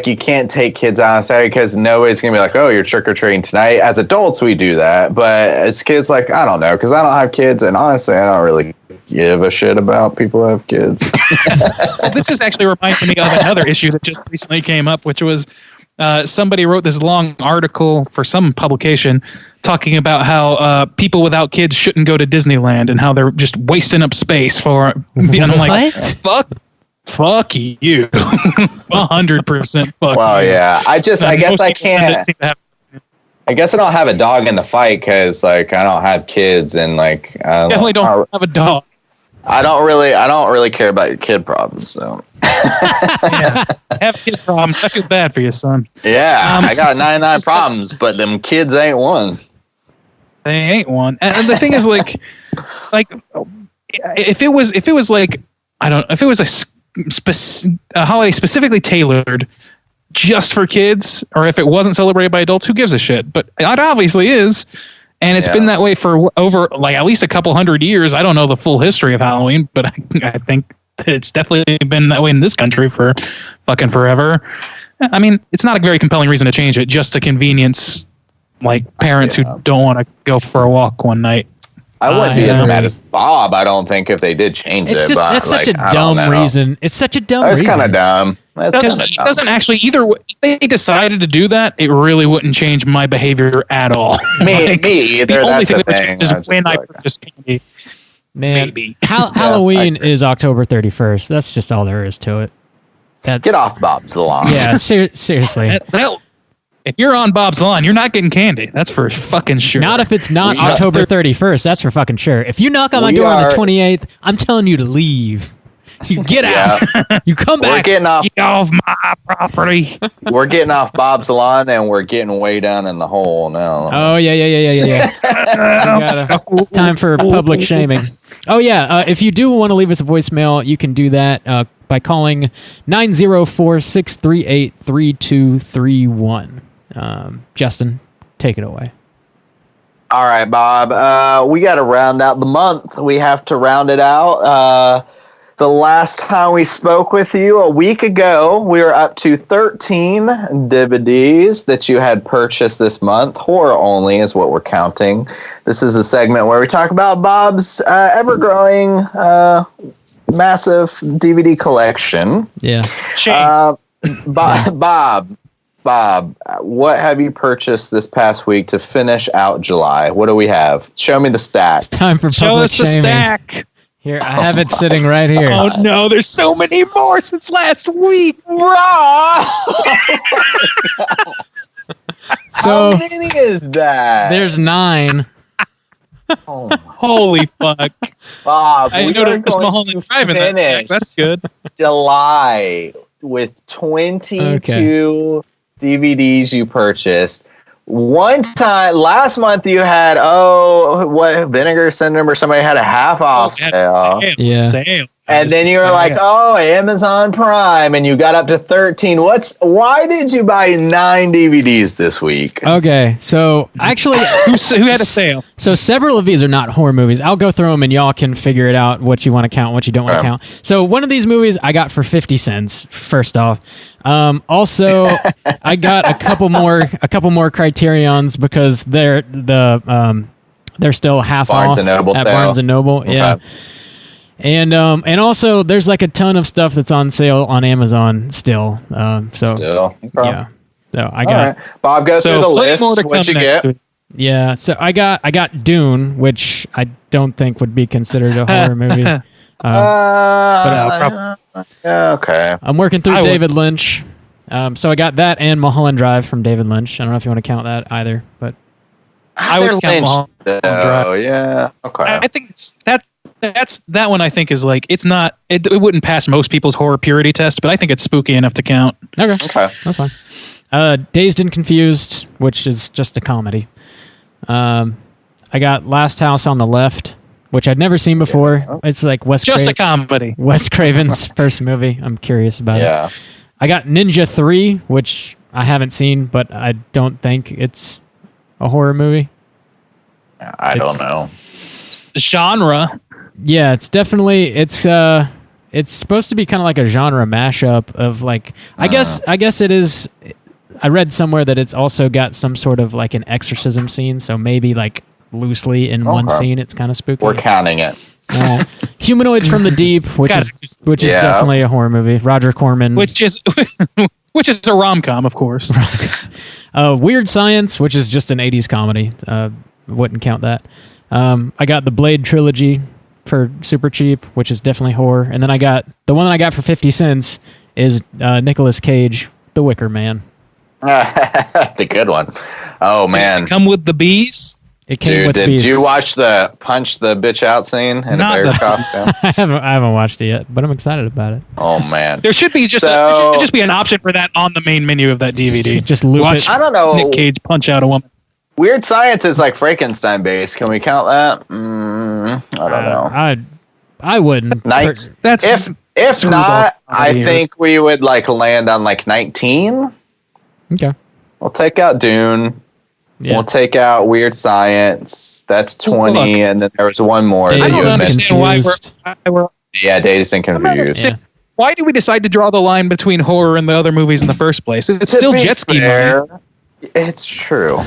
you can't take kids out on Saturday because nobody's going to be like, oh, you're trick-or-treating tonight. As adults, we do that. But as kids, like, I don't know, because I don't have kids. And honestly, I don't really give a shit about people who have kids. This is actually reminding me of another issue that just recently came up, which was somebody wrote this long article for some publication talking about how people without kids shouldn't go to Disneyland and how they're just wasting up space for. And I'm like, fuck you, 100% fuck. Well, you. yeah, I guess I can't. I guess I don't have a dog in the fight because like I don't have kids and like I definitely don't have a dog. I don't really care about your kid problems. So yeah, have kid problems. I feel bad for you, son. Yeah, I got 99 problems, but them kids ain't one. They ain't one. And the thing is, like if it was like I don't, if it was a holiday specifically tailored just for kids, or if it wasn't celebrated by adults, who gives a shit? But it obviously is. And it's been that way for over like at least a couple hundred years. I don't know the full history of Halloween, but I think that it's definitely been that way in this country for fucking forever. I mean, it's not a very compelling reason to change it, just to convenience like parents who don't want to go for a walk one night. I wouldn't be as mad as Bob, I don't think, if they did change it's it. just But that's like, such a I don't dumb know. reason. It's such a dumb It's reason. kind of dumb. It doesn't actually either. If they decided to do that, it really wouldn't change my behavior at all. Me either. The only That's thing the that would thing. change is I just when I like- purchase candy. Man, Maybe. Halloween is October 31st. That's just all there is to it. Get off Bob's lawn. Yeah, seriously. Well, if you're on Bob's lawn, you're not getting candy. That's for fucking sure. Not if it's not We got October 31st. That's for fucking sure. If you knock on my We door on are- the 28th, I'm telling you to leave. You get Yeah. out. You come We're back. getting off. Get off my property. We're getting off Bob's lawn, and we're getting way down in the hole now. Oh, yeah. It's time for public shaming. Oh, yeah. If you do want to leave us a voicemail, you can do that by calling 904-638-3231. Justin, take it away. All right, Bob. We got to round out the month. We have to round it out. The last time we spoke with you a week ago, we were up to 13 DVDs that you had purchased this month. Horror only is what we're counting. This is a segment where we talk about Bob's ever-growing, massive DVD collection. Yeah. Bob, what have you purchased this past week to finish out July? What do we have? Show me the stack. It's time for Show public us the shaming. stack. Here, I have it sitting right here. Oh no, there's so many more since last week. So How many is that? there's 9. Oh, Holy fuck. Bob, I we know are there's going Mulholland to Drive in that stack. finish That's good. July with 22 DVDs you purchased. One time, last month you had, Vinegar Syndrome or somebody had a half off sale. Yeah. Sale. And then you were like, Amazon Prime, and you got up to 13. Why did you buy 9 DVDs this week? Okay, so actually, who had a sale? So several of these are not horror movies. I'll go through them and y'all can figure it out what you want to count, what you don't want to count. So one of these movies I got for 50 cents. First off, also I got a couple more Criterions because they're still half Barnes off and Noble at sale. Barnes and Noble. Okay. Yeah. And also there's like a ton of stuff that's on sale on Amazon still. Okay. Yeah. So I All got right. Bob, go through the plenty list. more to What'd come you next get? week. Yeah, so I got Dune, which I don't think would be considered a horror movie. Okay. I'm working through I would- David Lynch. So I got that and Mulholland Drive from David Lynch. I don't know if you want to count that either, but I would count Mulholland Oh, Drive. yeah. Okay. I think that's that one. I think is like it's not. It wouldn't pass most people's horror purity test, but I think it's spooky enough to count. okay, Okay. that's fine. Dazed and Confused, which is just a comedy. I got Last House on the Left, which I'd never seen before. It's like Just a comedy. Wes Craven's first movie. I'm curious about it. Yeah. I got Ninja 3, which I haven't seen, but I don't think it's a horror movie. I don't know. Genre. Yeah, it's definitely it's supposed to be kind of like a genre mashup of like I guess it is. I read somewhere that it's also got some sort of like an exorcism scene, so maybe like loosely in one Okay. scene it's kind of spooky. We're counting it. Humanoids from the Deep, which is Yeah. definitely a horror movie. Roger Corman. Which is a rom-com, of course. Weird Science, which is just an 80s comedy. Wouldn't count that. I got the Blade trilogy for super cheap, which is definitely horror. And then I got the one that I got for 50 cents is Nicolas Cage, The Wicker Man. The good one. Oh, man. Come with the bees. It came Dude, with did bees. you watch the punch the bitch out scene in Not a bear the- costume? I haven't watched it yet, but I'm excited about it. Oh, man. There should be there should just be an option for that on the main menu of that DVD. Just loop Watch it. I don't know. Nick Cage punch out a woman. Weird Science is like Frankenstein based. Can we count that? I don't know. I wouldn't. Nice. That's If screwball not, I here. think we would like land on like 19. Okay. We'll take out Dune. Yeah. We'll take out Weird Science. That's 20, Look. and then there was one more. Dazed that I you don't had and mentioned. understand why we're Yeah, Dazed and Confused. Yeah. Why do we decide to draw the line between horror and the other movies in the first place? It's To still be jet ski fair, money. It's true.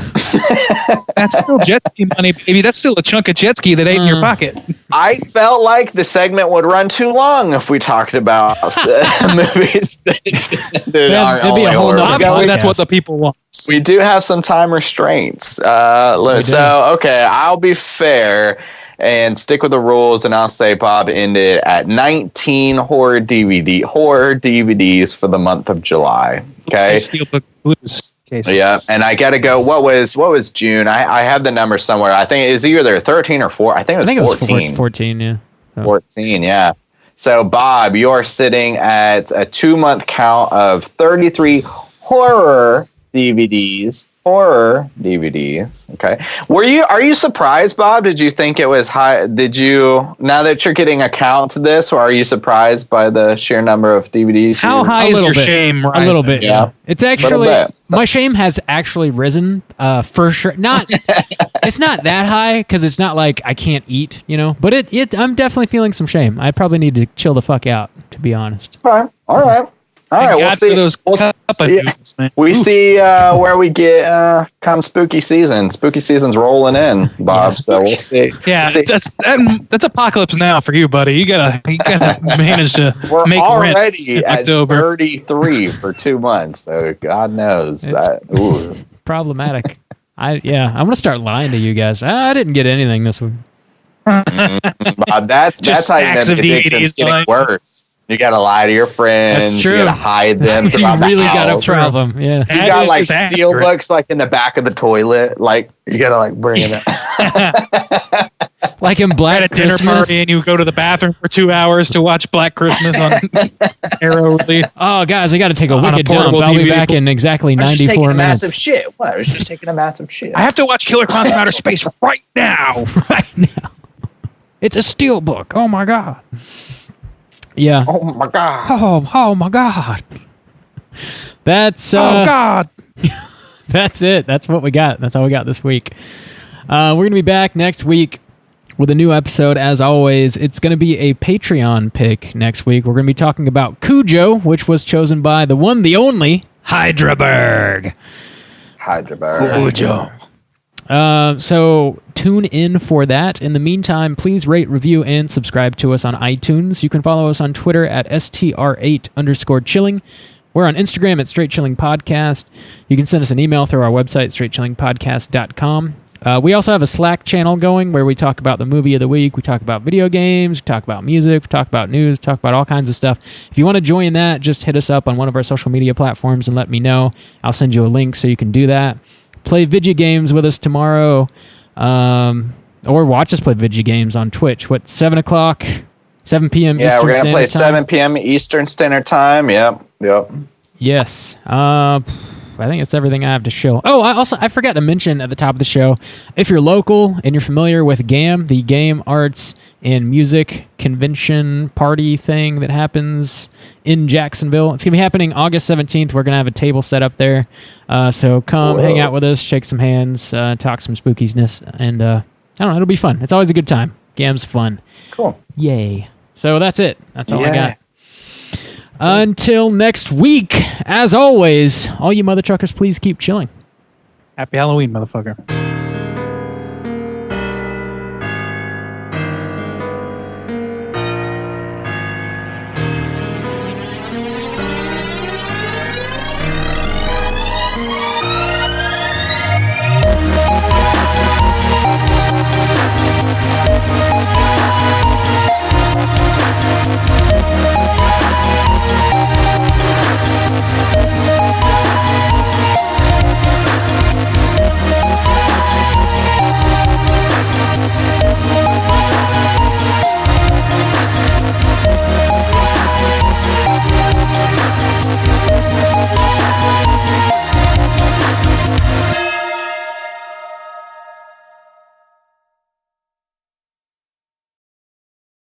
That's still jet ski money, baby. That's still a chunk of jet ski that ain't in your pocket. I felt like the segment would run too long if we talked about movies that aren't it'd be a only whole horror. nother Obviously, that's podcast. what the people want. We do have some time restraints. Okay, I'll be fair and stick with the rules, and I'll say Bob ended at 19 horror DVDs for the month of July. Okay. Steelbook Blues cases. Yeah, and I got to go. What was June? I have the number somewhere. I think it was either 13 or 4. I think it was 14. 14, yeah. Oh. 14, yeah. So, Bob, you're sitting at a 2-month count of 33 horror DVDs. Okay. Are you surprised, Bob? Did you think it was high? Now that you're getting a count to this, or are you surprised by the sheer number of DVDs? How high is your shame rising? A little bit, yeah. It's actually, bit. my shame has actually risen, for sure. It's not that high, because it's not like I can't eat, but I'm definitely feeling some shame. I probably need to chill the fuck out, to be honest. All right. We'll see. We see where we get come spooky season. Spooky season's rolling in, Bob. So we'll see. Yeah, that's apocalypse now for you, buddy. You gotta manage to We're make rent already in at October. 33 for 2 months. So God knows that. Ooh. Problematic. I'm gonna start lying to you guys. I didn't get anything this week. Bob, that's Just how you know stacks the of addiction's DVDs getting going. worse. You gotta lie to your friends. That's true. You gotta hide them You throughout really the house. got a problem. Yeah. You got like steel books like in the back of the toilet. Like you gotta like bring it up. Like in At Black a dinner Christmas. party and you go to the bathroom for 2 hours to watch Black Christmas on Arrow release. Oh, guys, I got to take a On a wicked dump. portable I'll be DVD. back in exactly I was just 94 taking a minutes. massive shit. What? I was just taking a massive shit. I have to watch Killer Clowns from Outer Space right now. Right now. It's a steel book. Oh, my God. Yeah. Oh my God. Oh my God. That's Oh God. That's it. That's what we got. That's all we got this week. We're gonna be back next week with a new episode. As always, it's gonna be a Patreon pick next week. We're gonna be talking about Cujo, which was chosen by the one, the only Hydraberg. Cujo. So tune in for that. In the meantime, please rate, review, and subscribe to us on iTunes. You can follow us on Twitter at STR8_chilling. We're on Instagram at Straight Chilling Podcast. You can send us an email through our website, straightchillingpodcast.com. We also have a Slack channel going where we talk about the movie of the week. We talk about video games. We talk about music. We talk about news. Talk about all kinds of stuff. If you want to join that, just hit us up on one of our social media platforms and let me know. I'll send you a link so you can do that. Play video games with us tomorrow, or watch us play video games on Twitch. 7 p.m. Yeah, Eastern we're gonna play Standard Time? 7 p.m. Eastern Standard Time. Yep. Yes. I think it's everything I have to show. Oh, I forgot to mention at the top of the show, if you're local and you're familiar with GAM, the Game Arts and Music Convention Party thing that happens in Jacksonville. It's going to be happening August 17th. We're going to have a table set up there. So come hang out with us, shake some hands, talk some spookiness, and I don't know, it'll be fun. It's always a good time. GAM's fun. Cool. Yay. So that's it. That's all I got. Until next week, as always, all you mother truckers, please keep chilling. Happy Halloween, motherfucker.